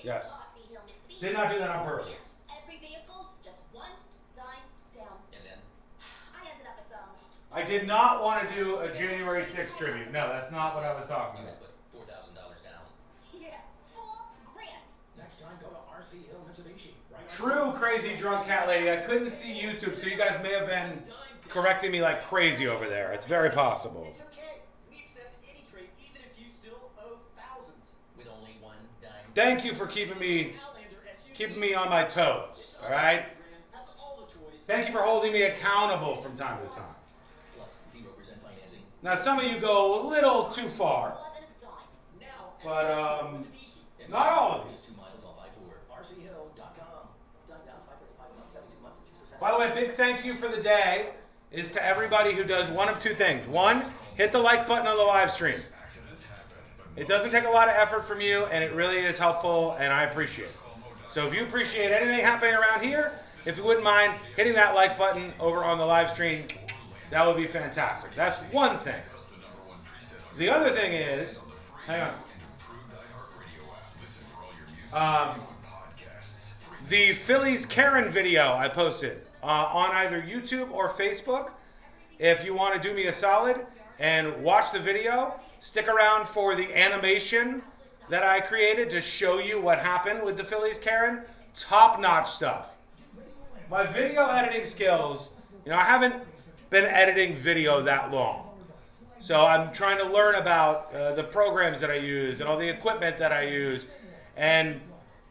Yes. Did not do that on purpose. I did not want to do a January 6th tribute. No, that's not what I was talking about. $4,000 down. Yeah, $4,000. Next time, go to RC Hill, Mitsubishi. True crazy drunk cat lady. I couldn't see YouTube, so you guys may have been correcting me like crazy over there. It's very possible. It's okay. We accept any trade, even if you still owe thousands. With only one dime. Thank you for keeping me on my toes. All right. Thank you for holding me accountable from time to time. Plus 0% financing. Now, some of you go a little too far, but not all of you. 2 miles off I-4. RCHill.com. Dime down 535 a month, 72 months at 6%. By the way, big thank you for the day is to everybody who does one of two things. One, hit the like button on the live stream. It doesn't take a lot of effort from you, and it really is helpful, and I appreciate it. So if you appreciate anything happening around here, if you wouldn't mind hitting that like button over on the live stream, that would be fantastic. That's one thing. The other thing is, hang on. The Phillies Karen video I posted on either YouTube or Facebook. If you want to do me a solid and watch the video, stick around for the animation that I created to show you what happened with the Phillies Karen. Top-notch stuff. My video editing skills, I haven't been editing video that long. So I'm trying to learn about the programs that I use and all the equipment that I use. And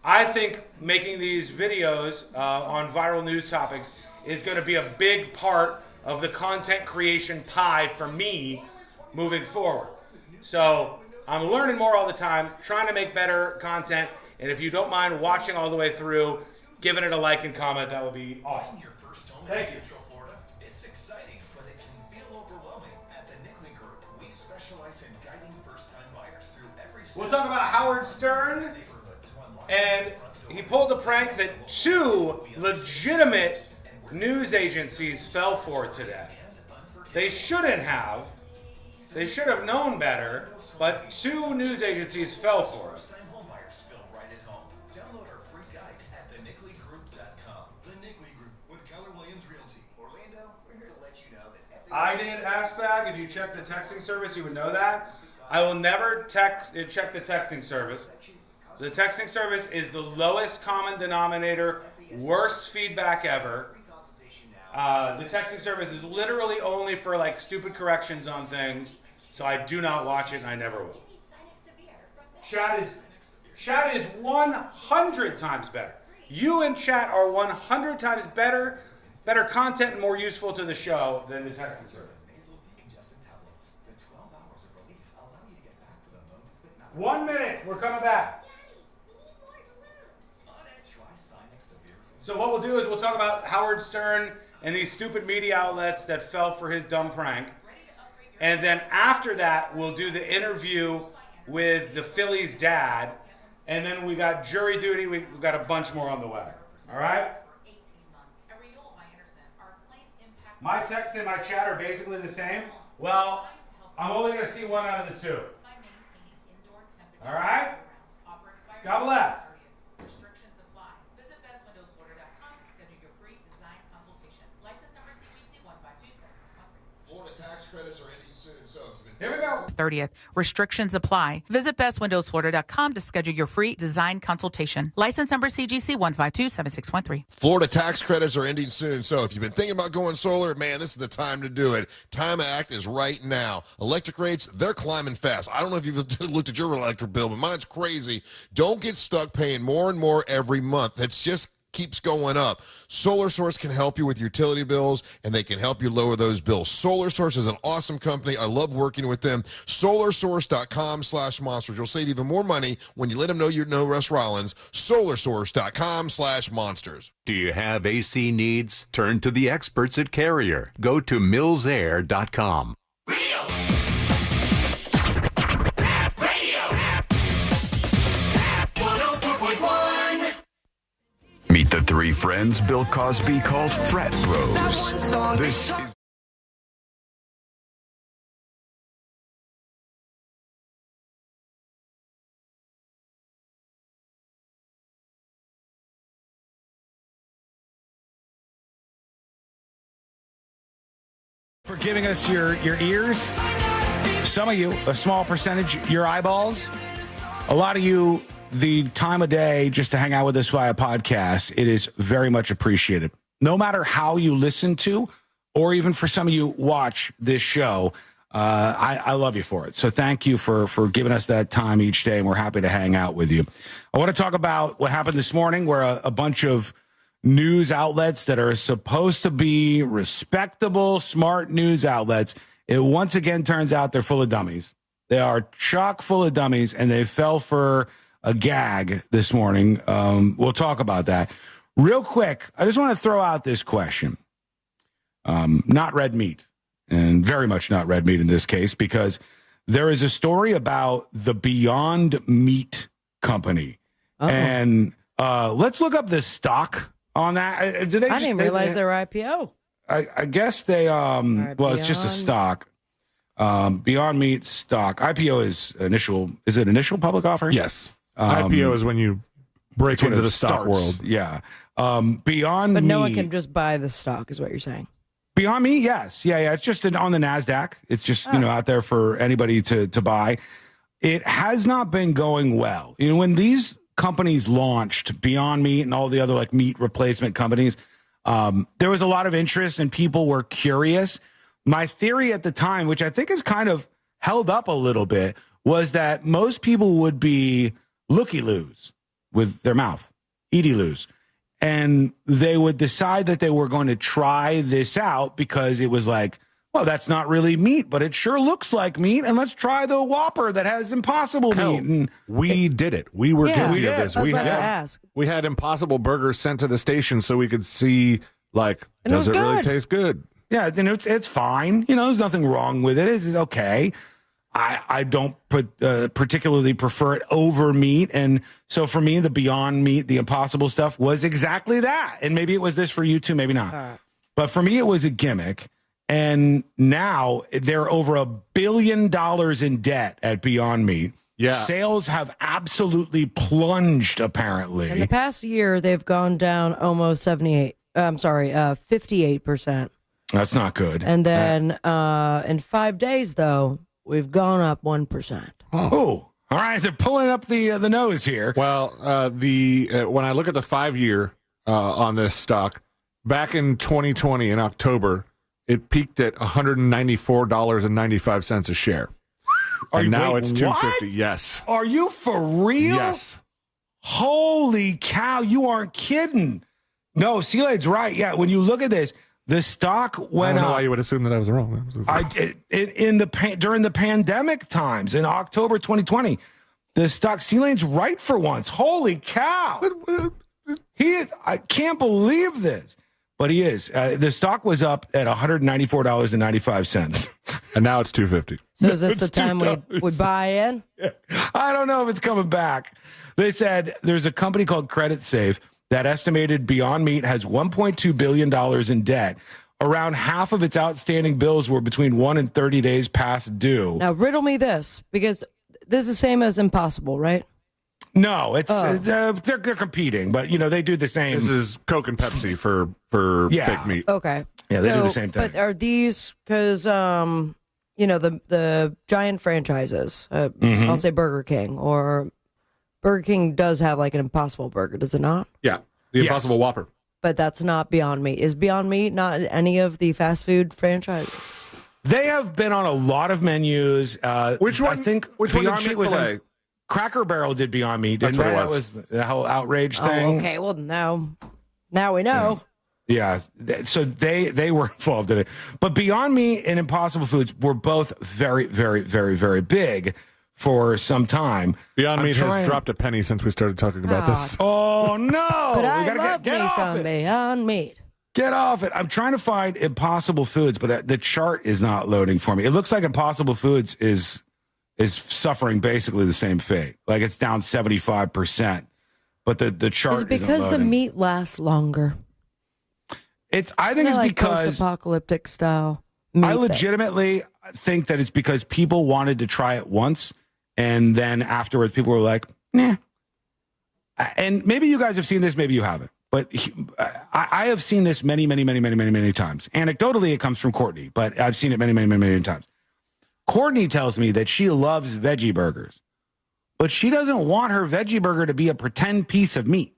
I think making these videos on viral news topics is going to be a big part of the content creation pie for me moving forward. So I'm learning more all the time, trying to make better content. And if you don't mind watching all the way through, giving it a like and comment, that would be awesome. Thank you. It's exciting, but it can feel overwhelming. At the Nickley Group, we specialize in guiding first-time buyers through every step. We'll talk about Howard Stern, and he pulled a prank that 2 legitimate news agencies fell for today. They shouldn't have. They should have known better, but 2 news agencies fell for it. First-time home buyers feel right at home. Download our free guide at thenicklygroup.com. The Nickley Group with Keller Williams Realty. Orlando, we're here to let you know that I did Askbag. If you check the texting service, you would know that. I will never check the texting service. The texting service is the lowest common denominator, worst feedback ever. The texting service is literally only for like stupid corrections on things, so I do not watch it and I never will. Chat is 100 times better. You and chat are 100 times better content and more useful to the show than the texting service. 1 minute, we're coming back. So what we'll do is we'll talk about Howard Stern and these stupid media outlets that fell for his dumb prank. And then after that, we'll do the interview with the Phillies' dad. And then we got jury duty. We've got a bunch more on the way. All right? My text and my chat are basically the same. Well, I'm only going to see one out of the 2. All right? God bless. Florida tax credits are ending soon, so if you've been Here we go. 30th. Restrictions apply. Visit bestwindowsflorida.com to schedule your free design consultation. License number CGC 1527613. Florida tax credits are ending soon, so if you've been thinking about going solar, man, this is the time to do it. Time to act is right now. Electric rates, they're climbing fast. I don't know if you've looked at your electric bill, but mine's crazy. Don't get stuck paying more and more every month. It's just keeps going up. Solar Source can help you with utility bills, and they can help you lower those bills. Solar Source is an awesome company. I love working with them. SolarSource.com/monsters. You'll save even more money when you let them know you know Russ Rollins. SolarSource.com/monsters. Do you have AC needs? Turn to the experts at Carrier. Go to millsair.com. Meet the three friends Bill Cosby called frat bros. This is for giving us your ears. Some of you, a small percentage, your eyeballs. A lot of you, the time of day just to hang out with us via podcast. It is very much appreciated. No matter how you listen to, or even for some of you watch this show, I love you for it. So thank you for giving us that time each day, and we're happy to hang out with you. I want to talk about what happened this morning, where a bunch of news outlets that are supposed to be respectable, smart news outlets, it once again turns out they're full of dummies. They are chock full of dummies, and they fell for a gag this morning. We'll talk about that. Real quick, I just want to throw out this question. Not red meat, and very much not red meat in this case, because there is a story about the Beyond Meat company. And let's look up the stock on that. I didn't realize they were IPO. I guess they, well, it's just a stock. Beyond Meat stock. IPO is it initial public offering? Yes. IPO is when you break into the stock world. Yeah. Beyond But Meat. no one can just buy the stock, is what you're saying. Beyond Meat, yes. Yeah. It's just on the NASDAQ. It's just, out there for anybody to buy. It has not been going well. When these companies launched, Beyond Meat and all the other like meat replacement companies, there was a lot of interest and people were curious. My theory at the time, which I think is kind of held up a little bit, was that most people would be looky-loos with their mouth, eaty-loos. And they would decide that they were going to try this out because it was like, well, that's not really meat, but it sure looks like meat. And let's try the Whopper that has Impossible meat. And we did it. We were guilty of this. I was about to ask. We had Impossible burgers sent to the station so we could see, like, And does it really good. taste good? Yeah, it's fine. There's nothing wrong with it. It's okay. I don't particularly prefer it over meat. And so for me, the Beyond Meat, the Impossible stuff was exactly that. And maybe it was this for you too, maybe not. But for me, it was a gimmick. And now they're over $1 billion in debt at Beyond Meat. Yeah. Sales have absolutely plunged, apparently. In the past year, they've gone down almost 58%. That's not good. And then in 5 days, though, we've gone up 1%. Oh, all right. They're pulling up the nose here. Well, when I look at the 5-year on this stock, back in 2020 in October, it peaked at $194.95 a share. And now it's $250. Yes. Are you for real? Yes. Holy cow! You aren't kidding. No, Sealade's right. Yeah, when you look at this, the stock went I don't know up. why you would assume that I was wrong. During the pandemic times in October 2020, the stock Sealade's right for once. Holy cow! He is. I can't believe this. But he is. The stock was up at $194.95. And now it's $250. So is this the time we buy in? I don't know if it's coming back. They said there's a company called Credit Safe that estimated Beyond Meat has $1.2 billion in debt. Around half of its outstanding bills were between 1 and 30 days past due. Now, riddle me this, because this is the same as Impossible, right? No, they're competing, but they do the same. This is Coke and Pepsi for fake meat. Okay. Yeah, they do the same thing. But are these, because, the giant franchises. Mm-hmm. I'll say Burger King, or Burger King does have like an Impossible Burger, does it not? Yeah, the Impossible Whopper. But that's not Beyond Meat. Is Beyond Meat not any of the fast food franchises? They have been on a lot of menus. Which one? I think Which one did Beyond Meat was Chick-fil-A? in Cracker Barrel did Beyond Meat. That's Didn't what it they? was. That was the whole outrage Oh, thing. okay. Well, now we know. Yeah, so they were involved in it. But Beyond Meat and Impossible Foods were both very, very, very, very big for some time. Beyond Meat has dropped a penny since we started talking about this. Oh, no. But We I gotta love get me off some it. Beyond Meat. Get off it. I'm trying to find Impossible Foods, but the chart is not loading for me. It looks like Impossible Foods is suffering basically the same fate. Like it's down 75%. But the chart Is it because isn't the loading. meat lasts longer? I think it's like because post-apocalyptic style. I legitimately think that it's because people wanted to try it once, and then afterwards people were like, nah. And maybe you guys have seen this, maybe you haven't. But I have seen this many, many, many, many, many, many times. Anecdotally, it comes from Courtney, but I've seen it many, many, many, many times. Courtney tells me that she loves veggie burgers, but she doesn't want her veggie burger to be a pretend piece of meat.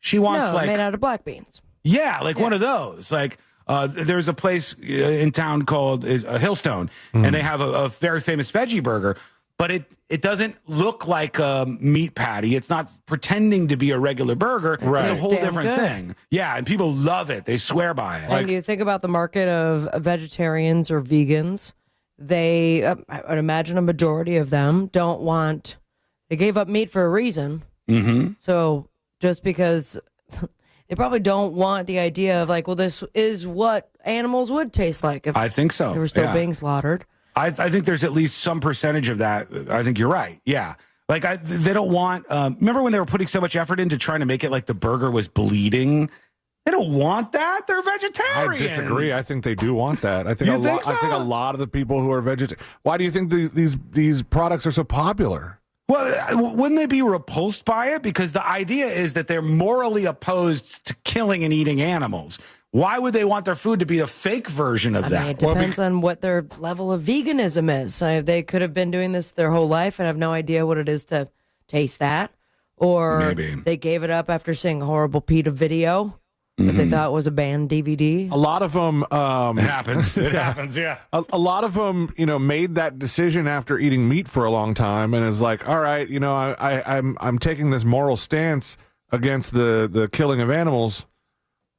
She wants made out of black beans. Yeah, like one of those. Like there's a place in town called Hillstone, and they have a very famous veggie burger, but it doesn't look like a meat patty. It's not pretending to be a regular burger. Right. It's a whole Damn different good. thing. Yeah, and people love it. They swear by it. And you think about the market of vegetarians or vegans, they, I would imagine a majority of them don't want, they gave up meat for a reason. Mm-hmm. So just because they probably don't want the idea of like, well, this is what animals would taste like if I think so. they were still Yeah. being slaughtered. I think there's at least some percentage of that. I think you're right. Yeah. Like they don't want, remember when they were putting so much effort into trying to make it like the burger was bleeding? They don't want that. They're vegetarians. I disagree. I think they do want that. I think You a think lot. I think a lot of the people who are vegetarian. Why do you think these products are so popular? Well, wouldn't they be repulsed by it? Because the idea is that they're morally opposed to killing and eating animals. Why would they want their food to be a fake version of I that? mean, it depends on what their level of veganism is. They could have been doing this their whole life and have no idea what it is to taste that. Or Maybe. they gave it up after seeing a horrible PETA video that they thought was a banned DVD. A lot of them. It happens. It happens. Yeah. A lot of them, made that decision after eating meat for a long time, and is like, all right, I'm taking this moral stance against the killing of animals,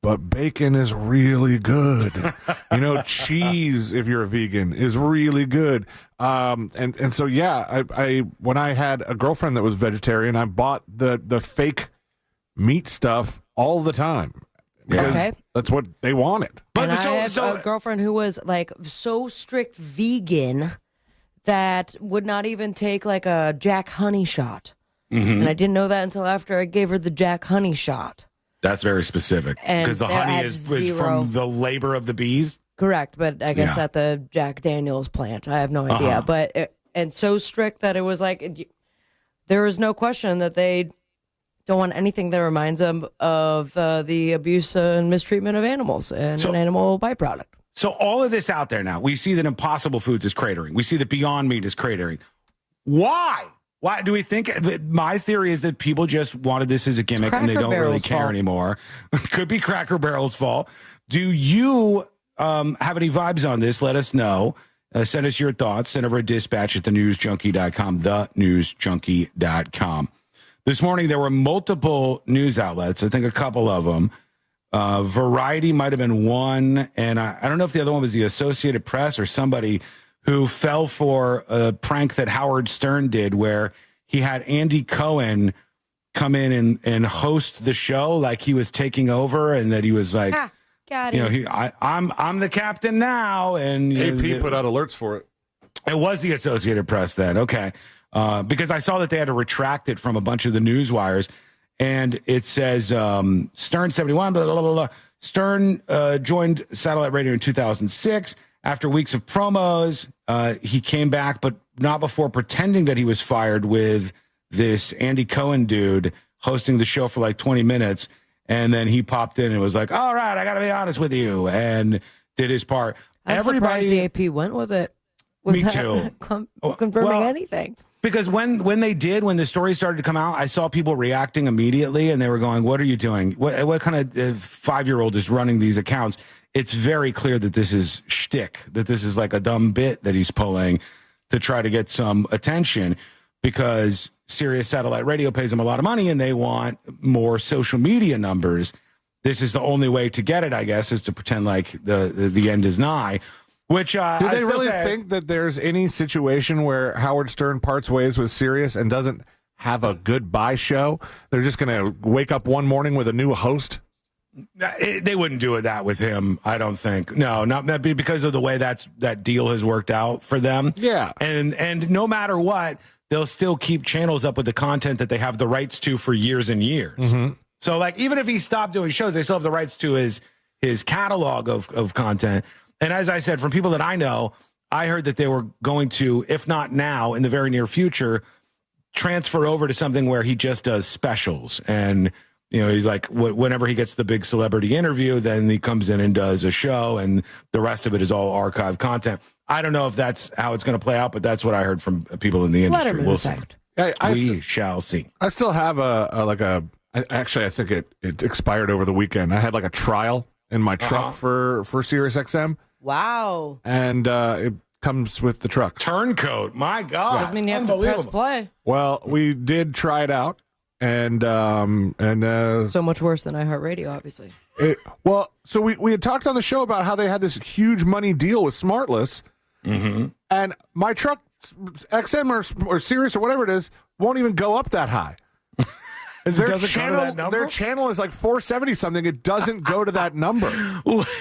but bacon is really good. Cheese, if you're a vegan, is really good. And so yeah, I when I had a girlfriend that was vegetarian, I bought the fake meat stuff all the time. Because that's what they wanted. And I had a girlfriend who was like so strict vegan that would not even take like a Jack Honey shot. Mhm. And I didn't know that until after I gave her the Jack Honey shot. That's very specific. And Because the there honey had is zero. from the labor of the bees. Correct, but I guess Yeah. at the Jack Daniels plant. I have no idea. Uh-huh. But and so strict that it was like there is no question that they don't want anything that reminds them of the abuse and mistreatment of animals and an animal byproduct. So all of this out there now, we see that Impossible Foods is cratering. We see that Beyond Meat is cratering. Why? Why do we think? My theory is that people just wanted this as a gimmick and they Cracker don't really Barrel's care fault. anymore. Could be Cracker Barrel's fault. Do you have any vibes on this? Let us know. Send us your thoughts. Send over a dispatch at thenewsjunkie.com, thenewsjunkie.com. This morning, there were multiple news outlets, I think a couple of them. Variety might have been one, and I don't know if the other one was the Associated Press or somebody who fell for a prank that Howard Stern did where he had Andy Cohen come in and host the show like he was taking over and that he was like, got I'm the captain now. And AP put out alerts for it. It was the Associated Press then. Okay. Because I saw that they had to retract it from a bunch of the news wires. And it says Stern 71, blah, blah, blah, blah. Stern joined satellite radio in 2006. After weeks of promos, he came back, but not before pretending that he was fired with this Andy Cohen dude hosting the show for like 20 minutes. And then he popped in and was like, all right, I got to be honest with you, and did his part. I'm surprised the AP went with it. Me too. Confirming anything. Because when the story started to come out, I saw people reacting immediately, and they were going, "What are you doing? What kind of 5-year-old is running these accounts?" It's very clear that this is shtick, that this is like a dumb bit that he's pulling to try to get some attention, because Sirius Satellite Radio pays them a lot of money, and they want more social media numbers. This is the only way to get it, I guess, is to pretend like the end is nigh. Which do they really think that there's any situation where Howard Stern parts ways with Sirius and doesn't have a goodbye show? They're just going to wake up one morning with a new host? They wouldn't do that with him, I don't think. No, not because of the way that deal has worked out for them. Yeah. And no matter what, they'll still keep channels up with the content that they have the rights to for years and years. Mm-hmm. So, like, even if he stopped doing shows, they still have the rights to his catalog of content. And as I said, from people that I know, I heard that they were going to, if not now, in the very near future, transfer over to something where he just does specials. And, you know, he's like, whenever he gets the big celebrity interview, then he comes in and does a show, and the rest of it is all archived content. I don't know if that's how it's going to play out, but that's what I heard from people in the industry. We'll see. We shall see. I still have I think it expired over the weekend. I had like a trial in my truck for Sirius XM. Wow. And it comes with the truck. Turncoat. My God. Doesn't mean you have to press play. Well, we did try it out. And so much worse than iHeartRadio, obviously. So we had talked on the show about how they had this huge money deal with Smartless. Mm-hmm. And my truck, XM or Sirius or whatever it is, won't even go up that high. Their channel is like 470 something. It doesn't go to that number.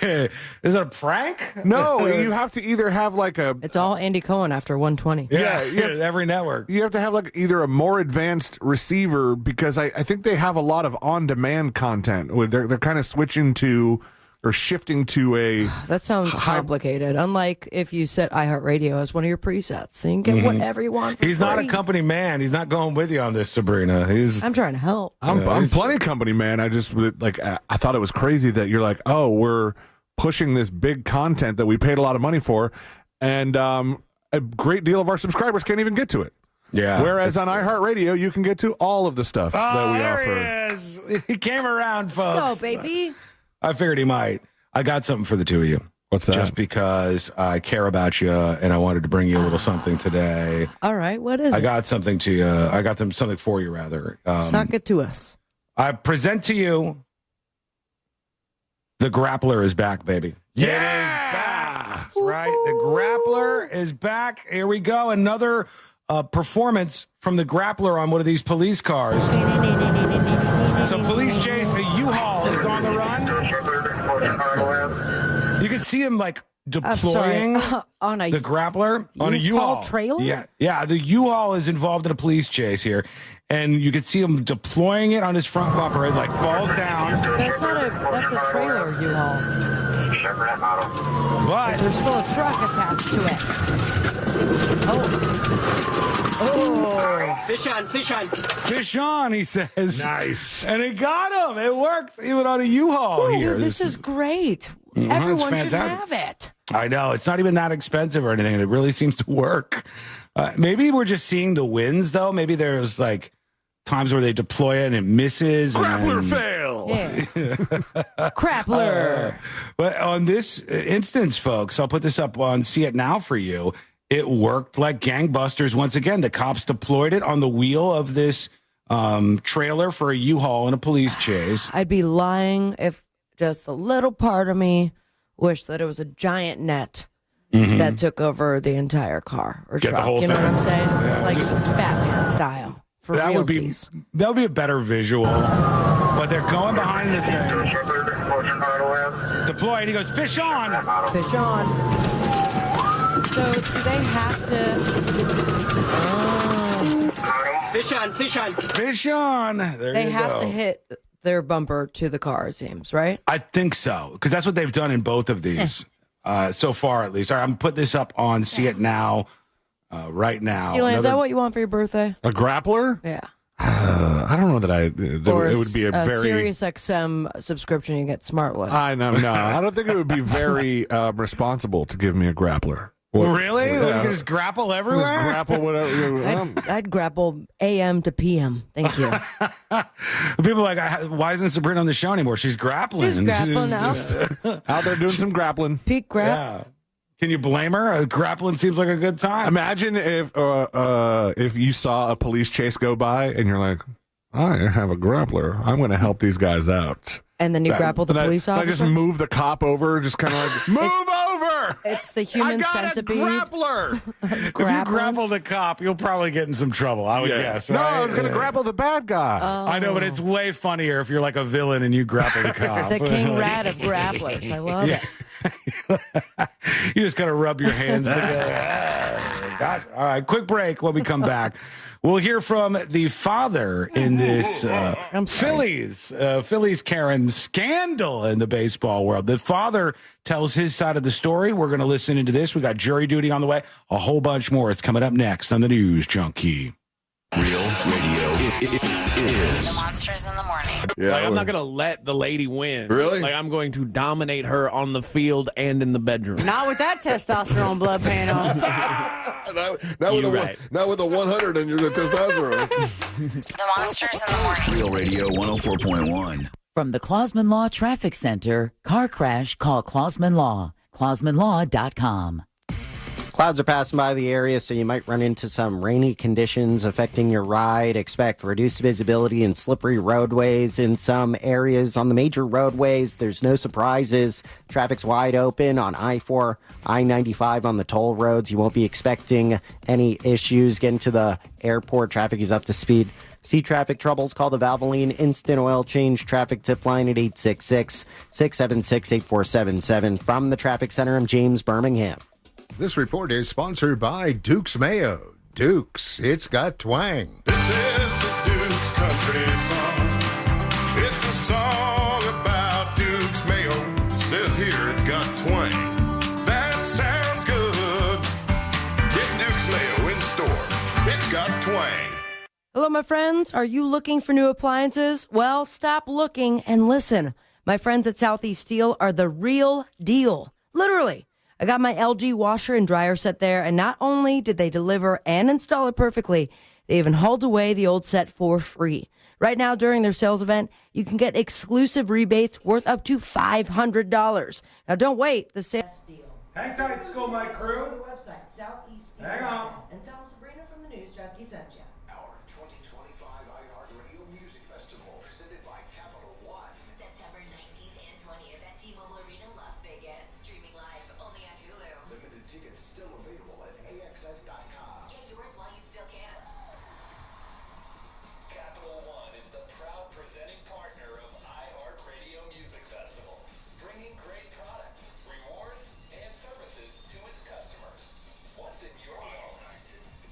Is it a prank? No, you have to either have like a. It's all Andy Cohen after 120. Yeah, every network. You have to have like either a more advanced receiver, because I think they have a lot of on-demand content. They're kind of switching to or shifting to a. That sounds complicated. Unlike if you set iHeartRadio as one of your presets, so you can get whatever you want. He's not a company man. He's not going with you on this, Sabrina. I'm trying to help. I'm plenty company man. I just I thought it was crazy that you're like, oh, we're pushing this big content that we paid a lot of money for, and a great deal of our subscribers can't even get to it. Yeah. Whereas on iHeartRadio, you can get to all of the stuff that we offer. There he is. He came around, folks. Let's go, baby. I figured he might. I got something for the two of you. What's that? Just because I care about you and I wanted to bring you a little something today. All right. What is it? I got something to you. I got something for you, rather. Suck it to us. I present to you the Grappler is back, baby. Yeah! It is back. That's right. The Grappler is back. Here we go. Another performance from the Grappler on one of these police cars. So police chase, a U-Haul is on the run. You can see him like deploying on the Grappler on a U-Haul trailer. Yeah. The U-Haul is involved in a police chase here, and you can see him deploying it on his front bumper. It like falls down. That's a trailer U-Haul. But there's still a truck attached to it. Oh, fish on, fish on. Fish on, he says. Nice. And it got him. It worked even on a U-Haul here. This is great. Everyone should have it. I know. It's not even that expensive or anything, and it really seems to work. Maybe we're just seeing the wins, though. Maybe there's like times where they deploy it and it misses. Grappler fail. Yeah. Grappler. But on this instance, folks, I'll put this up on See It Now for you. It worked like gangbusters once again. The cops deployed it on the wheel of this trailer for a U-Haul in a police chase. I'd be lying if just a little part of me wished that it was a giant net that took over the entire car or truck. You know what I'm saying? Yeah, like Batman style. For that would be a better visual. But they're going behind the thing. Deployed. He goes, fish on. Fish on. So do they have to? Fish on, fish on. Fish on. There they you have go. to hit their bumper to the car, it seems, right? I think so, because that's what they've done in both of these so far, at least. All right, I'm putting this up on See It Now right now. Elaine, is that what you want for your birthday? A Grappler? Yeah. I don't know that it would be a very Sirius XM subscription. You get Smartless. I know. No, I don't think it would be very responsible to give me a Grappler. Really? Yeah. You can just grapple everywhere? Just grapple whatever. I'd grapple AM to PM. Thank you. People are like, why isn't Sabrina on the show anymore? She's grappling. She's grappling now. Out there doing some grappling. Peak grap. Yeah. Can you blame her? Grappling seems like a good time. Imagine if you saw a police chase go by and you're like, I have a grappler. I'm going to help these guys out. And then you grapple the police officer? I just move the cop over, just kind of like, move over! It's the human centipede. I got a grappler! If you grapple the cop, you'll probably get in some trouble, I would guess, right? No, I was going to grapple the bad guy. I know, but it's way funnier if you're like a villain and you grapple the cop. The king rat of grapplers. I love it. You just got to rub your hands together. All right, quick break. When we come back, we'll hear from the father in this Phillies Karen scandal in the baseball world. The father tells his side of the story. We're going to listen into this. We got jury duty on the way. A whole bunch more. It's coming up next on the News Junkie. Real radio is. The Monsters in the Morning. Yeah, like, I'm not going to let the lady win. Really? Like, I'm going to dominate her on the field and in the bedroom. Not with that testosterone blood panel. not with a 100 in your testosterone. The Monsters in the Morning. Real radio 104.1. From the Clausman Law Traffic Center, car crash, call Clausman Law. ClausmanLaw.com. Clouds are passing by the area, so you might run into some rainy conditions affecting your ride. Expect reduced visibility and slippery roadways in some areas. On the major roadways, there's no surprises. Traffic's wide open on I-4, I-95 on the toll roads. You won't be expecting any issues. Getting to the airport, traffic is up to speed. See traffic troubles, call the Valvoline Instant Oil Change Traffic Tip Line at 866-676-8477. From the Traffic Center, I'm James Birmingham. This report is sponsored by Duke's Mayo. Duke's, it's got twang. This is the Duke's country song. It's a song about Duke's Mayo. It says here it's got twang. That sounds good. Get Duke's Mayo in store. It's got twang. Hello, my friends. Are you looking for new appliances? Well, stop looking and listen. My friends at Southeast Steel are the real deal. Literally. I got my LG washer and dryer set there, and not only did they deliver and install it perfectly, they even hauled away the old set for free. Right now, during their sales event, you can get exclusive rebates worth up to $500. Now, don't wait. The sales deal. Hang tight, School My Crew. The website, Southeast Steel. Hang on. And tell them Sabrina from the News Junkie sent you. Our 2025 iHeartRadio Music Festival, presented by Capital One. September 19th and 20th at T-Mobile Arena, Las Vegas. Streaming live only on Hulu. Limited tickets still available at AXS.com. Get yours while you still can. Capital One is the proud presenting partner of iHeartRadio Music Festival, bringing great products, rewards, and services to its customers. What's in your home? It's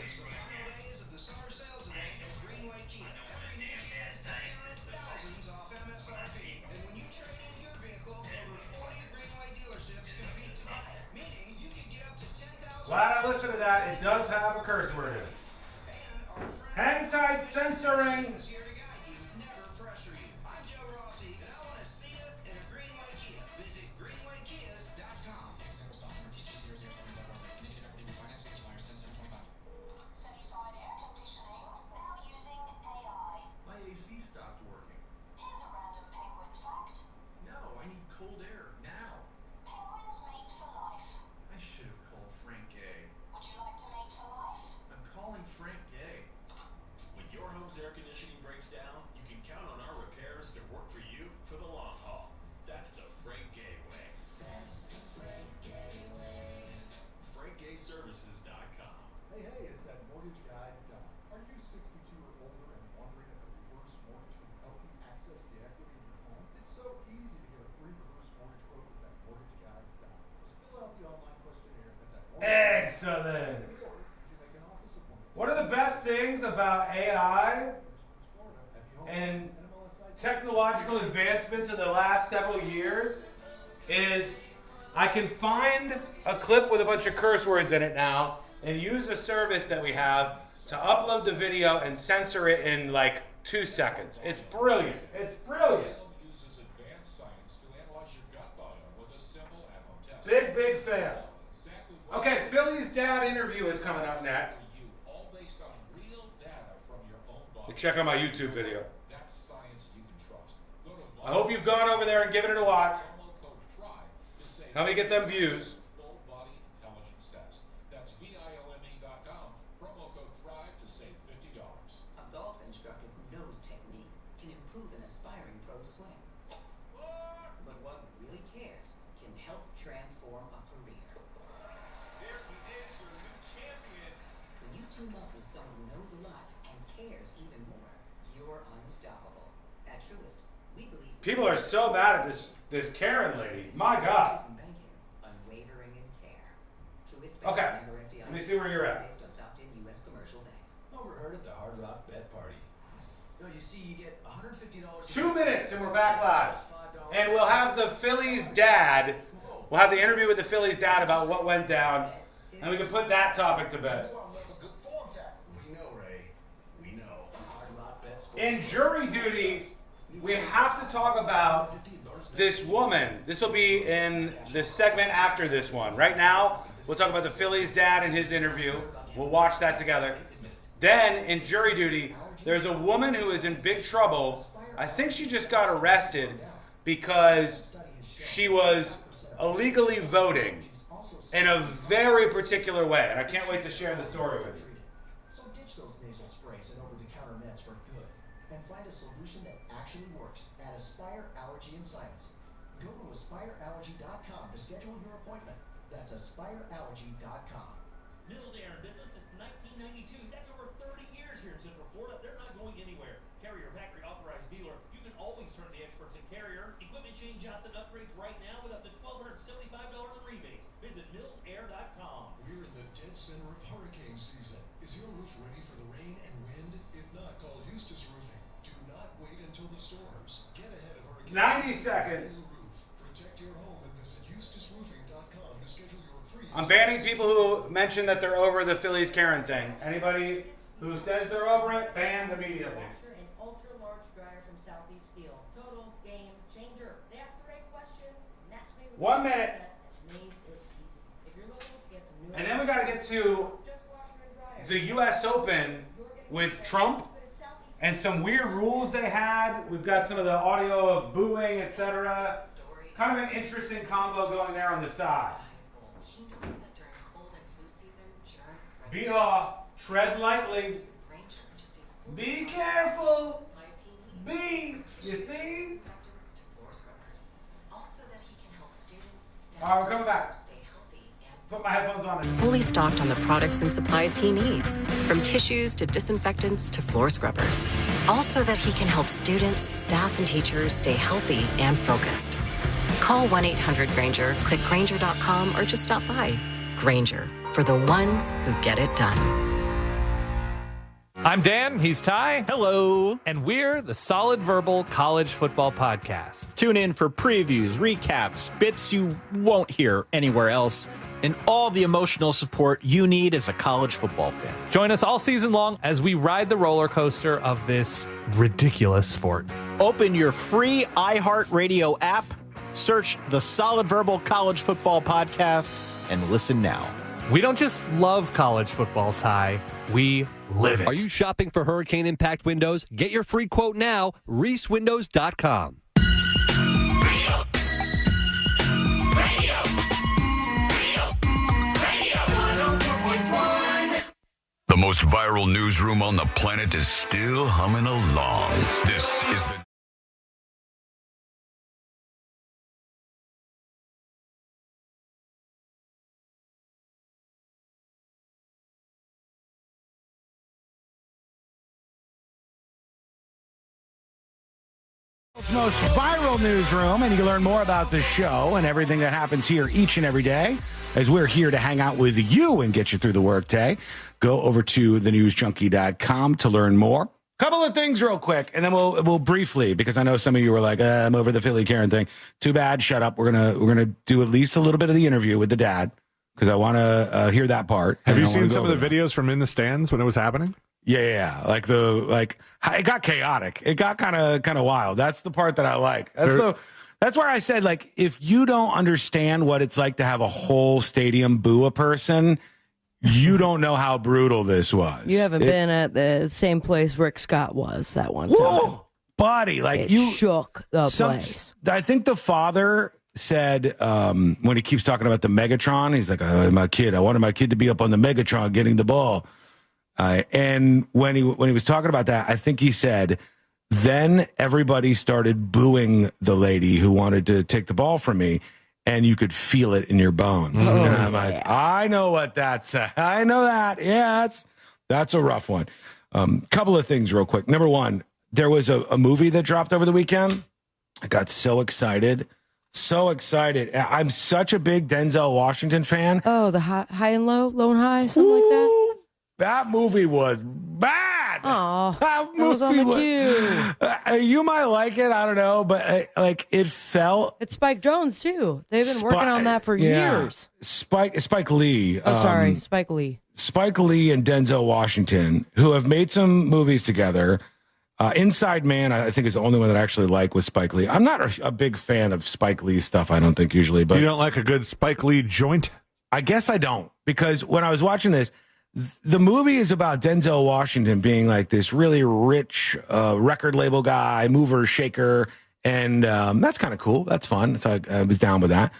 the final days of the summer sales event at Greenway Kia. Every new Kia is discounted thousands off MSRP. And when you trade in your vehicle, over 40 Greenway dealerships compete to buy it, meaning you can get up to $10,000. Glad I listened to that. It does have a curse word in it. Hang tight, censoring. Here to guide you, never pressure you. I'm Joe Rossi, and I want to see it in a Greenway Kia. Visit greenwaykias.com. Example stock number TG0075 negative equity refinance expires 10/7/25. Sunnyside air conditioning, now using AI. My AC stopped working. Here's a random penguin fact. No, I need cold air now. Penguins mate for life. I should have called Frank Gay. Would you like to mate for life? I'm calling Frank Gay. When your home's air conditioning breaks down, you can count on our repairs to work for you for the long haul. That's the Frank Gay way. That's the Frank Gay way. FrankGayServices.com. Hey, it's that mortgage guy, Don. Are you 62 or older and wondering if a reverse mortgage can help you access the equity in your home? It's so easy to get a free reverse mortgage quote with that mortgage guy, Don. Just fill out the online questionnaire at that Excellent. What are the best things about AI and technological advancements in the last several years is I can find a clip with a bunch of curse words in it now and use a service that we have to upload the video and censor it in like 2 seconds. It's brilliant. It's brilliant. uses advanced science to analyze your gut biome with a simple at-home test. Big fan. Exactly Okay, Philly's dad interview is coming up next. All based on real data from your own body. Check out my YouTube video. That's science you can trust. Go to I hope you've gone over there and given it a watch. promo code THRIVE to save Help me get them views. full body intelligence test. That's VIOME.com. Promo code THRIVE to save $50. A golf instructor who knows technique can improve an aspiring pro swing. But one who really cares can help transform a career. There he is, your new champion. When you team up with someone who knows a lot and cares even more, you're unstoppable. At Truist, we believe People are so mad at this Karen lady. My God. unwavering in care. Truist Okay. member FDIC, Let me see where you're at. based on top 10 U.S. commercial bank. Overheard at the Hard Rock Bet Party. No, you see, you get $150. 2 minutes and we're back live. And we'll have the Phillies dad. We'll have the interview with the Phillies dad about what went down. And we can put that topic to bed. We know, Ray. We know. Hard Rock Bet Sports. In jury duty, we have to talk about this woman. This will be in the segment after this one. Right now, we'll talk about the Phillies dad and his interview. We'll watch that together. Then, in jury duty, there's a woman who is in big trouble. I think she just got arrested because she was illegally voting in a very particular way. And I can't wait to share the story with you. So ditch those nasal sprays and over-the-counter meds for good, and find a solution that actually works at Aspire Allergy and Sinus. Go to AspireAllergy.com to schedule your appointment. That's AspireAllergy.com. Mills Air in business since 1992. That's over 30 years here in Central Florida. They're not going anywhere. Carrier factory authorized dealer. You can always turn to the experts at Carrier. Equipment change Johnson upgrades right now with up to $1,275 in rebates. Visit millsair.com. We're in the dead center of hurricane season. Is your roof ready for the rain and wind? If not, call Eustace Roofing. Do not wait until the storms. Get ahead of hurricane 90 season. seconds. Protect your home and visit eustaceroofing.com to schedule your free. I'm banning people who mention that they're over the Phillies Karen thing. Anybody who says they're over it, banned immediately. An ultra-large dryer from Southeast Steel. Total game changer. They ask the right questions, match me with 1 the minute. set, and made it easy. If you're looking to get some new And then we got to get to the U.S. Open with Trump and some weird rules they had. We've got some of the audio of booing, etc. Kind of an interesting combo going there on the side. Behaw, tread lightly. Be careful. You see? All right, we're coming back. Put my headphones on. Fully stocked on the products and supplies he needs, from tissues to disinfectants to floor scrubbers. Also that he can help students, staff, and teachers stay healthy and focused. Call 1-800-GRANGER, click Grainger.com, or just stop by. Grainger, for the ones who get it done. I'm Dan, he's Ty. Hello. And we're the Solid Verbal College Football Podcast. Tune in for previews, recaps, bits you won't hear anywhere else, and all the emotional support you need as a college football fan. Join us all season long as we ride the roller coaster of this ridiculous sport. Open your free iHeartRadio app, search the Solid Verbal College Football Podcast, and listen now. We don't just love college football, Ty. We live it. Are you shopping for hurricane impact windows? Get your free quote now, reesewindows.com. The most viral newsroom on the planet is still humming along. This is the most viral newsroom, and you can learn more about the show and everything that happens here each and every day as we're here to hang out with you and get you through the workday. Go over to thenewsjunkie.com to learn more. Couple of things real quick, and then we'll briefly, because I know some of you were like, I'm over the Philly Karen thing. Too bad, shut up. We're gonna do at least a little bit of the interview with the dad, because I want to hear that part. Have you seen some of the videos from in the stands when it was happening? Yeah. It got chaotic. It got kind of wild. That's the part that I like. That's where I said, like, if you don't understand what it's like to have a whole stadium boo a person, you don't know how brutal this was. You haven't been at the same place Rick Scott was that one time. Whoa, buddy, like It shook the place. I think the father said when he keeps talking about the Megatron, he's like, I wanted my kid to be up on the Megatron getting the ball. And when he was talking about that, I think he said, then everybody started booing the lady who wanted to take the ball from me, and you could feel it in your bones. Oh, and I'm like, I know what that's. I know that. Yeah, that's a rough one. Couple of things real quick. Number one, there was a movie that dropped over the weekend. I got so excited. So excited. I'm such a big Denzel Washington fan. Oh, the high and low and high, something like that? That movie was bad. Oh, that was on the queue. You might like it. I don't know. But like it felt. It's Spike Jones, too. They've been working on that for years. Spike Lee. Oh, sorry. Spike Lee. Spike Lee and Denzel Washington, who have made some movies together. Inside Man, I think, is the only one that I actually like with Spike Lee. I'm not a big fan of Spike Lee stuff, I don't think, usually. But you don't like a good Spike Lee joint? I guess I don't. Because when I was watching this, the movie is about Denzel Washington being like this really rich record label guy, mover, shaker. And that's kind of cool. That's fun. So I was down with that.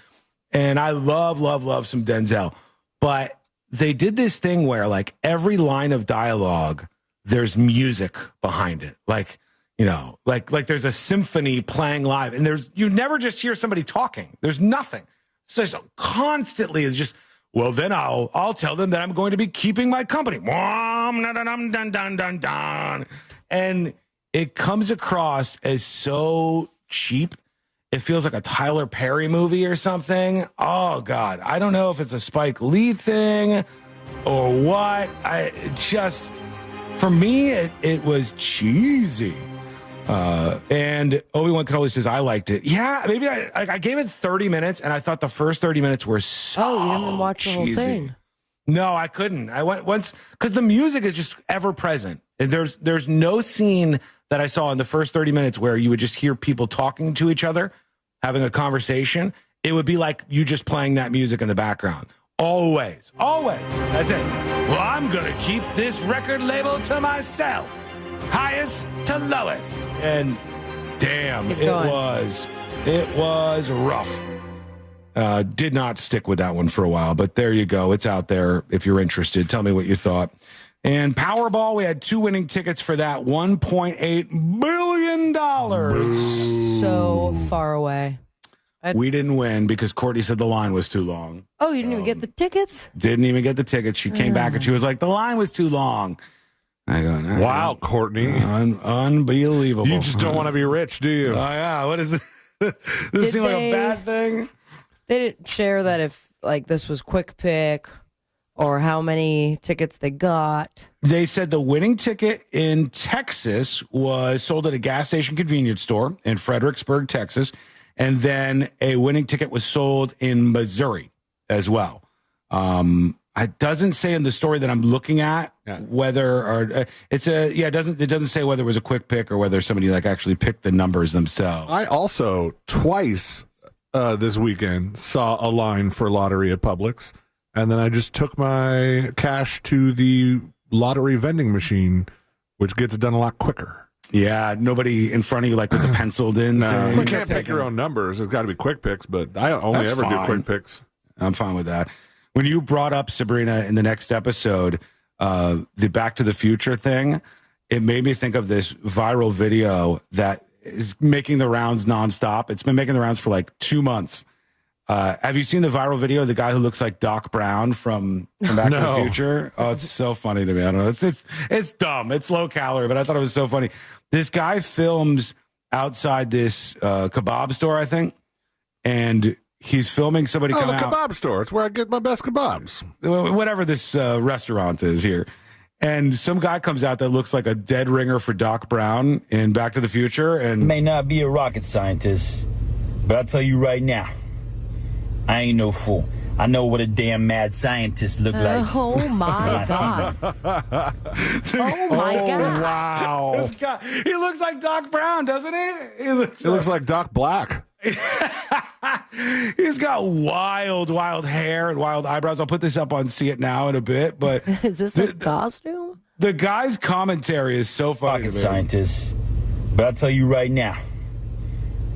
And I love some Denzel. But they did this thing where, like, every line of dialogue, there's music behind it. Like, you know, like there's a symphony playing live, and you never just hear somebody talking. There's nothing. So it's constantly it's just, well, then I'll tell them that I'm going to be keeping my company. And it comes across as so cheap. It feels like a Tyler Perry movie or something. Oh God. I don't know if it's a Spike Lee thing or what. For me, it was cheesy. And Obi-Wan Kenobi says, I liked it. Yeah, maybe I gave it 30 minutes, and I thought the first 30 minutes were so Oh, you didn't watch the whole thing? No, I couldn't. I went once, because the music is just ever present. And there's no scene that I saw in the first 30 minutes where you would just hear people talking to each other, having a conversation. It would be like you just playing that music in the background. Always. That's it. Well, I'm going to keep this record label to myself. Highest to lowest. And damn, it was rough. Did not stick with that one for a while, but there you go. It's out there if you're interested. Tell me what you thought. And Powerball, we had 2 winning tickets for that. $1.8 billion. So far away. We didn't win because Courtney said the line was too long. Oh, you didn't even get the tickets? Didn't even get the tickets. She came back and she was like, the line was too long. I go, nah, wow, Courtney. Unbelievable. You just don't want to be rich, do you? Oh, yeah. What is this? Does it seem like a bad thing? They didn't share that if, like, this was Quick Pick or how many tickets they got. They said the winning ticket in Texas was sold at a gas station convenience store in Fredericksburg, Texas. And then a winning ticket was sold in Missouri as well. It doesn't say in the story that I'm looking at whether or it doesn't say whether it was a quick pick or whether somebody like actually picked the numbers themselves. I also twice this weekend saw a line for lottery at Publix, and then I just took my cash to the lottery vending machine, which gets it done a lot quicker. Yeah, nobody in front of you like with the penciled in thing. You can't pick your own numbers. It's got to be quick picks, but I only ever do quick picks. I'm fine with that. When you brought up, Sabrina, in the next episode, the Back to the Future thing, it made me think of this viral video that is making the rounds nonstop. It's been making the rounds for like 2 months. Have you seen the viral video of the guy who looks like Doc Brown from Back to the Future? Oh, it's so funny to me. I don't know. It's dumb. It's low calorie, but I thought it was so funny. This guy films outside this kebab store, I think, and he's filming somebody come out. Oh, the kebab store. It's where I get my best kebabs. Whatever this restaurant is here. And some guy comes out that looks like a dead ringer for Doc Brown in Back to the Future. And may not be a rocket scientist, but I'll tell you right now, I ain't no fool. I know what a damn mad scientist look like. Oh, my God. Oh, my God. Wow. This guy, he looks like Doc Brown, doesn't he? He looks like Doc Black. He's got wild hair and wild eyebrows. I'll put this up on See It Now in a bit, but is this a costume? The guy's commentary is so funny. Rocket scientist, but I'll tell you right now,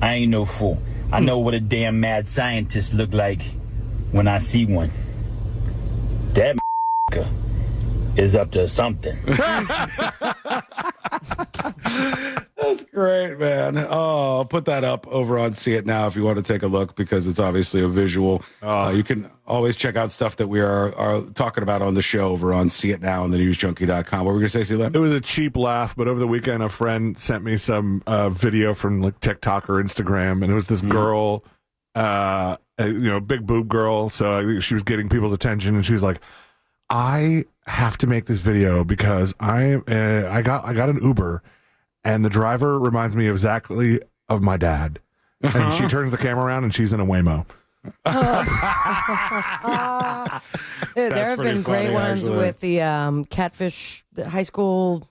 I ain't no fool. I know what a damn mad scientist look like when I see one. That is up to something. That's great, man. Oh, I'll put that up over on See It Now if you want to take a look, because it's obviously a visual. You can always check out stuff that we are talking about on the show over on See It Now on the newsjunkie.com. What were we going to say, Celia? It was a cheap laugh, but over the weekend, a friend sent me some video from like TikTok or Instagram, and it was this girl, big boob girl. So she was getting people's attention, and she was like, I have to make this video because I got an Uber, and the driver reminds me exactly of my dad. And she turns the camera around, and she's in a Waymo. Dude, there have been great ones with the catfish high school.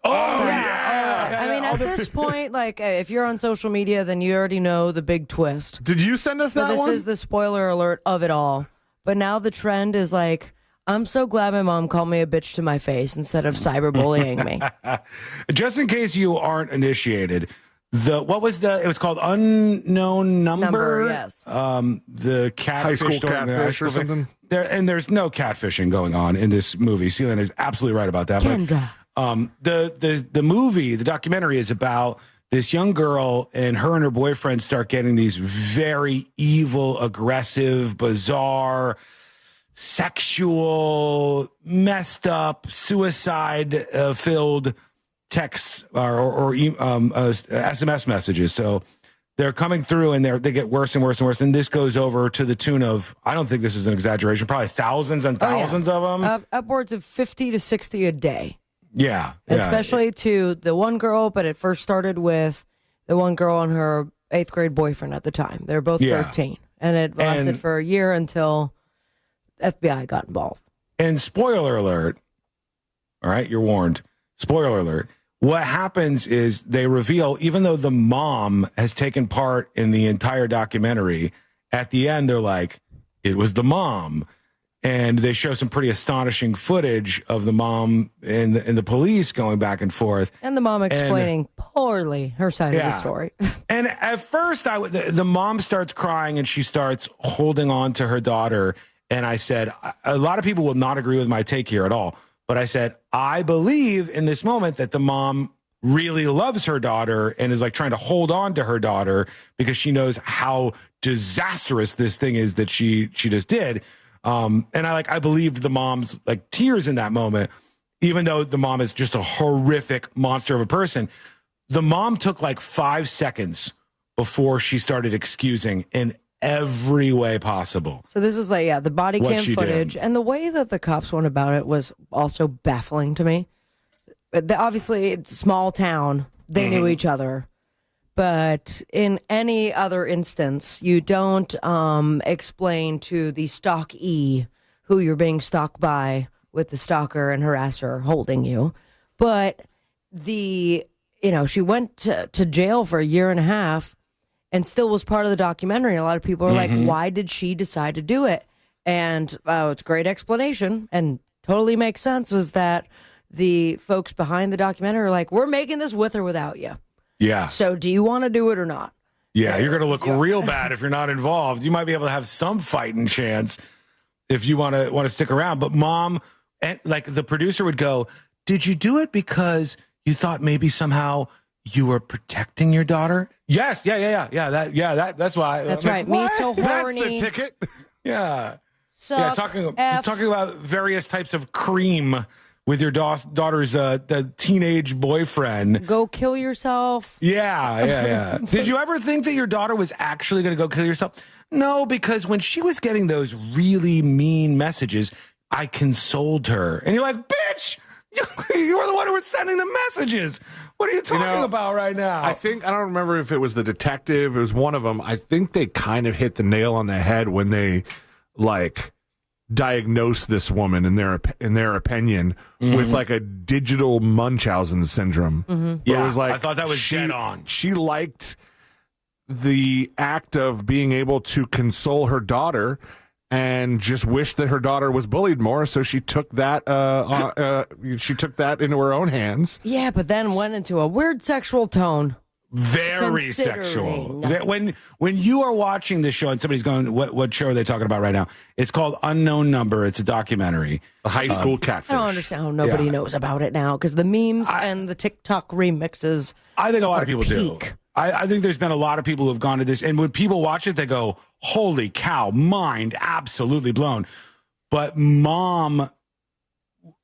I mean, at this point, like, if you're on social media, then you already know the big twist. Did you send us that this one? This is the spoiler alert of it all. But now the trend is like, I'm so glad my mom called me a bitch to my face instead of cyberbullying me. Just in case you aren't initiated, it was called Unknown Number. Yes. The catfish high school story, catfish or something. There's no catfishing going on in this movie. Celine is absolutely right about that. Kendra. But, the movie, the documentary, is about this young girl, and her boyfriend start getting these very evil, aggressive, bizarre, sexual, messed up, suicide filled texts or SMS messages. So they're coming through, and they get worse and worse and worse. And this goes over to the tune of, I don't think this is an exaggeration, probably thousands and thousands of them. Upwards of 50 to 60 a day. Yeah. Especially to the one girl, but it first started with the one girl and her 8th grade boyfriend at the time. They were both 13. And it lasted for a year until FBI got involved. And spoiler alert, all right, you're warned. Spoiler alert. What happens is they reveal, even though the mom has taken part in the entire documentary, at the end they're like, it was the mom. And they show some pretty astonishing footage of the mom and the police going back and forth. And the mom explaining poorly her side of the story. And at first, the mom starts crying and she starts holding on to her daughter. And I said, a lot of people will not agree with my take here at all. But I said, I believe in this moment that the mom really loves her daughter and is like trying to hold on to her daughter because she knows how disastrous this thing is that she just did. And I believed the mom's like tears in that moment, even though the mom is just a horrific monster of a person. The mom took like 5 seconds before she started excusing in every way possible. So this is like, the body cam footage. And the way that the cops went about it was also baffling to me. Obviously, it's a small town. They knew each other. But in any other instance, you don't explain to the stalkee who you're being stalked by with the stalker and harasser holding you. But she went to jail for a year and a half and still was part of the documentary. A lot of people are like, why did she decide to do it? And it's a great explanation and totally makes sense, was that the folks behind the documentary are like, we're making this with or without you. Yeah. So do you want to do it or not? Yeah, you're going to look real bad if you're not involved. You might be able to have some fighting chance if you want to stick around. But mom, and like the producer would go, did you do it because you thought maybe somehow you were protecting your daughter? Yes. Yeah. That's why. That's right. Me so horny. That's the ticket. Yeah. Suck talking about various types of cream with your daughter's the teenage boyfriend. Go kill yourself. Yeah. Did you ever think that your daughter was actually going to go kill herself? No, because when she was getting those really mean messages, I consoled her. And you're like, bitch, you were the one who was sending the messages. What are you talking about right now? I don't remember if it was the detective. It was one of them. I think they kind of hit the nail on the head when they diagnose this woman in their opinion with like a digital Munchausen syndrome. Yeah, it was like, I thought that was dead on. She liked the act of being able to console her daughter and just wish that her daughter was bullied more, so she took that into her own hands. Yeah, but then went into a weird sexual tone. Very sexual. When you are watching this show and somebody's going, what show are they talking about right now? It's called Unknown Number. It's a documentary. A high school catfish. I don't understand how nobody knows about it now, because the memes and the TikTok remixes. I think a lot of people do. I think there's been a lot of people who have gone to this, and when people watch it, they go, holy cow, mind absolutely blown. But mom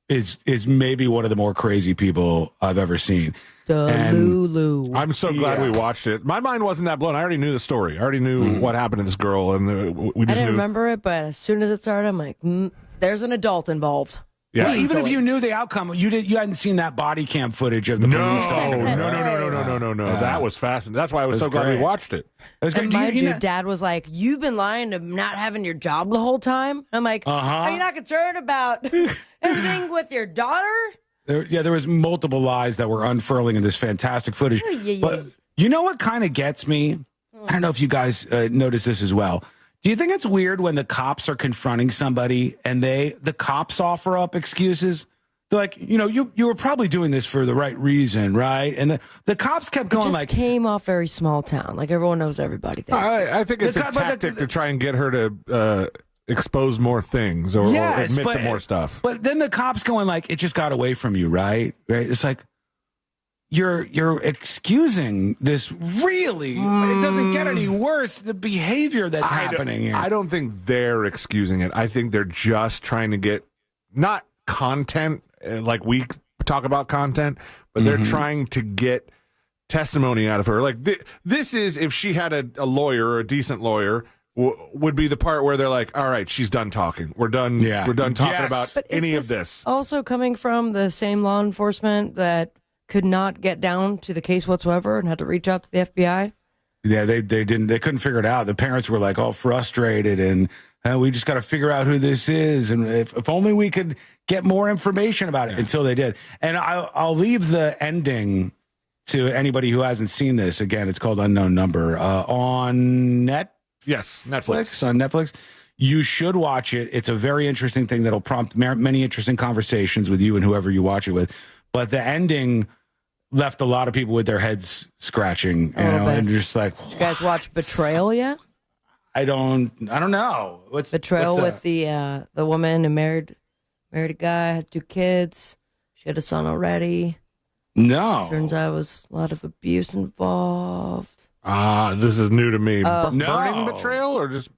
is maybe one of the more crazy people I've ever seen. Lulu. I'm so glad we watched it. My mind wasn't that blown. I already knew the story. I already knew what happened to this girl, and we just I didn't knew. remember it, but as soon as it started, I'm like, there's an adult involved. Yeah. Well, even if you knew the outcome, you hadn't seen that body cam footage of the police talking about it. No. That was fascinating. That's why I was so glad we watched it. It was And my dad was like, "You've been lying to not having your job the whole time." And I'm like, "Are you not concerned about anything with your daughter?" There was multiple lies that were unfurling in this fantastic footage. But you know what kind of gets me? I don't know if you guys notice this as well. Do you think it's weird when the cops are confronting somebody and the cops offer up excuses? They're like, you were probably doing this for the right reason, right? And the cops kept going It just came off very small town. Like everyone knows everybody there. I think it's a tactic to try and get her to expose more things or admit to more stuff. But then the cops going like, it just got away from you, right? Right? It's like, you're excusing this really. It doesn't get any worse, the behavior that's happening here. I don't think they're excusing it. I think they're just trying to get, not content, like we talk about content, but they're trying to get testimony out of her. Like, this is, if she had a lawyer or a decent lawyer, would be the part where they're like, all right, she's done talking. We're done. Yeah. We're done talking about any of this. Also coming from the same law enforcement that could not get down to the case whatsoever and had to reach out to the FBI. Yeah, they couldn't figure it out. The parents were like all frustrated and we just got to figure out who this is. And if only we could get more information about it until they did. And I'll leave the ending to anybody who hasn't seen this. Again, it's called Unknown Number on Netflix. On Netflix. You should watch it. It's a very interesting thing that'll prompt many interesting conversations with you and whoever you watch it with. But the ending left a lot of people with their heads scratching, and just like, did you guys watch Betrayal yet? I don't know. Betrayal with the woman who married a guy, had 2 kids. She had a son already. No. Turns out it was a lot of abuse involved. This is new to me. Burning No. betrayal or just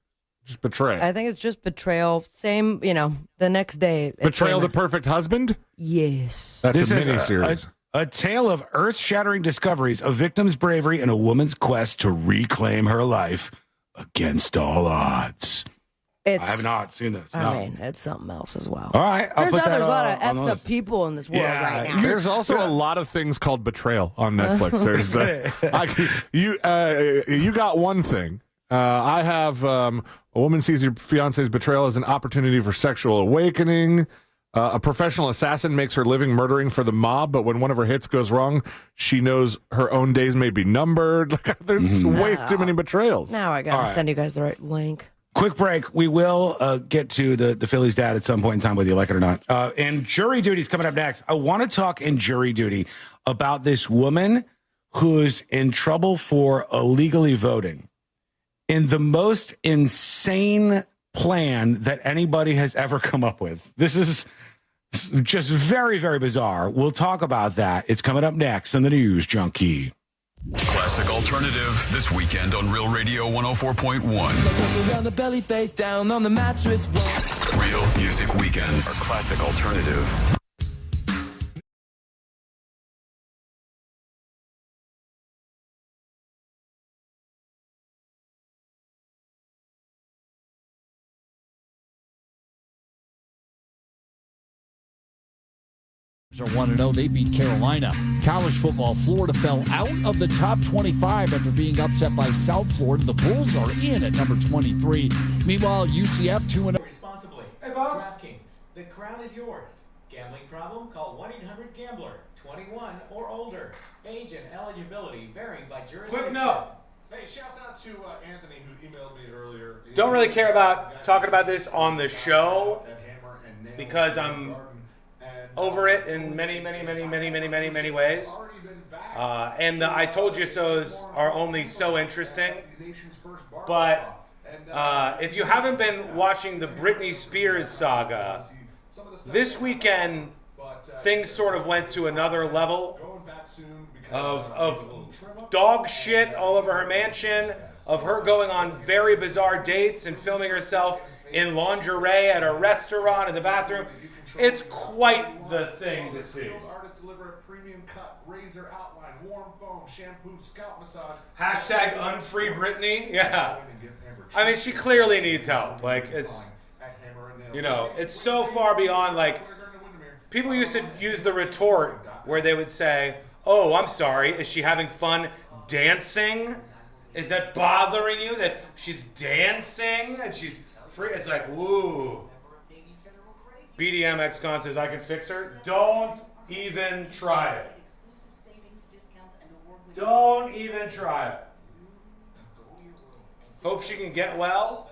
betray? I think it's just Betrayal. Same, the next day. Betrayal, the Perfect Husband? Yes. That's This a is miniseries. A tale of earth-shattering discoveries, a victim's bravery, and a woman's quest to reclaim her life against all odds. I have not seen this. No. I mean, it's something else as well. All right. I'll Turns put out that there's a lot of on the effed list. up people in this world right now. There's also a lot of things called betrayal on Netflix. There's you got one thing. I have a woman sees her fiance's betrayal as an opportunity for sexual awakening. A professional assassin makes her living murdering for the mob, but when one of her hits goes wrong, she knows her own days may be numbered. There's way too many betrayals. Now I got to send you guys the right link. Quick break. We will get to the Phillies dad at some point in time, whether you like it or not. And jury duty is coming up next. I want to talk in jury duty about this woman who's in trouble for illegally voting in the most insane plan that anybody has ever come up with. This is just very, very bizarre. We'll talk about that. It's coming up next on the News Junkie. Classic Alternative this weekend on Real Radio 104.1. Around the belly face down on the mattress. Real Music Weekends are Classic Alternative. Are 1-0. They beat Carolina. College football, Florida fell out of the top 25 after being upset by South Florida. The Bulls are in at number 23. Meanwhile, UCF 2-0. Responsibly. Hey, Bob. DraftKings, the crown is yours. Gambling problem? Call 1-800-GAMBLER. 21 or older. Age and eligibility varying by jurisdiction. Quick note. Hey, shouts out to Anthony who emailed me earlier. Don't really care about talking about this on the show because I'm over it in many ways. And the I told you so's are only so interesting. But if you haven't been watching the Britney Spears saga, this weekend things sort of went to another level of dog shit all over her mansion, of her going on very bizarre dates and filming herself in lingerie at a restaurant in the bathroom. It's quite the thing to see. Artists deliver a premium cut, razor outline, warm foam, shampoo, scalp massage. Hashtag unfree Britney. Yeah. I mean, she clearly needs help. Like, it's, you know, it's so far beyond, like, people used to use the retort where they would say, oh, I'm sorry, is she having fun dancing? Is that bothering you that she's dancing and she's free? It's like, ooh. BDM ex-con says, I can fix her. Don't even try it. Don't even try it. Hope she can get well.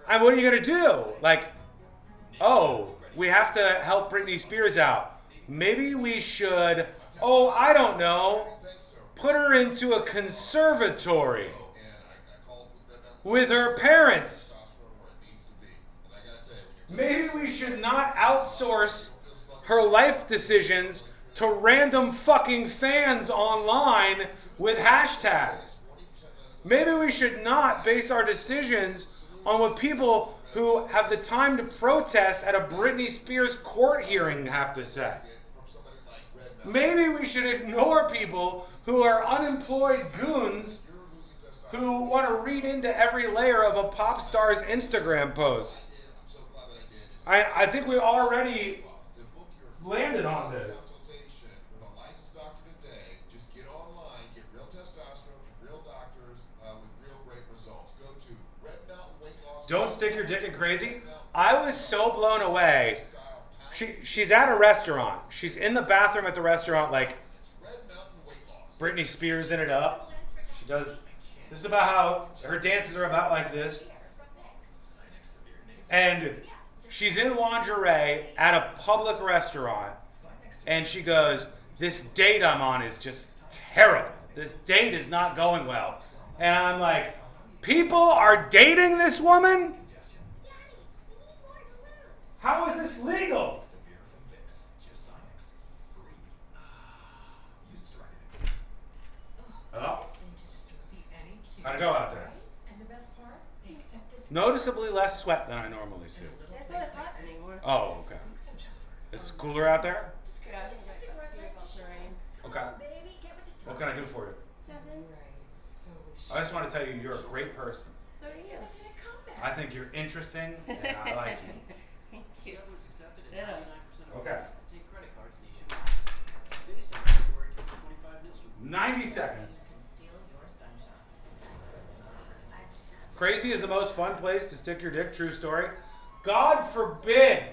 And what are you going to do? Like, oh, we have to help Britney Spears out. Maybe we should, oh, I don't know, put her into a conservatory with her parents. Maybe we should not outsource her life decisions to random fucking fans online with hashtags. Maybe we should not base our decisions on what people who have the time to protest at a Britney Spears court hearing have to say. Maybe we should ignore people who are unemployed goons who want to read into every layer of a pop star's Instagram post. I think we already landed on this. Don't stick your dick in crazy. I was so blown away. She's at a restaurant. She's in the bathroom at the restaurant, like Britney Spears in it up. She does. This is about how her dances are about like this. And she's in lingerie at a public restaurant, and she goes, this date I'm on is just terrible. This date is not going well. And I'm like, people are dating this woman? How is this legal? Hello? How'd it go out there? Noticeably less sweat than I normally see. It's not as hot anymore. Oh, okay. It's cooler out there? Okay. What can I do for you? Nothing. I just want to tell you, you're a great person. So are you. I think you're interesting, and I like you. Thank you. Okay. 90 seconds. Crazy is the most fun place to stick your dick, true story. God forbid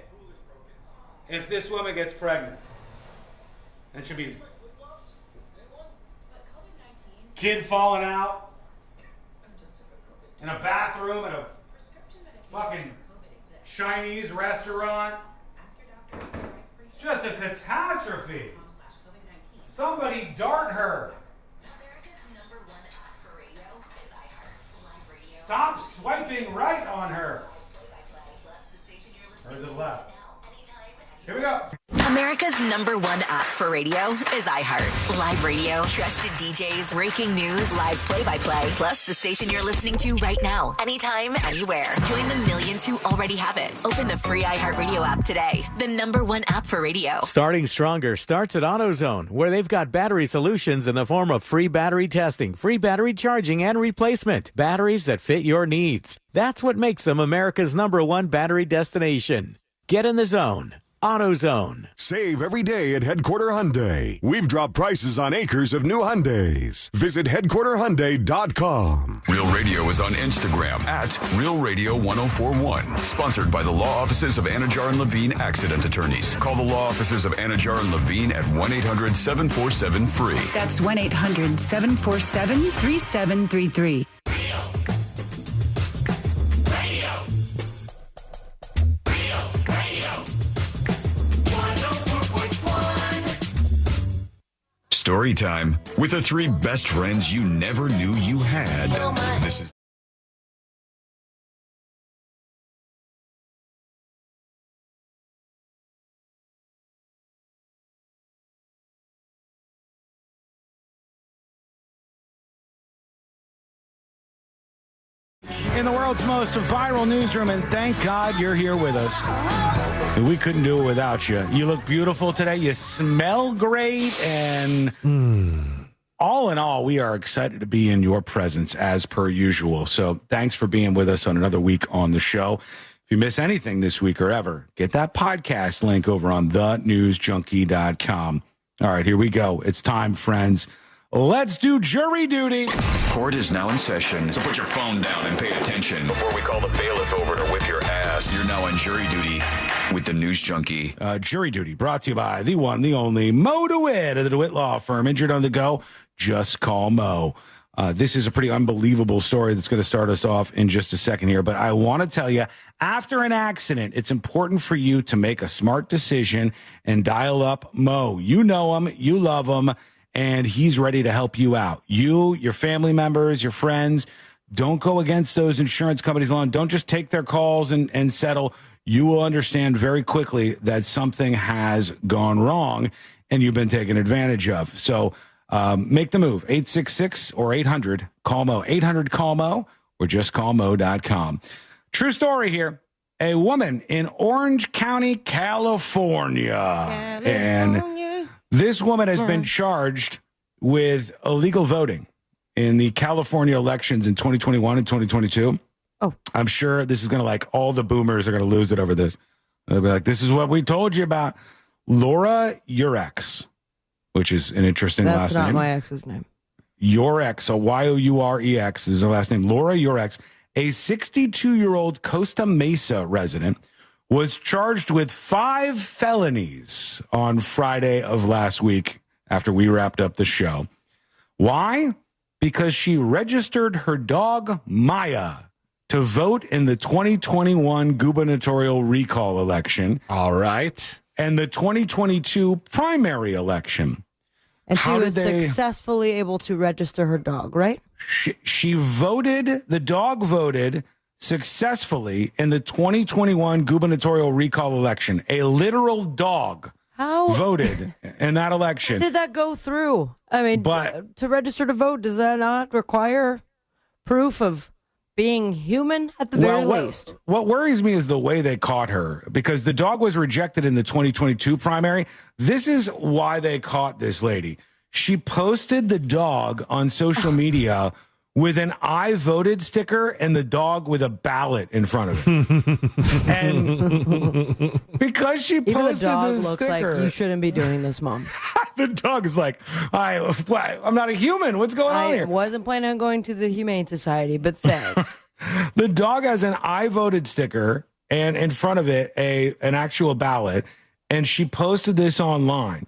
if this woman gets pregnant. And she'll be kid falling out in a bathroom at a fucking Chinese restaurant. It's just a catastrophe. Somebody dart her. Stop swiping right on her. Or is it left? Here we go. America's #1 app for radio is iHeart. Live radio, trusted DJs, breaking news, live play-by-play, plus the station you're listening to right now, anytime, anywhere. Join the millions who already have it. Open the free iHeartRadio app today. The #1 app for radio. Starting stronger starts at AutoZone, where they've got battery solutions in the form of free battery testing, free battery charging, and replacement. Batteries that fit your needs. That's what makes them America's #1 battery destination. Get in the zone. AutoZone. Save every day at Headquarter Hyundai. We've dropped prices on acres of new Hyundais. Visit headquarterhyundai.com. Real Radio is on Instagram at Real Radio 1041. Sponsored by the law offices of Anajar and Levine Accident Attorneys. Call the law offices of Anajar and Levine at 1-800-747-FREE. That's 1-800-747-3733. Story time with the three best friends you never knew you had. This is in the world's most viral newsroom, and thank God you're here with us. We couldn't do it without you. You look beautiful today. You smell great, and all in all, we are excited to be in your presence as per usual. So thanks for being with us on another week on the show. If you miss anything this week or ever, get that podcast link over on thenewsjunkie.com. All right, here we go. It's time, friends. Let's do jury duty. Court is now in session, so put your phone down and pay attention before we call the bailiff over to whip your ass. You're now on jury duty with the News Junkie. Jury duty brought to you by the one, the only Mo DeWitt of the DeWitt Law Firm. Injured on the go? Just call Mo. This is a pretty unbelievable story that's going to start us off in just a second here. But I want to tell you, after an accident, it's important for you to make a smart decision and dial up Mo. You know him, you love him, and he's ready to help you out. You, your family members, your friends, don't go against those insurance companies alone. Don't just take their calls and settle. You will understand very quickly that something has gone wrong and you've been taken advantage of. So make the move. 866 or 800 call Mo. 800 call Mo or just call Mo.com. True story here. A woman in Orange County, California. And this woman has been charged with illegal voting in the California elections in 2021 and 2022. Oh, I'm sure this is going to all the boomers are going to lose it over this. They'll be like, this is what we told you about. Laura Yurex, which is an interesting last name. That's not my ex's name. Yurex, so Yourex is her last name. Laura Yurex, a 62-year-old Costa Mesa resident, was charged with 5 felonies on Friday of last week after we wrapped up the show. Why? Because she registered her dog, Maya, to vote in the 2021 gubernatorial recall election. All right. And the 2022 primary election. And she was successfully able to register her dog, right? She voted, the dog voted successfully in the 2021 gubernatorial recall election. A literal dog voted in that election. How did that go through? I mean, to register to vote, does that not require proof of being human at the very least? What worries me is the way they caught her, because the dog was rejected in the 2022 primary. This is why they caught this lady. She posted the dog on social media with an I voted sticker and the dog with a ballot in front of it. And because she posted Even the dog this looks sticker, like, you shouldn't be doing this, Mom. the dog is like, I'm not a human. What's going on here? I wasn't planning on going to the Humane Society, but thanks. The dog has an I voted sticker and in front of it an actual ballot, and she posted this online.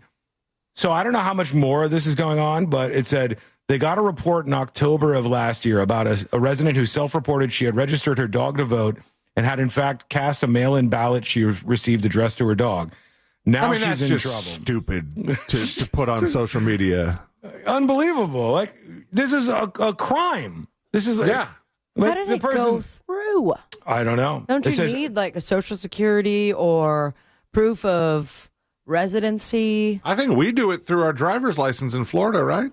So I don't know how much more of this is going on, but it said they got a report in October of last year about a resident who self-reported she had registered her dog to vote and had in fact cast a mail-in ballot she received addressed to her dog. Now she's that's in just trouble. Stupid to put on social media. Unbelievable! Like, this is a crime. This is How did it go through? I don't know. Don't you need like a social security or proof of residency? I think we do it through our driver's license in Florida, right?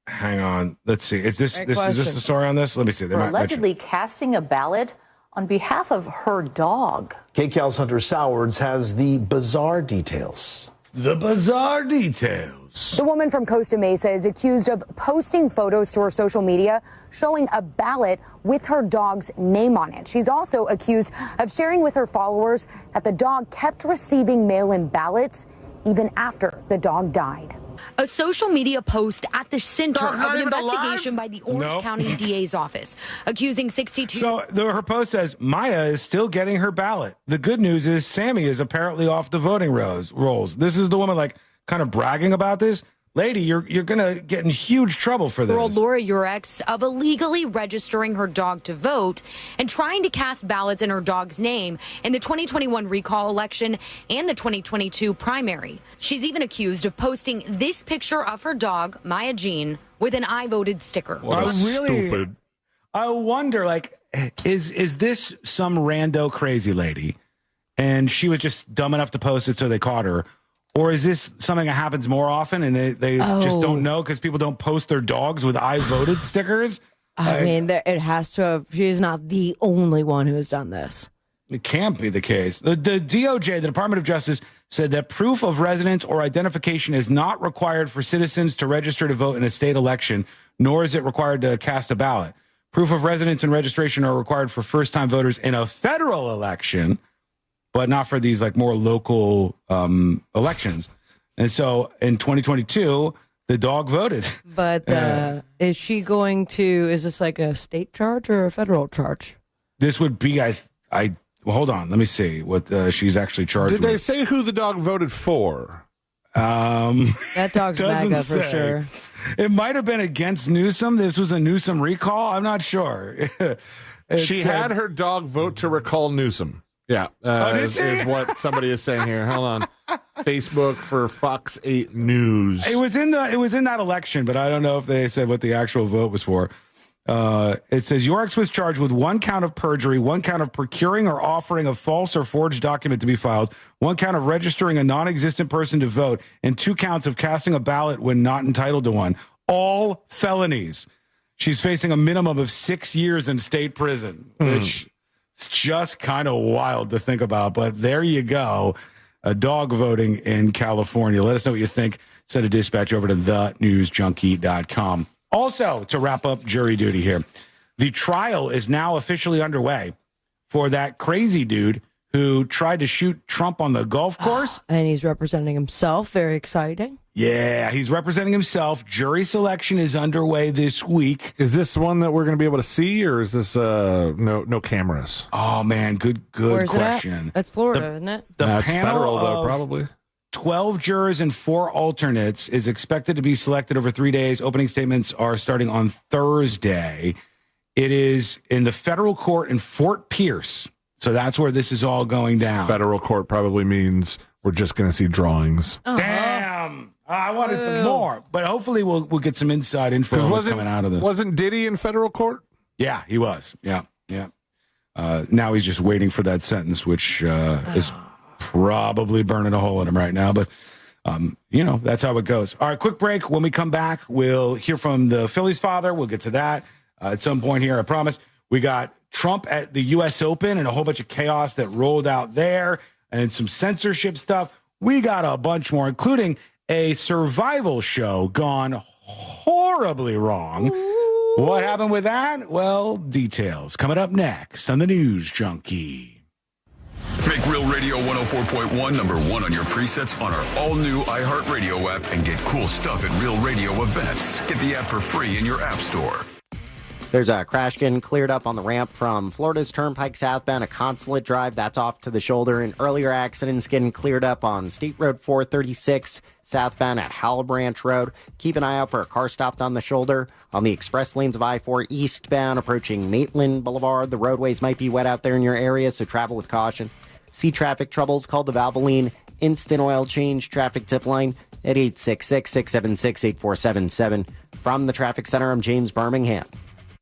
Hang on. Let's see. Is this Great is this question. the story on this? Let me see. They For might mention- allegedly casting a ballot on behalf of her dog. KCAL's Hunter Sowards has the bizarre details. The bizarre details. news. The woman from Costa Mesa is accused of posting photos to her social media showing a ballot with her dog's name on it. She's also accused of sharing with her followers that the dog kept receiving mail-in ballots even after the dog died. A social media post at the center of an investigation by the Orange County DA's office, accusing 62. So her post says, Maya is still getting her ballot. The good news is Sammy is apparently off the voting rolls. This is the woman like kind of bragging about this. Lady, you're going to get in huge trouble for this. Laura Urex of illegally registering her dog to vote and trying to cast ballots in her dog's name in the 2021 recall election and the 2022 primary. She's even accused of posting this picture of her dog, Maya Jean, with an I voted sticker. Stupid. I wonder, like, is this some rando crazy lady and she was just dumb enough to post it so they caught her? Or is this something that happens more often and they just don't know because people don't post their dogs with I voted stickers? I mean, it has to have. She's not the only one who has done this. It can't be the case. The DOJ, the Department of Justice, said that proof of residence or identification is not required for citizens to register to vote in a state election, nor is it required to cast a ballot. Proof of residence and registration are required for first-time voters in a federal election, but not for these like more local elections. And so in 2022, the dog voted. But is she going to, is this like a state charge or a federal charge? This would be, well, hold on. Let me see what she's actually charged with. Did they say who the dog voted for? That dog's MAGA for sure. It might have been against Newsom. This was a Newsom recall. I'm not sure. She had her dog vote to recall Newsom. Yeah, is what somebody is saying here. Hold on, Facebook for Fox 8 News. It was in that election, but I don't know if they said what the actual vote was for. It says Yorks was charged with 1 count of perjury, 1 count of procuring or offering a false or forged document to be filed, 1 count of registering a non-existent person to vote, and 2 counts of casting a ballot when not entitled to one. All felonies. She's facing a minimum of 6 years in state prison, which. It's just kind of wild to think about, but there you go. Dog voting in California. Let us know what you think. Send a dispatch over to thenewsjunkie.com. Also, to wrap up jury duty here, the trial is now officially underway for that crazy dude who tried to shoot Trump on the golf course. And he's representing himself. Very exciting. Yeah, he's representing himself. Jury selection is underway this week. Is this one that we're going to be able to see, or is this no cameras? Oh, man, good Where's question. That's Florida, isn't it? That's federal, though, probably. 12 jurors and 4 alternates is expected to be selected over 3 days. Opening statements are starting on Thursday. It is in the federal court in Fort Pierce. So that's where this is all going down. Federal court probably means we're just going to see drawings. Damn. I wanted some more, but hopefully we'll get some inside info on what's coming out of this. Wasn't Diddy in federal court? Yeah, he was. Yeah. Now he's just waiting for that sentence, which is probably burning a hole in him right now. But, that's how it goes. All right, quick break. When we come back, we'll hear from the Phillies father. We'll get to that at some point here, I promise. We got Trump at the U.S. Open and a whole bunch of chaos that rolled out there and some censorship stuff. We got a bunch more, including a survival show gone horribly wrong. Ooh. What happened with that? Well, details coming up next on the News Junkie. Make Real Radio 104.1 number 1 on your presets on our all-new iHeartRadio app and get cool stuff at Real Radio events. Get the app for free in your app store. There's a crash getting cleared up on the ramp from Florida's Turnpike southbound at Consulate Drive. That's off to the shoulder. And earlier accidents getting cleared up on State Road 436 southbound at Howell Branch Road. Keep an eye out for a car stopped on the shoulder. On the express lanes of I-4 eastbound approaching Maitland Boulevard, the roadways might be wet out there in your area, so travel with caution. See traffic troubles, call the Valvoline Instant Oil Change traffic tip line at 866-676-8477. From the Traffic Center, I'm James Birmingham.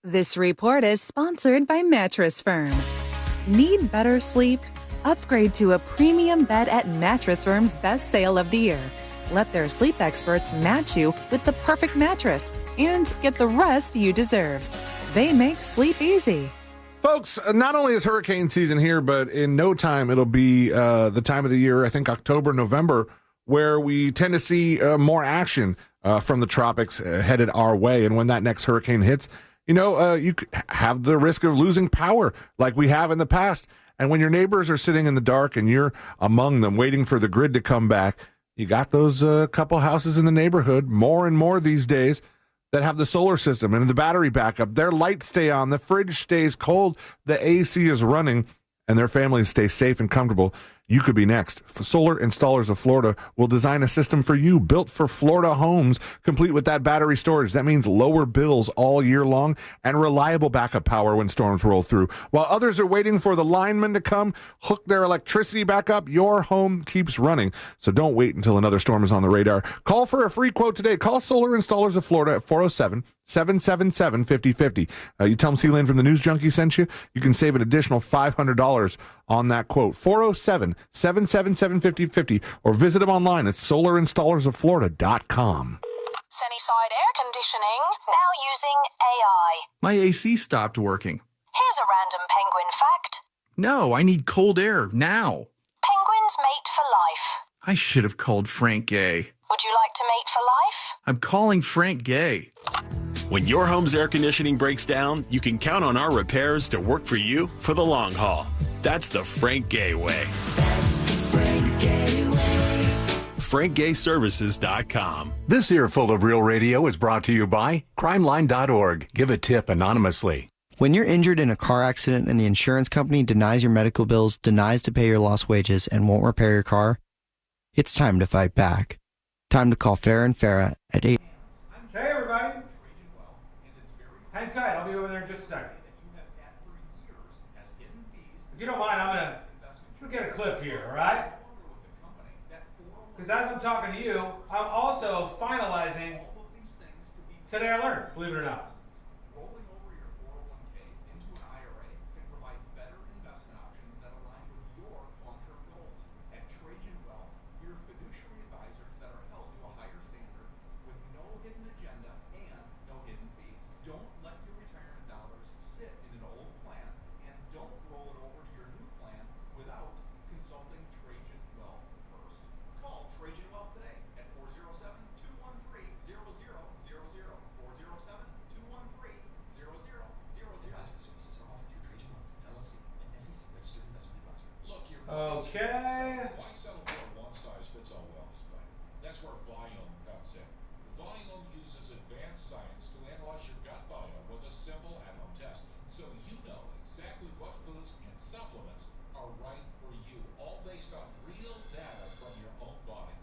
This report is sponsored by Mattress Firm. Need better sleep? Upgrade to a premium bed at Mattress Firm's best sale of the year. Let their sleep experts match you with the perfect mattress and get the rest you deserve. They make sleep easy. Folks, not only is hurricane season here, but in no time it'll be the time of the year, I think October, November, where we tend to see more action from the tropics headed our way. And when that next hurricane hits, you have the risk of losing power like we have in the past. And when your neighbors are sitting in the dark and you're among them waiting for the grid to come back, you got those couple houses in the neighborhood, more and more these days, that have the solar system and the battery backup. Their lights stay on, the fridge stays cold, the AC is running, and their families stay safe and comfortable. You could be next. Solar Installers of Florida will design a system for you built for Florida homes, complete with that battery storage. That means lower bills all year long and reliable backup power when storms roll through. While others are waiting for the linemen to come, hook their electricity back up, your home keeps running. So don't wait until another storm is on the radar. Call for a free quote today. Call Solar Installers of Florida at 407-777-5050. You tell them C-Lane from the News Junkie sent you. You can save an additional $500 on that quote. 407-777-5050 or visit them online at solarinstallersofflorida.com. Sunnyside Air Conditioning, now using AI. My AC stopped working. Here's a random penguin fact. No, I need cold air now. Penguins mate for life. I should have called Frank Gay. Would you like to mate for life? I'm calling Frank Gay. When your home's air conditioning breaks down, you can count on our repairs to work for you for the long haul. That's the Frank Gay way. FrankGayServices.com. This Earful of Real Radio is brought to you by crimeline.org. Give a tip anonymously. When you're injured in a car accident and the insurance company denies your medical bills, denies to pay your lost wages, and won't repair your car, it's time to fight back. Time to call Farah and Farah at 8. Hey, everybody. Hang tight. I'll be over there in just a second. If you don't mind, I'm going to get a clip here, all right? Because as I'm talking to you, I'm also finalizing Today I Learned, believe it or not. Rolling over your 401k into an IRA can provide better investment options that align with your long-term goals. At Trajan Wealth, we're fiduciary advisors that are held to a higher standard with no hidden agenda and no hidden fees. Don't let your retirement dollars sit in an old plan, and don't roll it over to your new plan without consulting Trajan Wealth first. Call Trajan Wealth today at 407-213-0000, 407-213-0000. Okay. Why settle for a one-size-fits-all wellness plan? That's where Viome comes in. Viome uses advanced science to analyze your gut biome with a simple at-home test, so you know exactly what foods and supplements are right for you, all based on real data from your own body.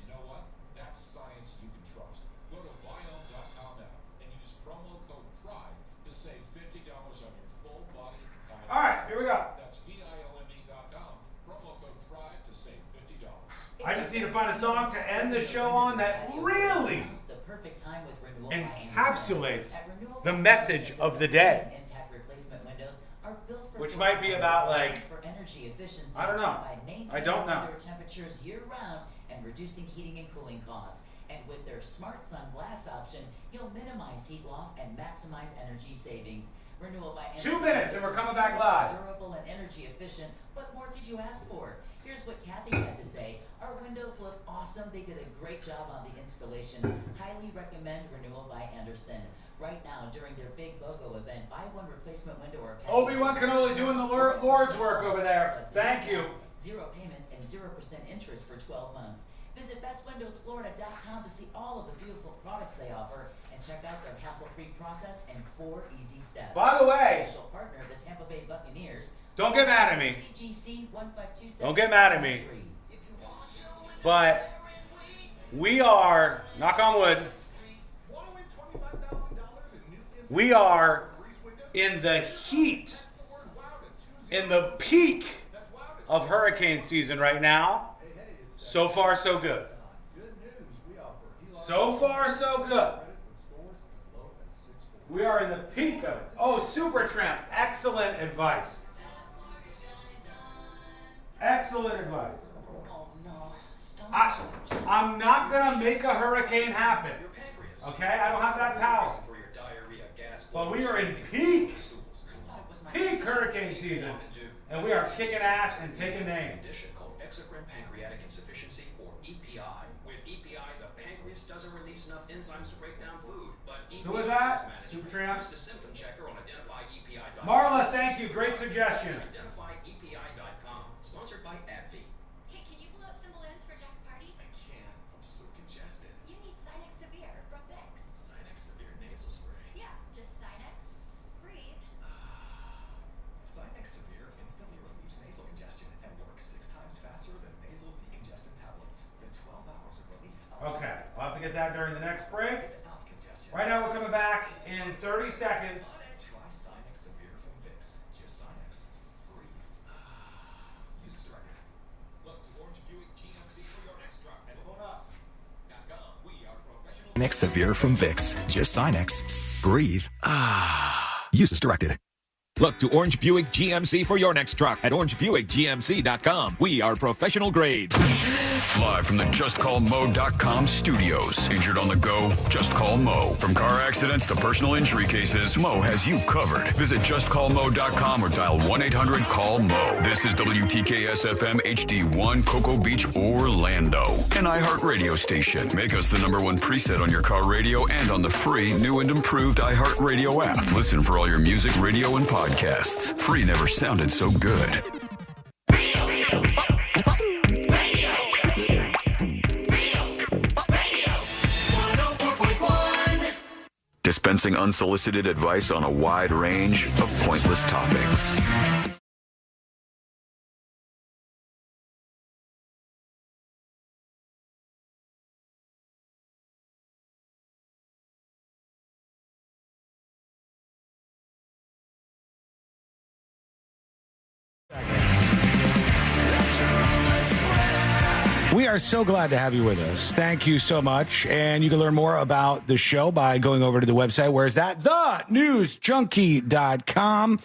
You know what? That's science you can trust. Go to Viome.com now and use promo code THRIVE to save $50 on your full body entire. All right, here we go. That's VIOME.com. Promo code THRIVE to save $50. I just need to find a song to end the show on that really encapsulates the message of the day. Which might be about, like, I don't know. I don't know. Temperatures year round and reducing heating and cooling costs. And with their Smart Sun glass option, you'll minimize heat loss and maximize energy savings. Renewal by 2 minutes and we're coming back live. Durable and energy efficient. What more could you ask for? Here's what Kathy had to say. Our windows look awesome. They did a great job on the installation. Highly recommend Renewal by Anderson. Right now, during their big BOGO event, buy one replacement window or Obi-Wan Kenobi doing the Lord's work over there. Thank you. 0 payments and 0% interest for 12 months. Visit bestwindowsflorida.com to see all of the beautiful products they offer and check out their hassle-free process and 4 easy steps. By the way, Official partner of the Tampa Bay Buccaneers. Don't get mad at me. Don't get mad at me. But we are, knock on wood, we are in the heat, in the peak of hurricane season right now. So far, so good. So far, so good. We are in the peak of it. Oh, Supertramp, excellent advice. Excellent advice. I'm not going to make a hurricane happen. Okay? I don't have that power. But we are in peak hurricane season. And we are kicking ass and taking names. Pancreatic insufficiency or EPI. With EPI, the pancreas doesn't release enough enzymes to break down food, but EPI Who was that? Supertramp? Use the symptom checker on identifyepi.com. Marla, thank you. Great suggestion. Identifyepi.com. Sponsored by AbbVie. Hey, can you blow up some balloons for Jack's party? I can't. I'm so congested. You need Sinex Severe from Vicks. Sinex Severe nasal spray. Yeah, just Sinex. Breathe. Sinex Severe instantly relieves nasal congestion and works 6 times faster than nasal decongestant tablets. Get 12 hours of relief. Okay, we'll have to get that during the next break. Right now, we're coming back in 30 seconds. Try Sinex Severe from Vicks. Just Sinex. Breathe. Use as directed. Look to Orange Buick GMC for your next truck at Lona.com. We are professional. Sinex Severe from Vicks. Just Sinex. Breathe. Use as directed. Look to Orange Buick GMC for your next truck at orangebuickgmc.com. We are professional grade. Live from the JustCallMo.com studios. Injured on the go? Just call Mo. From car accidents to personal injury cases, Mo has you covered. Visit JustCallMo.com or dial 1-800-CALL-MO. This is WTKS-FM HD1, Cocoa Beach, Orlando. An iHeartRadio station. Make us the #1 preset on your car radio and on the free, new and improved iHeartRadio app. Listen for all your music, radio, and podcasts. Free never sounded so good. Dispensing unsolicited advice on a wide range of pointless topics. We are so glad to have you with us. Thank you so much. And you can learn more about the show by going over to the website. Where is that? TheNewsJunkie.com.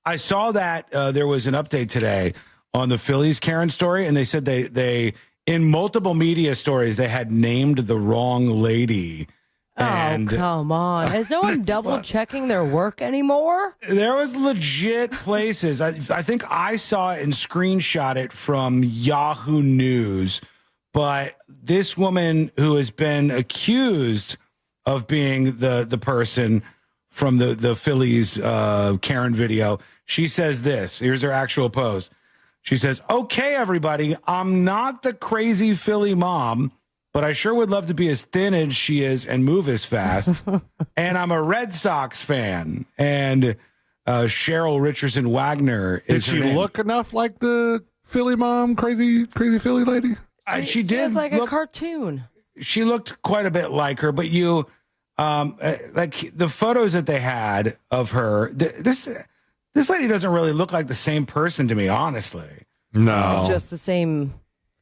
I saw that there was an update today on the Phillies Karen story, and they said they in multiple media stories, they had named the wrong lady. And oh, come on. Is no one double checking their work anymore? There was legit places. I think I saw it and screenshot it from Yahoo News. But this woman who has been accused of being the person from the Phillies Karen video, she says this. Here's her actual post. She says, "Okay, everybody, I'm not the crazy Philly mom, but I sure would love to be as thin as she is and move as fast. And I'm a Red Sox fan." And Cheryl Richardson Wagner Did is she her name. look enough like the Philly mom, crazy Philly lady? She did. It's like a cartoon. She looked quite a bit like her, but you, like the photos that they had of her, this lady doesn't really look like the same person to me, honestly. No. Just the same.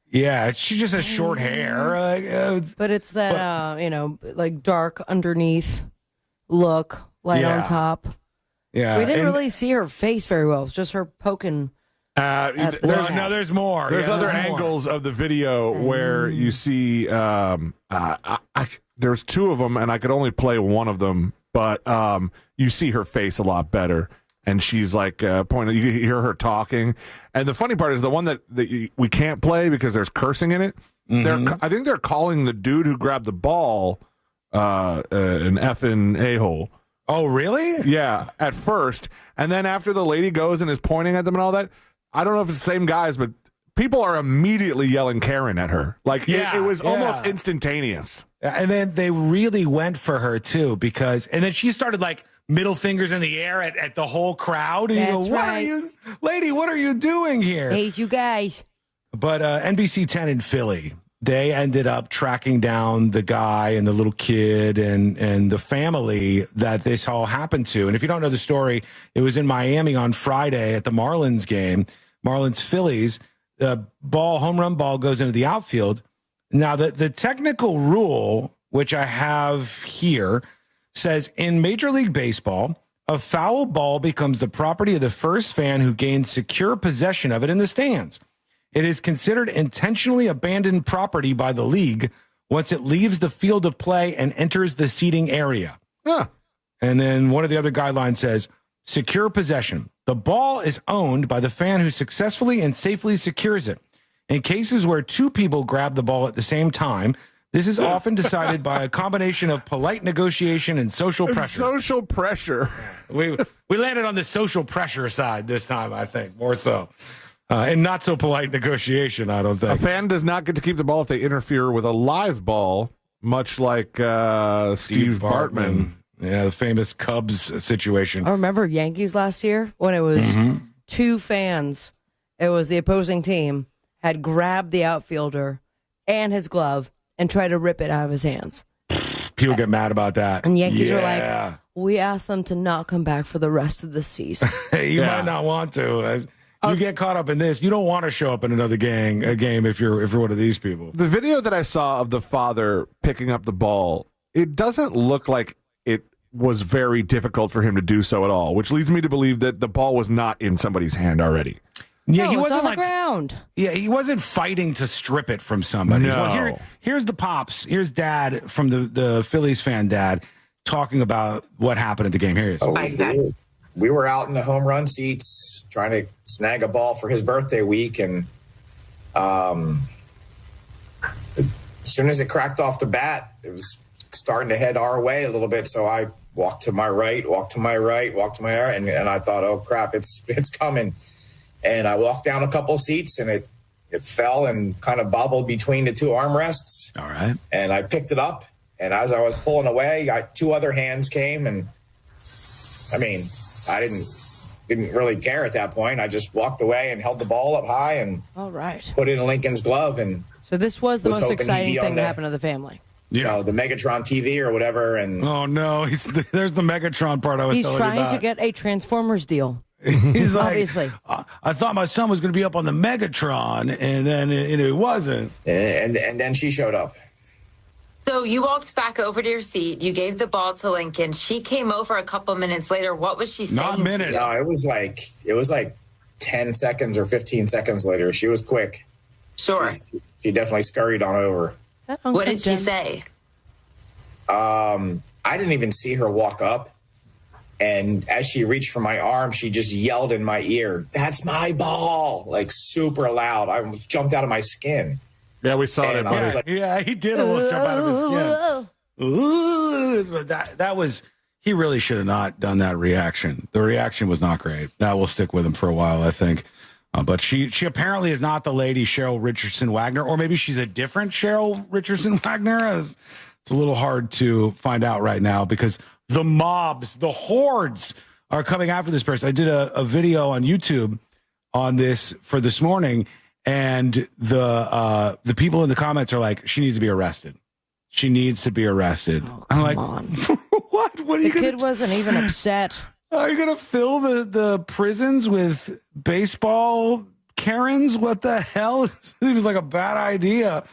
Yeah, she just has short hair. But it's that, like dark underneath look, light on top. Yeah. We didn't really see her face very well. It's just her poking. There's more. There's other angles of the video where you see there's two of them, and I could only play one of them, but you see her face a lot better. And she's like pointing. You hear her talking, and the funny part is the one that we can't play because there's cursing in it. I think they're calling the dude who grabbed the ball an effing a-hole. Oh, really? Yeah, at first, and then after the lady goes and is pointing at them and all that, I don't know if it's the same guys, but people are immediately yelling Karen at her. Like it was almost instantaneous. And then they really went for her too, and then she started like middle fingers in the air at the whole crowd. And That's you go, right. Lady, what are you doing here? Hey, you guys. But NBC 10 in Philly, they ended up tracking down the guy and the little kid and the family that this all happened to. And if you don't know the story, it was in Miami on Friday at the Marlins game. Marlins Phillies, the home run ball goes into the outfield. Now, the technical rule, which I have here, says in Major League Baseball, a foul ball becomes the property of the first fan who gains secure possession of it in the stands. It is considered intentionally abandoned property by the league once it leaves the field of play and enters the seating area. Huh. And then one of the other guidelines says, secure possession. The ball is owned by the fan who successfully and safely secures it. In cases where two people grab the ball at the same time, this is often decided by a combination of polite negotiation and social pressure. Social pressure. We landed on the social pressure side this time, I think, more so. And not so polite negotiation, I don't think. A fan does not get to keep the ball if they interfere with a live ball, much like Steve Bartman. Yeah, the famous Cubs situation. I remember Yankees last year when it was two fans. It was the opposing team had grabbed the outfielder and his glove and tried to rip it out of his hands. People get mad about that. And Yankees were like, we asked them to not come back for the rest of the season. You might not want to. You get caught up in this. You don't want to show up in another game if you're one of these people. The video that I saw of the father picking up the ball, it doesn't look like it was very difficult for him to do so at all, which leads me to believe that the ball was not in somebody's hand already. Yeah, no, he wasn't on the ground. Yeah, he wasn't fighting to strip it from somebody. No. Well, here's the pops. Here's Dad from the Phillies fan dad talking about what happened at the game. Here he is. We were out in the home run seats trying to snag a ball for his birthday week, and as soon as it cracked off the bat, it was starting to head our way a little bit. So I walked to my right, and I thought, oh crap, it's coming. And I walked down a couple seats, and it fell and kind of bobbled between the two armrests. All right. And I picked it up, and as I was pulling away, two other hands came, and I mean, I didn't really care at that point. I just walked away and held the ball up high and all right, put it in Lincoln's glove. And so this was the most exciting thing that happened to the family. You know, the Megatron TV or whatever. And oh no, there's the Megatron part I was telling you about. He's trying to get a Transformers deal. He's like, obviously. I thought my son was going to be up on the Megatron, and then it wasn't. And then she showed up. So you walked back over to your seat. You gave the ball to Lincoln. She came over a couple minutes later. What was she saying? Not a minute. No, it was like 10 seconds or 15 seconds later. She was quick. Sure. She definitely scurried on over. What did she say? I didn't even see her walk up. And as she reached for my arm, she just yelled in my ear, "That's my ball!" Like super loud. I jumped out of my skin. Yeah, we saw it. Yeah, he did almost jump out of his skin. Ooh, but that was, he really should have not done that reaction. The reaction was not great. That will stick with him for a while, I think. But she apparently is not the lady Cheryl Richardson Wagner, or maybe she's a different Cheryl Richardson Wagner. It's a little hard to find out right now because the mobs, the hordes are coming after this person. I did a video on YouTube on this for this morning, and the people in the comments are like, she needs to be arrested. She needs to be arrested. Oh, I'm like, what? What are you? The kid wasn't even upset. Are you going to fill the prisons with baseball Karens? What the hell? It was like a bad idea.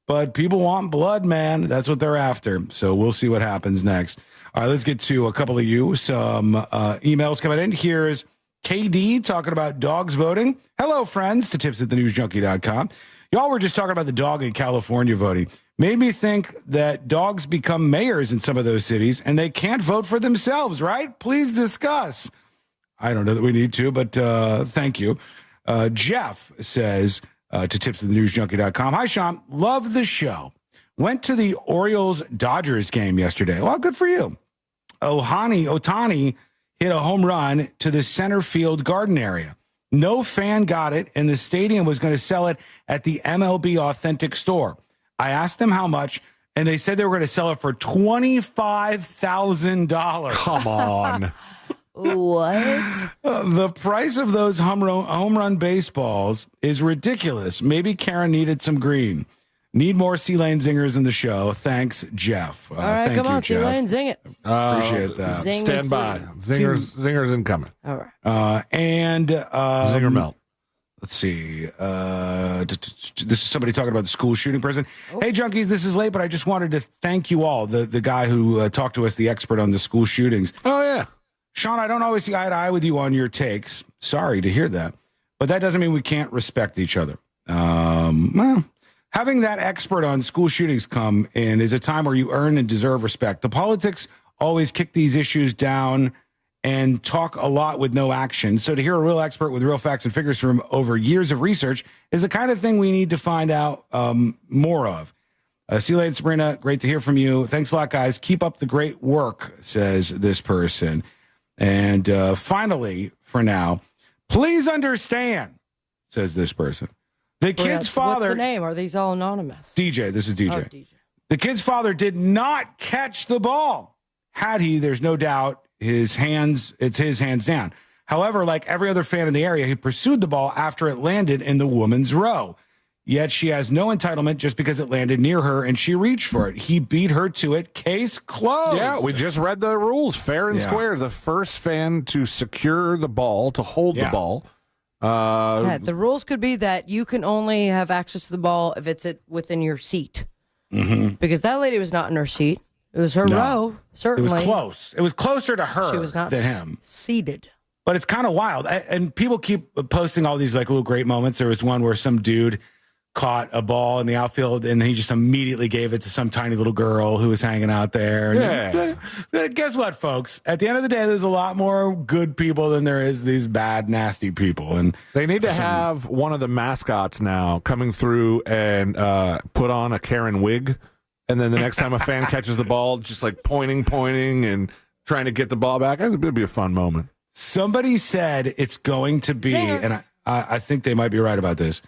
But people want blood, man. That's what they're after. So we'll see what happens next. All right, let's get to a couple of some emails coming in. Here's KD talking about dogs voting. Hello, friends, to tips@thenewsjunkie.com. Y'all were just talking about the dog in California voting. Made me think that dogs become mayors in some of those cities, and they can't vote for themselves, right? Please discuss. I don't know that we need to, but thank you. Jeff says to tips@thenewsjunkie.com. Hi, Sean. Love the show. Went to the Orioles-Dodgers game yesterday. Well, good for you. Ohtani hit a home run to the center field garden area. No fan got it, and the stadium was going to sell it at the MLB Authentic store. I asked them how much, and they said they were going to sell it for $25,000. Come on. What? The price of those home run baseballs is ridiculous. Maybe Karen needed some green. Need more C-Lane zingers in the show. Thanks, Jeff. All right, thank come you, on, Jeff. C-Lane, zing it. Appreciate that. Zing Stand by. Zingers incoming. All right. Zinger melt. Let's see. This is somebody talking about the school shooting person. Oh. Hey, junkies, this is late, but I just wanted to thank you all. The guy who talked to us, the expert on the school shootings. Oh, yeah. Sean, I don't always see eye to eye with you on your takes. Sorry to hear that. But that doesn't mean we can't respect each other. Well, having that expert on school shootings come in is a time where you earn and deserve respect. The politics always kick these issues down and talk a lot with no action. So to hear a real expert with real facts and figures from over years of research is the kind of thing we need to find out more of. See you later, Sabrina. Great to hear from you. Thanks a lot, guys. Keep up the great work, says this person. And finally, for now, please understand, says this person. The kid's father... What's the name? Are these all anonymous? DJ. This is DJ. Oh, DJ. The kid's father did not catch the ball. Had he, there's no doubt it's his hands down. However, like every other fan in the area, he pursued the ball after it landed in the woman's row. Yet she has no entitlement just because it landed near her and she reached for it. He beat her to it. Case closed. Yeah, we just read the rules fair and square. The first fan to secure the ball, to hold the ball. The rules could be that you can only have access to the ball if it's within your seat. Mm-hmm. Because that lady was not in her seat. It was her row, certainly. It was close. It was closer to her She was not than him. Seated. But it's kind of wild. And people keep posting all these like little great moments. There was one where some dude caught a ball in the outfield and he just immediately gave it to some tiny little girl who was hanging out there. And guess what, folks? At the end of the day, there's a lot more good people than there is these bad, nasty people. And they need to have one of the mascots now coming through and put on a Karen wig. And then the next time a fan catches the ball, just like pointing and trying to get the ball back. It'd be a fun moment. Somebody said it's going to be, and I think they might be right about this.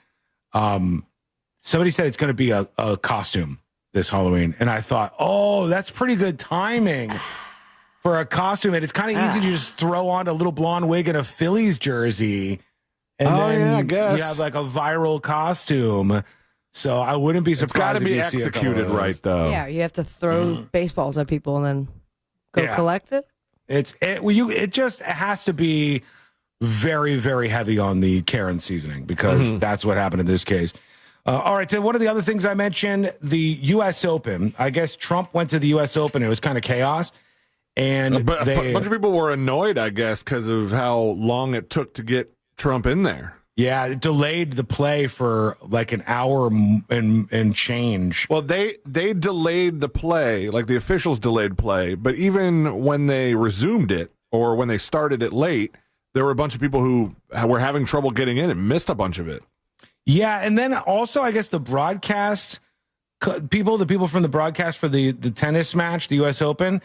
Somebody said it's going to be a costume this Halloween. And I thought, oh, that's pretty good timing for a costume. And it's kind of easy to just throw on a little blonde wig and a Phillies jersey. And then I guess you have like a viral costume. So I wouldn't be surprised if you see a couple of executed those. right, though. Yeah, you have to throw baseballs at people and then go collect it. It just has to be very, very heavy on the Karen seasoning because that's what happened in this case. All right, one of the other things I mentioned, the U.S. Open. I guess Trump went to the U.S. Open. It was kind of chaos. And a bunch of people were annoyed, I guess, because of how long it took to get Trump in there. Yeah, it delayed the play for like an hour and change. Well, they delayed the play, like the officials delayed play, but even when they resumed it or when they started it late, there were a bunch of people who were having trouble getting in and missed a bunch of it. Yeah, and then also I guess the broadcast people, the people from the broadcast for the tennis match, the U.S. Open,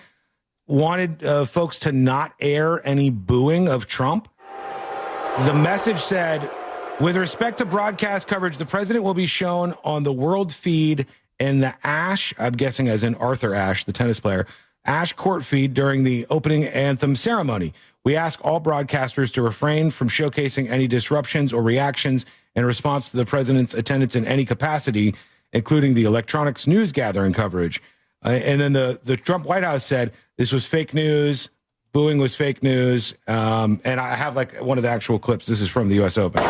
wanted folks to not air any booing of Trump. The message said, with respect to broadcast coverage, the president will be shown on the world feed in the Ashe, I'm guessing as in Arthur Ashe, the tennis player, Ashe court feed during the opening anthem ceremony. We ask all broadcasters to refrain from showcasing any disruptions or reactions in response to the president's attendance in any capacity, including the electronics news gathering coverage. And then the Trump White House said this was fake news. Booing was fake news. And I have like one of the actual clips. This is from the U.S. Open.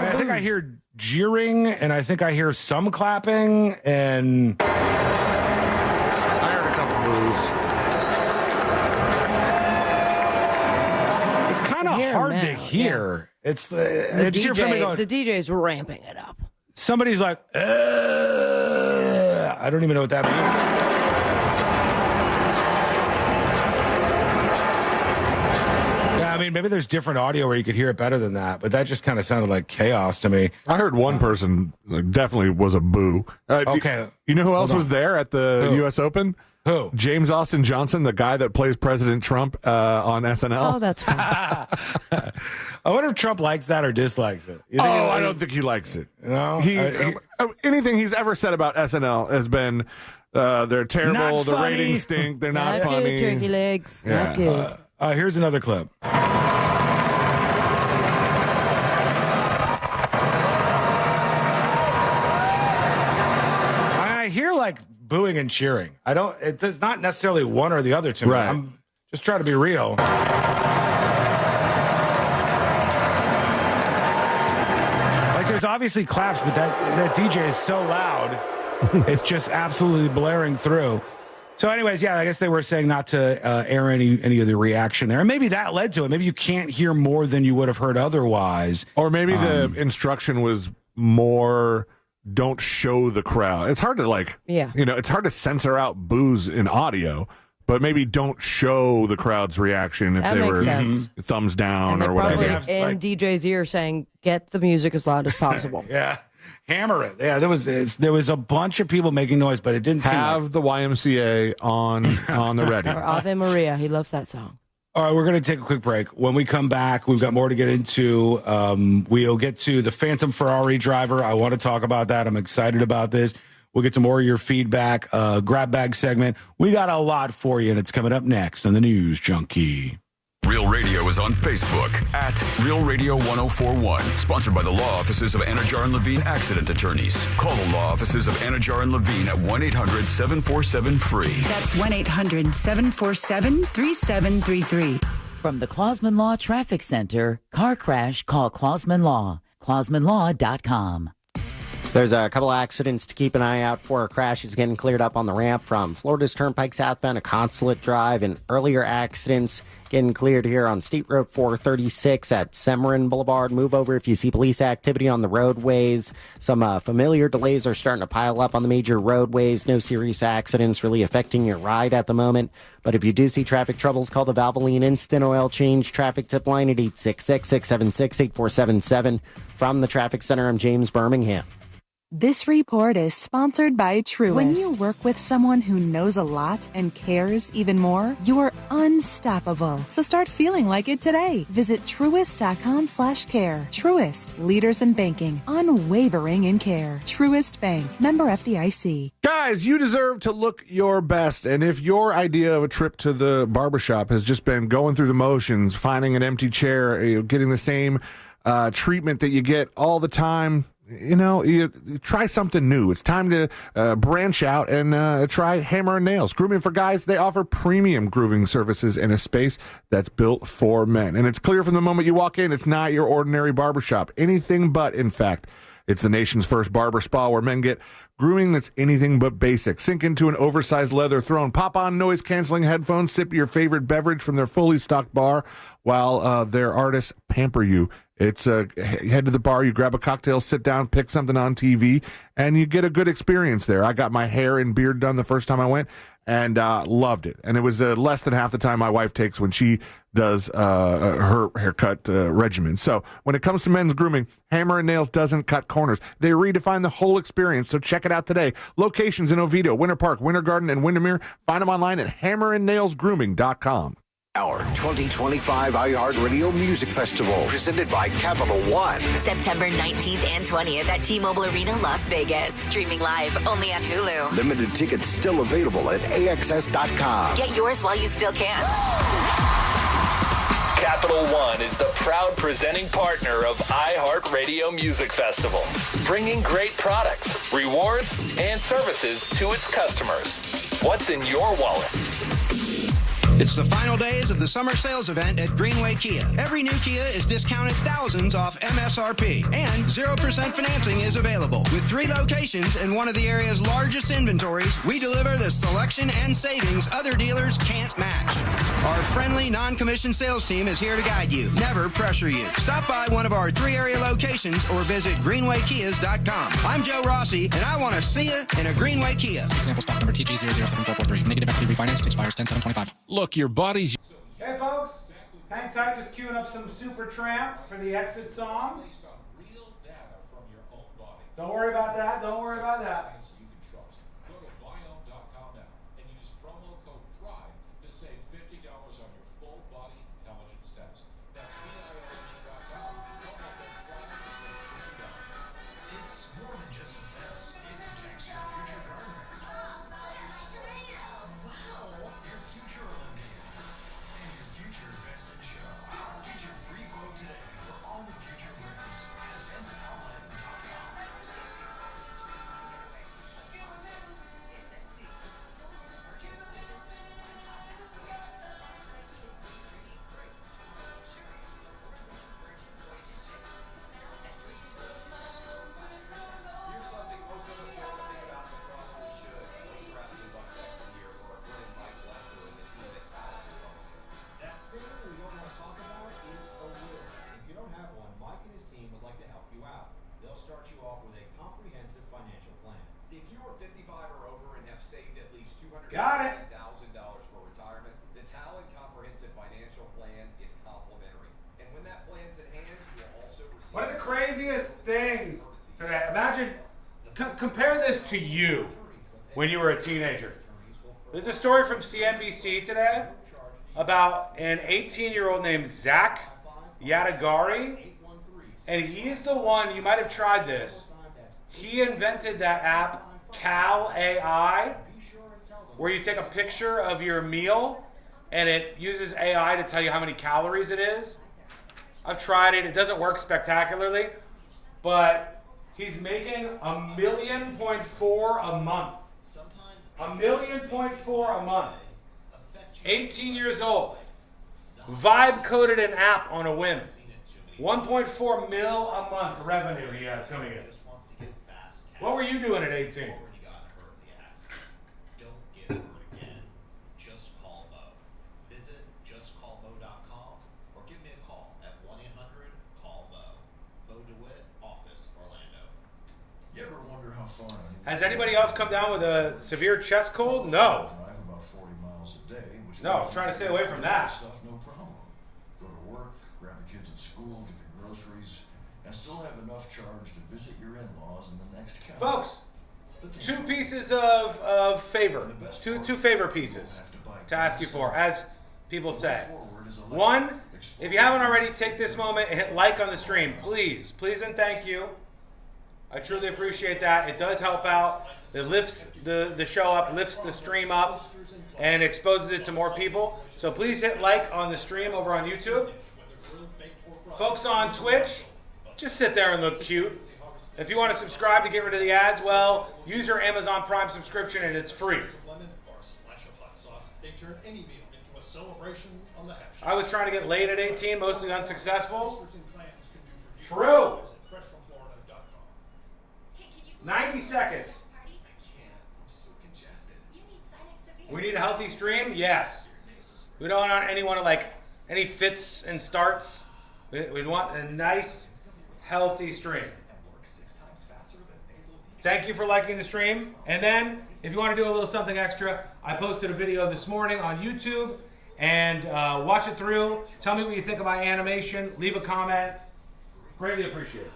I think I hear jeering and I think I hear some clapping and I heard a couple boos. It's kind of hard to hear. Yeah. It's the DJ's ramping it up. Somebody's like, I don't even know what that means. Yeah, I mean, maybe there's different audio where you could hear it better than that, but that just kind of sounded like chaos to me. I heard one person definitely was a boo. Okay. You know who else was there at the U.S. Open? Who? James Austin Johnson, the guy that plays President Trump on SNL. Oh, that's fun. I wonder if Trump likes that or dislikes it. I don't think he likes it. No? Anything he's ever said about SNL has been they're terrible, the ratings stink, they're not funny. Good, turkey legs. Yeah. Not good. Here's another clip. I hear like booing and cheering. It's not necessarily one or the other to me. Right. I'm just trying to be real. Like there's obviously claps, but that DJ is so loud. It's just absolutely blaring through. So anyways, yeah, I guess they were saying not to air any of the reaction there. And maybe that led to it. Maybe you can't hear more than you would have heard otherwise. Or maybe the instruction was more don't show the crowd. It's hard to it's hard to censor out boos in audio, but maybe don't show the crowd's reaction if That they makes were sense. thumbs down And or they're whatever. probably in DJ's ear saying, "Get the music as loud as possible." Yeah. Hammer it. Yeah, there was a bunch of people making noise, but it didn't seem Have the YMCA on the ready. Or Ave Maria. He loves that song. All right, we're going to take a quick break. When we come back, we've got more to get into. We'll get to the Phantom Ferrari driver. I want to talk about that. I'm excited about this. We'll get to more of your feedback, grab bag segment. We got a lot for you, and it's coming up next on the News Junkie. Real Radio is on Facebook at Real Radio 1041. Sponsored by the law offices of Anajar and Levine Accident Attorneys. Call the law offices of Anajar and Levine at 1-800-747-FREE. That's 1-800-747-3733. From the Clausman Law Traffic Center, car crash, call Clausman Law. ClausmanLaw.com. There's a couple accidents to keep an eye out for. A crash is getting cleared up on the ramp from Florida's Turnpike southbound to Consulate Drive, and earlier accidents getting cleared here on State Road 436 at Severin Boulevard. Move over if you see police activity on the roadways. Some familiar delays are starting to pile up on the major roadways. No serious accidents really affecting your ride at the moment. But if you do see traffic troubles, call the Valvoline Instant Oil Change traffic tip line at 866-676-8477. From the Traffic Center, I'm James Birmingham. This report is sponsored by Truist. When you work with someone who knows a lot and cares even more, you're unstoppable. So start feeling like it today. Visit Truist.com/care. Truist, leaders in banking, unwavering in care. Truist Bank, member FDIC. Guys, you deserve to look your best. And if your idea of a trip to the barbershop has just been going through the motions, finding an empty chair, getting the same treatment that you get all the time, you try something new. It's time to branch out and try Hammer and Nails. Grooming for guys, they offer premium grooming services in a space that's built for men. And it's clear from the moment you walk in, it's not your ordinary barbershop. Anything but, in fact. It's the nation's first barber spa where men get grooming that's anything but basic. Sink into an oversized leather throne. Pop on noise-canceling headphones. Sip your favorite beverage from their fully stocked bar while their artists pamper you. It's head to the bar, you grab a cocktail, sit down, pick something on TV, and you get a good experience there. I got my hair and beard done the first time I went, and loved it. And it was less than half the time my wife takes when she does her haircut regimen. So when it comes to men's grooming, Hammer and Nails doesn't cut corners. They redefine the whole experience, so check it out today. Locations in Oviedo, Winter Park, Winter Garden, and Windermere. Find them online at hammerandnailsgrooming.com. Our 2025 iHeartRadio Music Festival, presented by Capital One. September 19th and 20th at T-Mobile Arena, Las Vegas. Streaming live only on Hulu. Limited tickets still available at AXS.com. Get yours while you still can. Capital One is the proud presenting partner of iHeartRadio Music Festival, bringing great products, rewards, and services to its customers. What's in your wallet? It's the final days of the summer sales event at Greenway Kia. Every new Kia is discounted thousands off MSRP, and 0% financing is available. With 3 locations in one of the area's largest inventories, we deliver the selection and savings other dealers can't match. Our friendly, non-commissioned sales team is here to guide you, never pressure you. Stop by one of our 3 area locations or visit greenwaykias.com. I'm Joe Rossi, and I want to see you in a Greenway Kia. Example stock number TG007443. Negative equity refinanced, expires 10/7/25. Look, your body's... Hey, folks, hang tight. Just queuing up some Super Tramp for the exit song. Don't worry about that. Don't worry about that. Go to Viome.com now and use promo code THRIVE to save $50 on your full body intelligence test. That's Viome.com. Promo code THRIVE to save $50. It's more than just a fence. It protects your future gardener. Wow. Your future Olympian. And your future best in show. Get your free quote today for all the future brands at fenceoutlet.com. If you are 55 or over and have saved at least Got it. $250,000 for retirement, the Talon Comprehensive Financial Plan is complimentary. And when that plan's in hand, you'll also receive... One of the craziest things today. Imagine, compare this to you when you were a teenager. There's a story from CNBC today about an 18-year-old named Zach Yadagari. And he's the one, you might have tried this. He invented that app, Cal AI, where you take a picture of your meal and it uses AI to tell you how many calories it is. I've tried it. It doesn't work spectacularly, but he's making $1.4 million a month. $1.4 million a month. 18 years old. Vibe coded an app on a whim. 1.4 mil a month revenue he has coming in. What were you doing at 18? Has anybody else come down with a severe chest cold? No. No, I'm trying to stay away from that. No problem. Go to work, grab the kids at school, get the groceries, and still have enough charge to visit your in-laws in the next county. Folks, 2 pieces of favor. Two favor pieces to ask you for, as people say. One, if you haven't already, take this moment and hit like on the stream. Please and thank you. I truly appreciate that. It does help out. It lifts the show up, lifts the stream up, and exposes it to more people. So please hit like on the stream over on YouTube. Folks on Twitch, just sit there and look cute. If you want to subscribe to get rid of the ads, well, use your Amazon Prime subscription and it's free. I was trying to get laid at 18, mostly unsuccessful. True. 90 seconds. We need a healthy stream? Yes. We don't want anyone to like any fits and starts. We want a nice, healthy stream. Thank you for liking the stream. And then, if you want to do a little something extra, I posted a video this morning on YouTube. And watch it through. Tell me what you think of my animation. Leave a comment. Greatly appreciate it.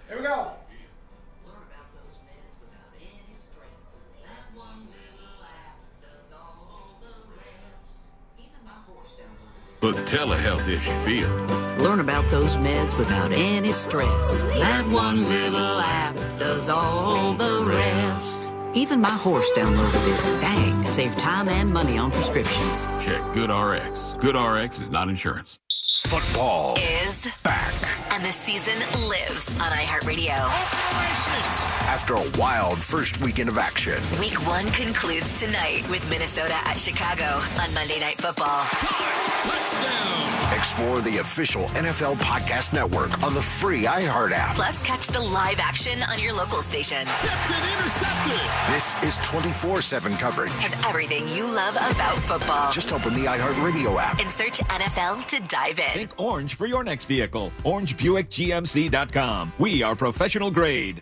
Here we go. Book telehealth if you feel. Learn about those meds without any stress. That one little app does all the rest. Even my horse downloaded it. Dang, save time and money on prescriptions. Check GoodRx. GoodRx is not insurance. Football is back. And the season lives on iHeartRadio. After a wild first weekend of action. Week 1 concludes tonight with Minnesota at Chicago on Monday Night Football. Touchdown! Explore the official NFL Podcast Network on the free iHeart app. Plus, catch the live action on your local station. Tipped and intercepted! This is 24/7 coverage of everything you love about football. Just open the iHeartRadio app and search NFL to dive in. Think orange for your next vehicle. OrangeBuickGMC.com. We are professional grade.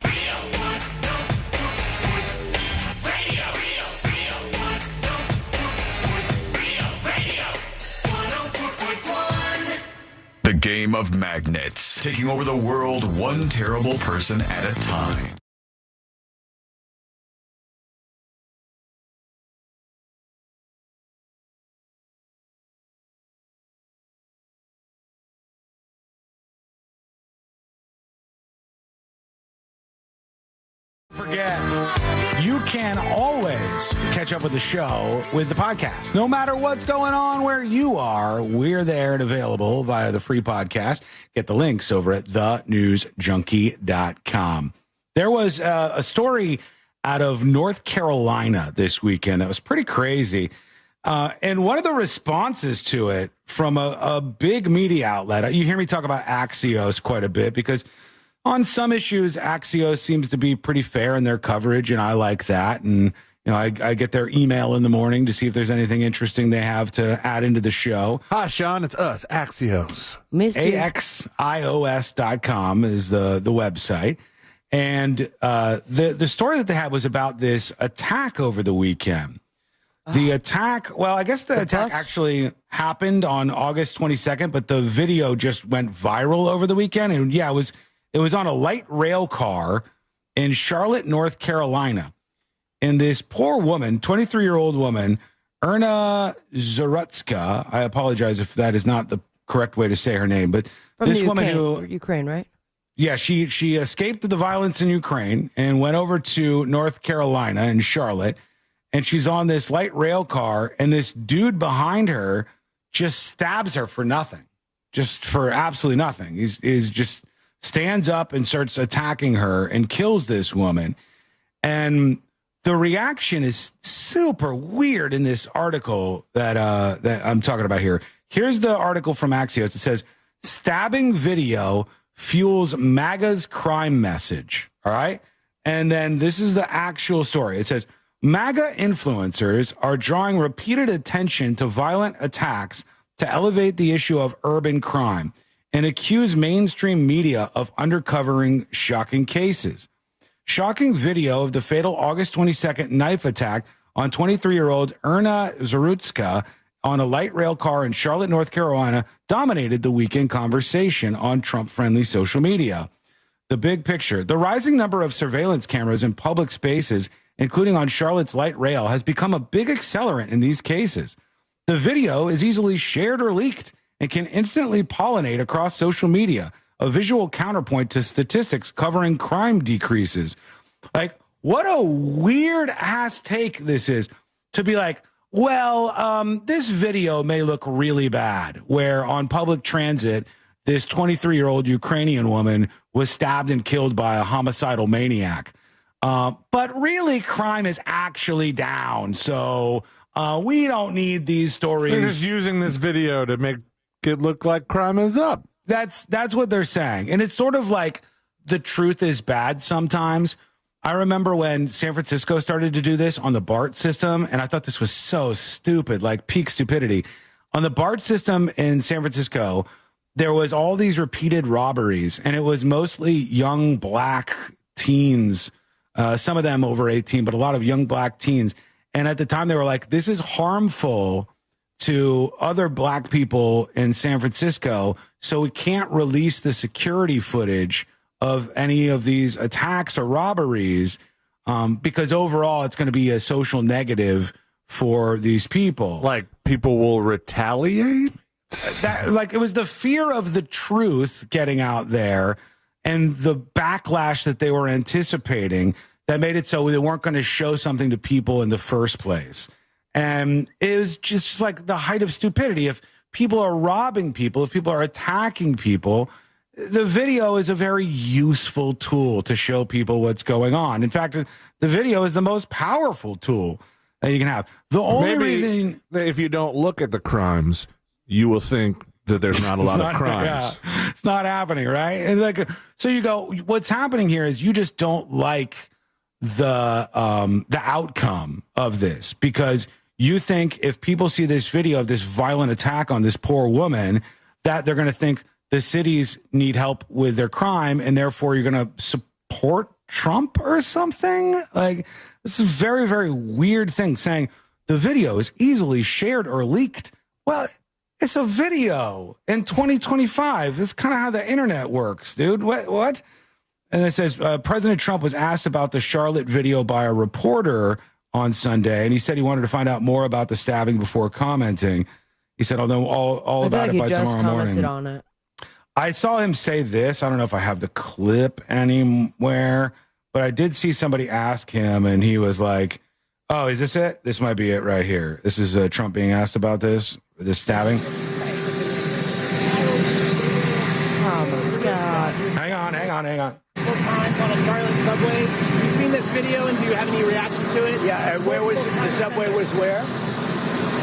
The game of magnets, taking over the world one terrible person at a time. Forget, you can always catch up with the show with the podcast. No matter what's going on where you are, we're there and available via the free podcast. Get the links over at thenewsjunkie.com. There was a story out of North Carolina this weekend that was pretty crazy. And one of the responses to it from a big media outlet, you hear me talk about Axios quite a bit because on some issues, Axios seems to be pretty fair in their coverage, and I like that. And I get their email in the morning to see if there's anything interesting they have to add into the show. Hi, Sean. It's us, Axios. AXIOS.com is the website. And the story that they had was about this attack over the weekend. The attack, well, I guess the attack actually happened on August 22nd, but the video just went viral over the weekend. And yeah, it was on a light rail car in Charlotte, North Carolina. And this poor woman, 23-year-old woman, Erna Zarutska, I apologize if that is not the correct way to say her name, but From this woman Ukraine, right? Yeah, she escaped the violence in Ukraine and went over to North Carolina in Charlotte. And she's on this light rail car, and this dude behind her just stabs her for nothing, just for absolutely nothing. He's just stands up and starts attacking her and kills this woman. And the reaction is super weird in this article that I'm talking about here. Here's the article from Axios. It says, stabbing video fuels MAGA's crime message. All right. And then this is the actual story. It says, MAGA influencers are drawing repeated attention to violent attacks to elevate the issue of urban crime and accuse mainstream media of undercovering shocking cases. Shocking video of the fatal August 22nd knife attack on 23-year-old Erna Zarutska on a light rail car in Charlotte, North Carolina, dominated the weekend conversation on Trump-friendly social media. The big picture: the rising number of surveillance cameras in public spaces, including on Charlotte's light rail, has become a big accelerant in these cases. The video is easily shared or leaked and can instantly pollinate across social media, a visual counterpoint to statistics covering crime decreases. Like, what a weird ass take this is to be like, well, this video may look really bad, where on public transit, this 23-year-old Ukrainian woman was stabbed and killed by a homicidal maniac. But really, crime is actually down. So we don't need these stories. They're just using this video to make it look like crime is up. That's what they're saying. And it's sort of like the truth is bad sometimes. I remember when San Francisco started to do this on the BART system, and I thought this was so stupid, like peak stupidity. On the BART system in San Francisco, there was all these repeated robberies, and it was mostly young black teens, some of them over 18, but a lot of young black teens. And at the time, they were like, this is harmful to other black people in San Francisco, so we can't release the security footage of any of these attacks or robberies because overall it's going to be a social negative for these people. Like people will retaliate? Like it was the fear of the truth getting out there and the backlash that they were anticipating that made it so they weren't going to show something to people in the first place. And it was just like the height of stupidity. If people are robbing people, if people are attacking people, the video is a very useful tool to show people what's going on. In fact, the video is the most powerful tool that you can have. The only reason, if you don't look at the crimes, you will think that there's not a lot of crimes. Yeah, it's not happening, right? And like, so you go, what's happening here is you just don't like the outcome of this because you think if people see this video of this violent attack on this poor woman, that they're going to think the cities need help with their crime, and therefore you're going to support Trump or something. Like, this is a very, very weird thing saying the video is easily shared or leaked. Well, it's a video in 2025. That's kind of how the internet works, dude. What? And it says President Trump was asked about the Charlotte video by a reporter on Sunday, and he said he wanted to find out more about the stabbing before commenting. He said, I'll know all about it by tomorrow morning. On it. I saw him say this. I don't know if I have the clip anywhere, but I did see somebody ask him, and he was like, oh, is this it? This might be it right here. This is Trump being asked about this stabbing. Oh, my God. Hang on. Times on a Charlotte subway. You've seen this video, and do you have any reaction to it? Yeah, and where was it? The subway was where?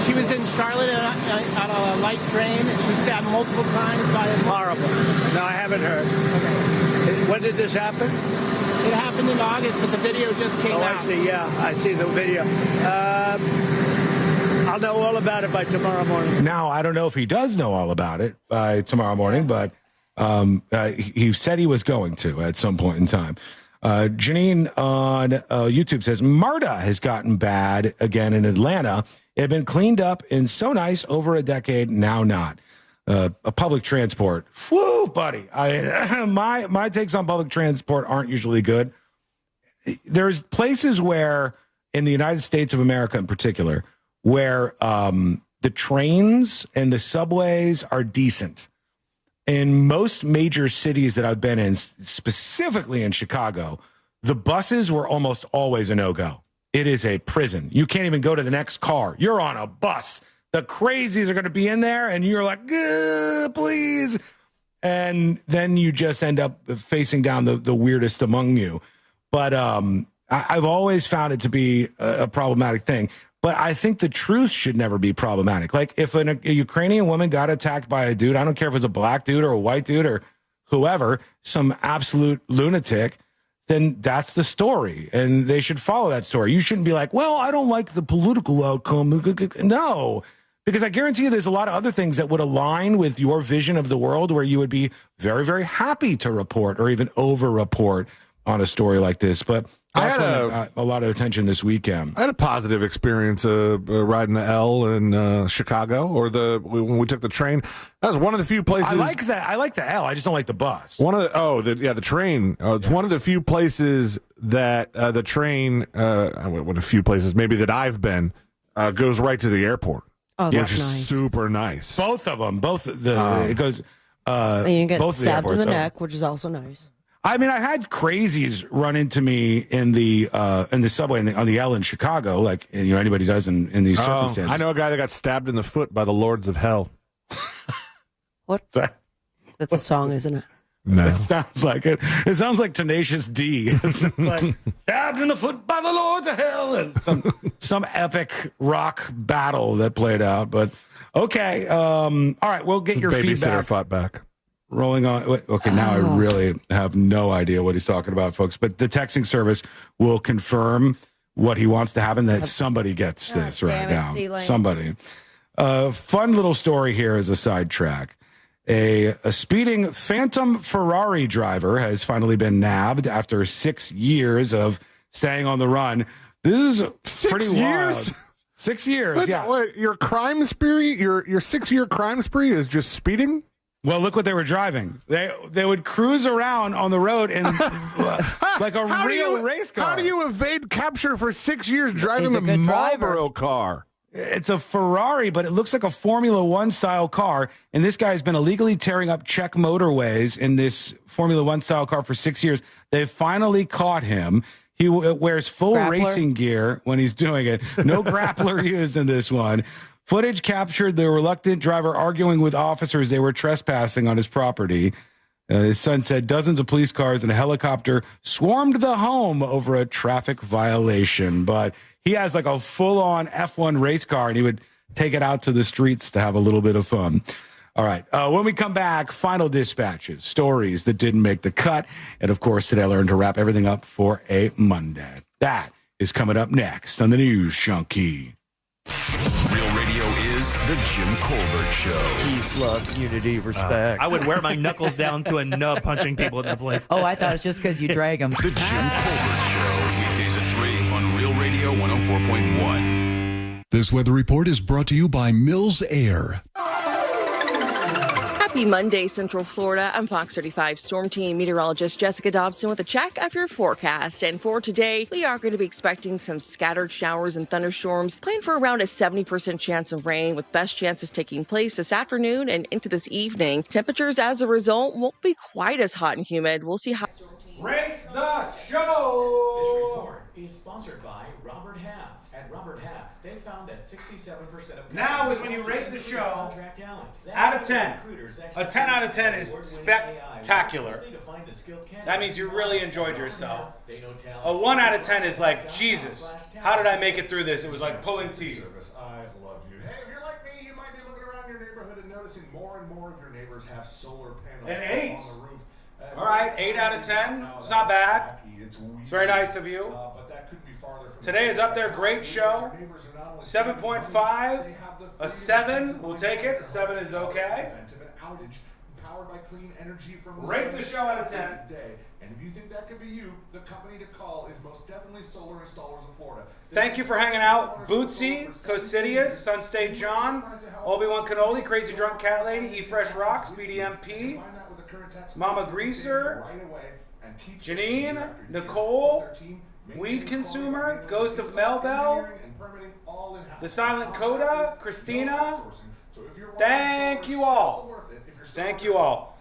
She was in Charlotte on a light train, and she was stabbed multiple times by a... Horrible. No, I haven't heard. Okay. When did this happen? It happened in August, but the video just came out. I see. Yeah, I see the video. I'll know all about it by tomorrow morning. Now, I don't know if he does know all about it by tomorrow morning, but he said he was going to at some point in time. Janine on YouTube says, MARTA has gotten bad again in Atlanta. It had been cleaned up and so nice over a decade, now not. A public transport. Whew, buddy. My takes on public transport aren't usually good. There's places where, in the United States of America in particular, where the trains and the subways are decent. In most major cities that I've been in, specifically in Chicago, the buses were almost always a no-go. It is a prison. You can't even go to the next car. You're on a bus. The crazies are going to be in there, and you're like, please. And then you just end up facing down the weirdest among you. But I've always found it to be a problematic thing. But I think the truth should never be problematic. Like if a Ukrainian woman got attacked by a dude, I don't care if it's a black dude or a white dude or whoever, some absolute lunatic, then that's the story. And they should follow that story. You shouldn't be like, well, I don't like the political outcome. No, because I guarantee you there's a lot of other things that would align with your vision of the world where you would be very, very happy to report or even over-report on a story like this. But that's got a lot of attention this weekend. I had a positive experience riding the L in Chicago, or when we took the train. That was one of the few places. I like that. I like the L. I just don't like the bus. The train. It's one of the few places that the train. One of the few places maybe that I've been goes right to the airport. Oh, that's which is nice. super nice. Both of them. It goes. And you get both stabbed in the neck, which is also nice. I mean, I had crazies run into me in the subway on the L in Chicago, like anybody does in these circumstances. I know a guy that got stabbed in the foot by the Lords of Hell. What? That's a song, isn't it? No. It sounds like it. It sounds like Tenacious D. It's like stabbed in the foot by the Lords of Hell, and some epic rock battle that played out. But okay, all right, we'll get your feedback. Babysitter fought back. Rolling on. Okay, now I really have no idea what he's talking about, folks. But the texting service will confirm what he wants to happen, that somebody gets this right now. Somebody. Fun little story here as a sidetrack. A speeding phantom Ferrari driver has finally been nabbed after 6 years of staying on the run. This is pretty wild. 6 years, yeah. Wait, your crime spree, your 6-year crime spree is just speeding? Well, look what they were driving. They would cruise around on the road in like a real race car. How do you evade capture for 6 years driving a Marlboro car? It's a Ferrari, but it looks like a Formula One style car. And this guy's been illegally tearing up Czech motorways in this Formula One style car for 6 years. They finally caught him. He wears full racing gear when he's doing it. No grappler used in this one. Footage captured the reluctant driver arguing with officers they were trespassing on his property. His son said dozens of police cars and a helicopter swarmed the home over a traffic violation. But he has like a full-on F1 race car, and he would take it out to the streets to have a little bit of fun. All right. When we come back, final dispatches, stories that didn't make the cut. And, of course, today I learned to wrap everything up for a Monday. That is coming up next on the News Junkie. Real Radio is the Jim Colbert Show. Peace, love, unity, respect. I would wear my knuckles down to a nub punching people in the place. Oh, I thought it was just because you drag them. The Jim Colbert Show, weekdays at 3 on Real Radio 104.1. This weather report is brought to you by Mills Air. Happy Monday, Central Florida. I'm Fox 35 Storm Team meteorologist Jessica Dobson with a check of your forecast. And for today, we are going to be expecting some scattered showers and thunderstorms. Plan for around a 70% chance of rain, with best chances taking place this afternoon and into this evening. Temperatures, as a result, won't be quite as hot and humid. We'll see how. Rate the show! This report is sponsored by Robert Half. At Robert Half, they found that 67% of now is when you rate the show out of 10. A 10 out of 10 is spectacular. That means you really enjoyed yourself. A 1 out of 10 is like, Jesus, how did I make it through this? It was like pulling teeth. I love you. Hey, if you're like me, you might be looking around your neighborhood and noticing more and more of your neighbors have solar panels on the roof. All right, 8 out of 10. It's not bad. It's very nice of you. Today is up there. Great show. 7.5. A 7. We'll take it. A 7 is okay. Rate the show out of 10. And if you think that could be you, the company to call is most definitely Solar Installers of Florida. Thank you for hanging out. Bootsy, Cosidius, Sunstate John, Obi-Wan Cannoli, Crazy Drunk Cat Lady, E-Fresh Rocks, BDMP, Mama Greaser, Janine, Nicole, Weed Consumer, Ghost of Melbell, The Silent Coda, Christina. Thank you all. Thank you all.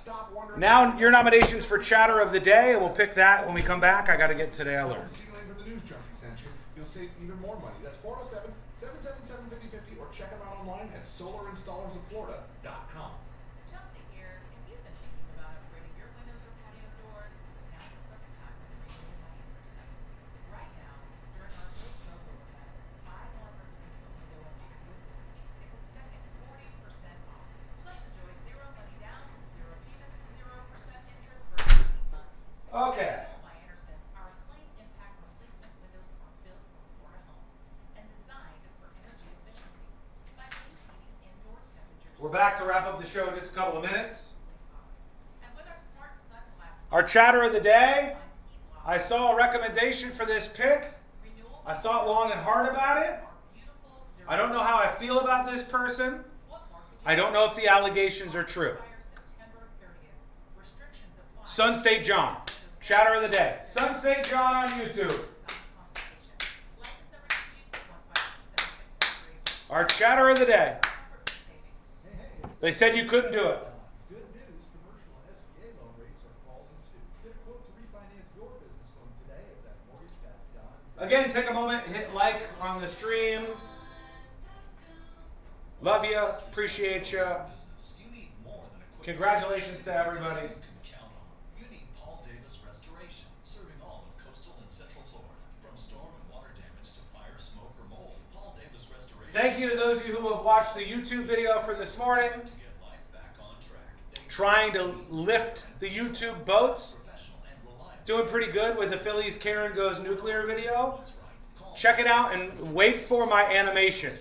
Now your nominations for Chatter of the Day, and we'll pick that when we come back. I got to get Today I Learned. You'll save even more money. That's 407-777-5050 or check them out online at solarinstallersoflorida.com. Chelsea here. If you've been thinking about upgrading your windows or patio doors, now's the perfect time to renew my Intermission. Right now, during our Big BOGO event, buy one replacement window and patio door. Get the second 40% off. Plus enjoy zero money down, zero payments, and 0% interest for 18 months. Okay. We're back to wrap up the show in just a couple of minutes. Our Chatter of the Day. I saw a recommendation for this pick. I thought long and hard about it. I don't know how I feel about this person. I don't know if the allegations are true. Sunstate John. Chatter of the Day. Sunstate John on YouTube. Our Chatter of the Day. They said you couldn't do it. Good news, commercial and SBA loan rates are falling too. Get a quote to refinance your business loan today if that mortgage got done. Again, take a moment, hit like on the stream. Love you, appreciate you. Congratulations to everybody. Thank you to those of you who have watched the YouTube video from this morning. Trying to lift the YouTube boats. Doing pretty good with the Phillies Karen Goes Nuclear video. Check it out and wait for my animation.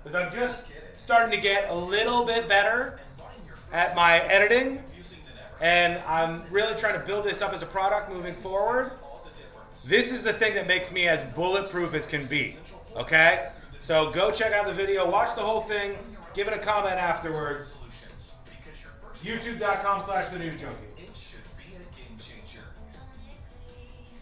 Because I'm just starting to get a little bit better at my editing. And I'm really trying to build this up as a product moving forward. This is the thing that makes me as bulletproof as can be. Okay? So go check out the video, watch the whole thing, give it a comment afterwards. YouTube.com/thenewsjunkie. It should be a game changer.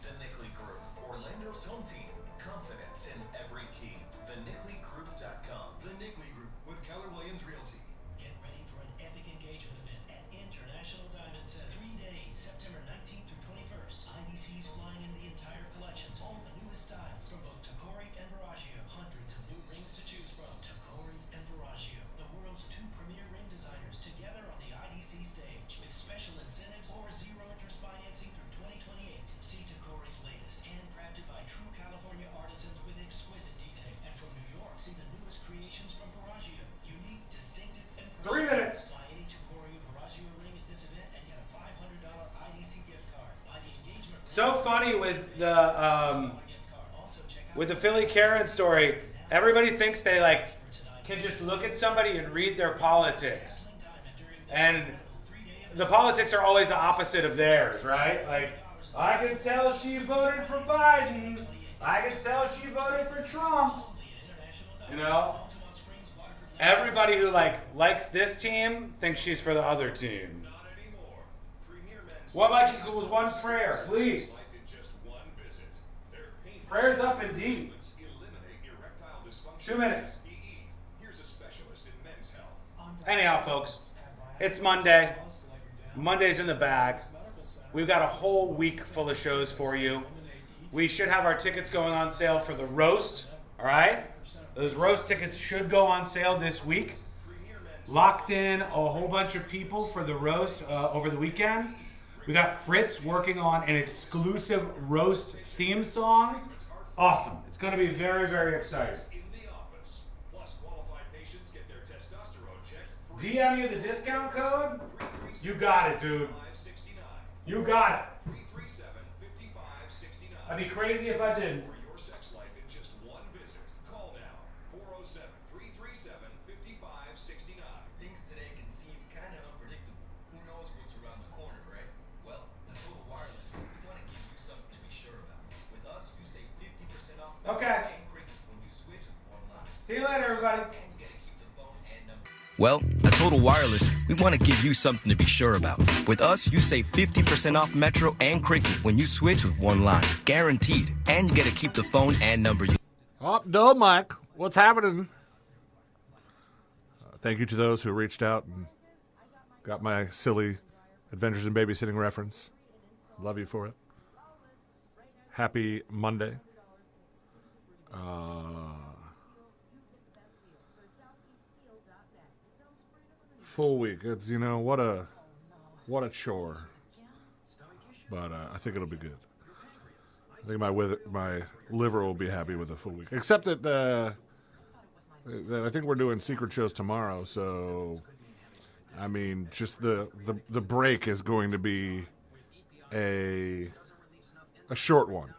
The Nickley Group, Orlando's home team. Confidence in every key. TheNickleyGroup.com. The Nickley Group with Keller Williams Realty. Get ready for an epic engagement event at International Diamond Center. 3 days, September 19th through 21st. IDC's flying in the entire collections, all the newest styles from both Tacori and Veragio. Hundreds of new rings to choose from. Tacori and Veragio, the world's 2 premier ring designers, together on the IDC stage with special incentives or zero interest financing through 2028. See Tacori's latest, handcrafted by true California artisans with exquisite detail. And from New York, see the newest creations from Veragio. Unique, distinctive, and 3 minutes. Buy any Tacori or Veragio ring at this event and get a $500 IDC gift card. Buy the engagement. So funny with the Philly Karen story. Everybody thinks they can just look at somebody and read their politics. And the politics are always the opposite of theirs, right? Like, I can tell she voted for Biden. I can tell she voted for Trump. You know? Everybody who likes this team thinks she's for the other team. One like equals one prayer, please. Prayers up indeed. 2 minutes. Anyhow, folks, it's Monday. Monday's in the bag. We've got a whole week full of shows for you. We should have our tickets going on sale for the roast, all right? Those roast tickets should go on sale this week. Locked in a whole bunch of people for the roast over the weekend. We got Fritz working on an exclusive roast theme song. Awesome. It's going to be very, very exciting. DM you the discount code. You got it, dude. You got it. I'd be crazy if I didn't. For your sex life in just one visit. Call now. 407-337-5569. Things today can seem kind of unpredictable. Who knows what's around the corner, right? Well, at Total Wireless, we want to give you something to be sure about. With us, you save 50% off. Okay. And cricket when you switch online. See you later, everybody. And get to keep the phone and number. Well, at Total Wireless, we want to give you something to be sure about. With us, you save 50% off Metro and Cricket when you switch with one line. Guaranteed. And you get to keep the phone and number. Oh, no, Mike. What's happening? Thank you to those who reached out and got my silly Adventures in Babysitting reference. Love you for it. Happy Monday. Full week. It's, you know, what a chore. But I think it'll be good. I think my liver will be happy with a full week. Except that I think we're doing secret shows tomorrow, so I mean, just the break is going to be a short one.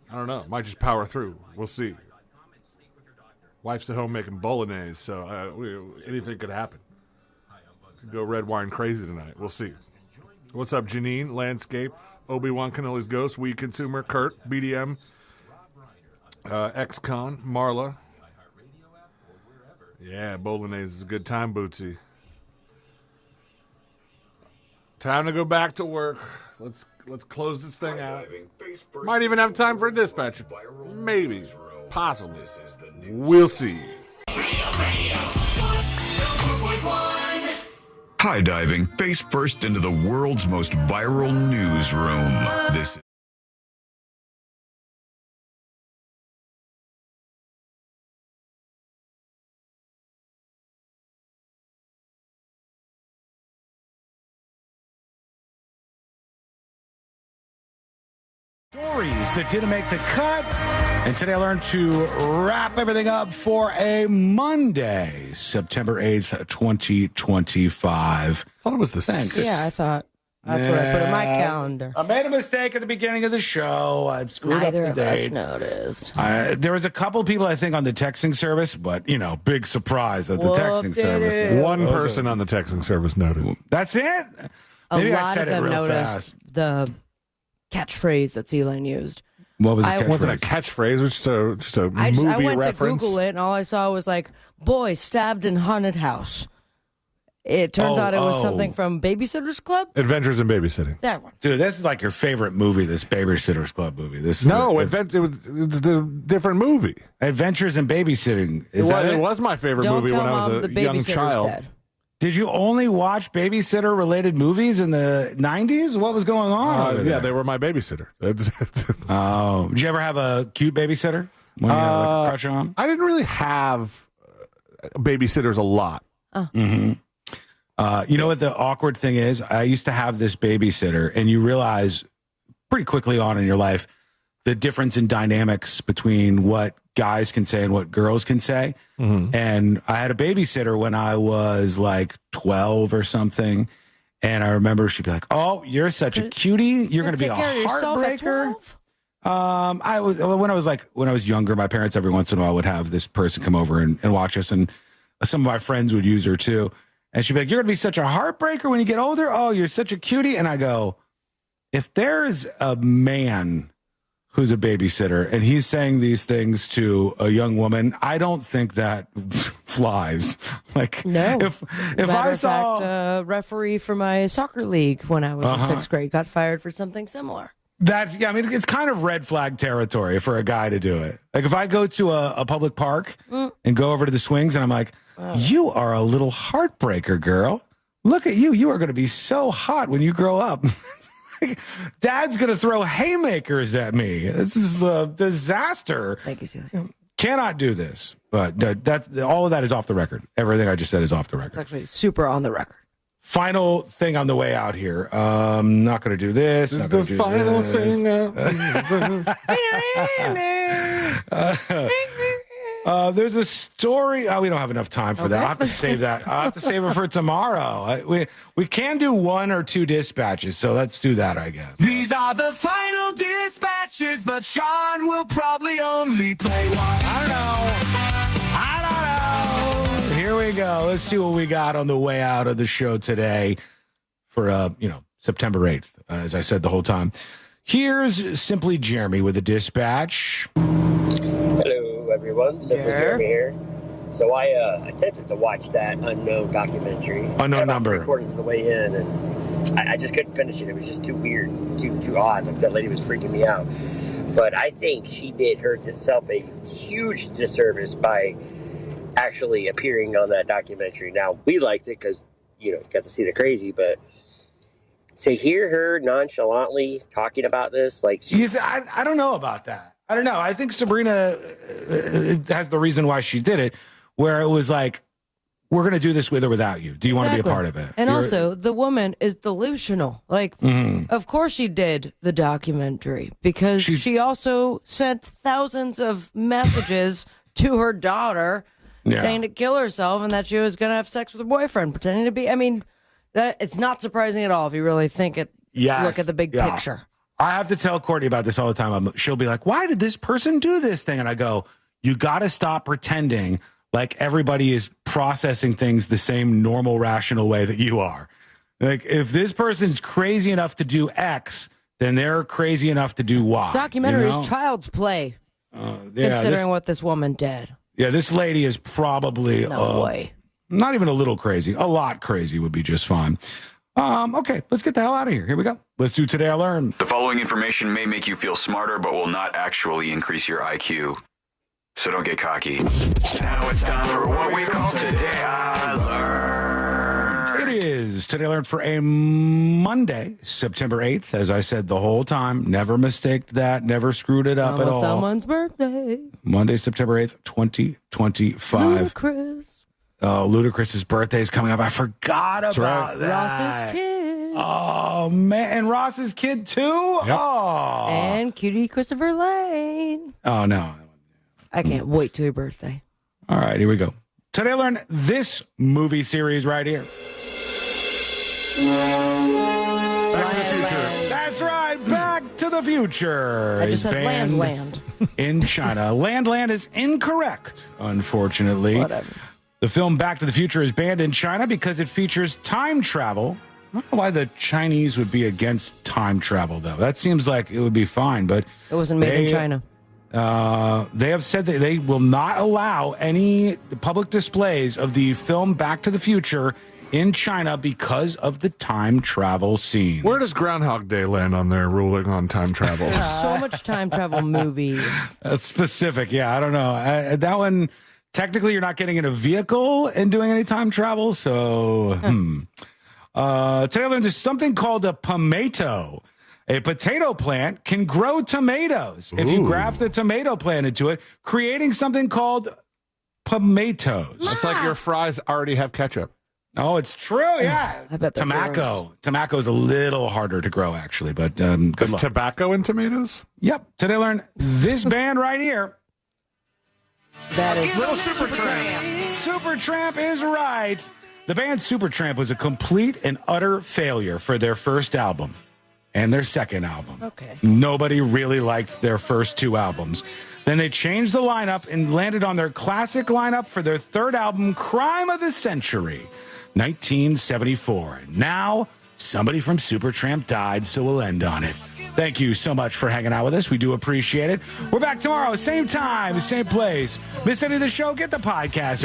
I don't know. Might just power through. We'll see. Wife's at home making bolognese, so anything could happen. Could go red wine crazy tonight. We'll see. What's up, Janine? Landscape, Obi-Wan Kenobi's Ghost, Weed Consumer, Kurt, BDM, Ex-Con, Marla. Yeah, bolognese is a good time, Bootsy. Time to go back to work. Let's close this thing out. Might even have time for a dispatch. Maybe. Possibly. We'll see. High diving face first into the world's most viral newsroom. This Stories that didn't make the cut. And today I learned to wrap everything up for a Monday, September 8th, 2025. I thought it was the 6th. Yeah, I thought. That's what I put in my calendar. I made a mistake at the beginning of the show. I screwed Neither up of the us date. noticed. There was a couple people, I think, on the texting service, but, you know, big surprise at the texting service. One person on the texting service noted. That's it? A Maybe I lot said of it them real noticed fast. the catchphrase that Celine used. What was the catchphrase? Wasn't a catchphrase, it was just a I movie went reference. to Google it, and all I saw was like, boy stabbed in haunted house. It turns out it was something from Babysitter's Club. Adventures in Babysitting. That one. Dude, this is like your favorite movie, this Babysitter's Club movie. This is it's the different movie. Adventures in Babysitting. It was my favorite movie when I was a young child. Dead. Did you only watch babysitter-related movies in the 90s? What was going on over there? Yeah, they were my babysitter. Oh, did you ever have a cute babysitter when you had like a crush on them? I didn't really have babysitters a lot. Mm-hmm. You know what the awkward thing is? I used to have this babysitter, and you realize pretty quickly on in your life the difference in dynamics between what guys can say and what girls can say. Mm-hmm. And I had a babysitter when I was like 12 or something. And I remember she'd be like, "Oh, you're such a cutie. You're going to be a heartbreaker." When I was younger, my parents every once in a while would have this person come over and watch us, and some of my friends would use her too. And she'd be like, "You're going to be such a heartbreaker when you get older. Oh, you're such a cutie." And I go, if there's a man who's a babysitter and he's saying these things to a young woman, I don't think that flies. Like, no. If Matter I of saw fact, a referee for my soccer league when I was in sixth grade got fired for something similar. it's kind of red flag territory for a guy to do it. Like if I go to a public park and go over to the swings and I'm like, "You are a little heartbreaker, girl. Look at you. You are going to be so hot when you grow up." Dad's going to throw haymakers at me. This is a disaster. Thank you, Celia. Cannot do this. But all of that is off the record. Everything I just said is off the record. It's actually super on the record. Final thing on the way out here. Not going to do this. Not going to do this. There's a story. Oh, we don't have enough time for that. I'll have to save that. I'll have to save it for tomorrow. We can do 1 or 2 dispatches, so let's do that, I guess. These are the final dispatches, but Sean will probably only play one. I don't know. Here we go. Let's see what we got on the way out of the show today for, September 8th, as I said the whole time. Here's Simply Jeremy with a dispatch. Hello, everyone. Simply Jeremy here. So I attempted to watch that Unknown documentary. Unknown number. 3/4 of the way in, and I just couldn't finish it. It was just too weird, too odd. Like, that lady was freaking me out. But I think she did herself a huge disservice by actually appearing on that documentary. Now, we liked it because, got to see the crazy, but to hear her nonchalantly talking about this, like... I don't know about that. I don't know. I think Sabrina has the reason why she did it, where it was like, we're going to do this with or without you. Do you want to be a part of it? And also, the woman is delusional. Like, of course she did the documentary, because she also sent thousands of messages to her daughter saying to kill herself and that she was going to have sex with her boyfriend, pretending to be... I mean... That it's not surprising at all if you really think it. Yes. Look at the big picture. I have to tell Courtney about this all the time. She'll be like, "Why did this person do this thing?" And I go, "You got to stop pretending like everybody is processing things the same normal, rational way that you are. Like, if this person's crazy enough to do X, then they're crazy enough to do Y." Documentary is child's play, considering what this woman did. Yeah, this lady is probably no way. Not even a little crazy. A lot crazy would be just fine. Okay, let's get the hell out of here. Here we go. Let's do Today I Learned. The following information may make you feel smarter, but will not actually increase your IQ. So don't get cocky. Now it's time for what we call Today I Learned. It is Today I Learned for a Monday, September 8th. As I said the whole time, never mistaked that, never screwed it up at all. Someone's birthday. Monday, September 8th, 2025. Ludacris. Oh, Ludacris's birthday is coming up. I forgot about that. Ross's kid. Oh, man. And Ross's kid, too? Yep. Oh. And cutie Christopher Lane. Oh, no. I can't wait till your birthday. All right, here we go. Today I learned this movie series right here. Back to the Future. That's right. Back to the Future. I just said Land. In China. Land is incorrect, unfortunately. Whatever. The film Back to the Future is banned in China because it features time travel. I don't know why the Chinese would be against time travel, though. That seems like it would be fine, but... It wasn't made in China. They have said that they will not allow any public displays of the film Back to the Future in China because of the time travel scene. Where does Groundhog Day land on their ruling on time travel? There's so much time travel movies. That's specific. Yeah, I don't know. That one... Technically, you're not getting in a vehicle and doing any time travel, so... Today I learned there's something called a pomato. A potato plant can grow tomatoes. If you graft the tomato plant into it, creating something called pomatos. It's like your fries already have ketchup. Oh, it's true, yeah. I bet Tobacco. Tobacco is a little harder to grow, actually, but good Is luck. tobacco in tomatoes? Yep. Today I learned this band right here. That is Little Supertramp. Supertramp is right. The band Supertramp was a complete and utter failure for their first album and their second album. Okay. Nobody really liked their first 2 albums. Then they changed the lineup and landed on their classic lineup for their third album, Crime of the Century, 1974. Now, somebody from Supertramp died, so we'll end on it. Thank you so much for hanging out with us. We do appreciate it. We're back tomorrow, same time, same place. Miss any of the show? Get the podcast.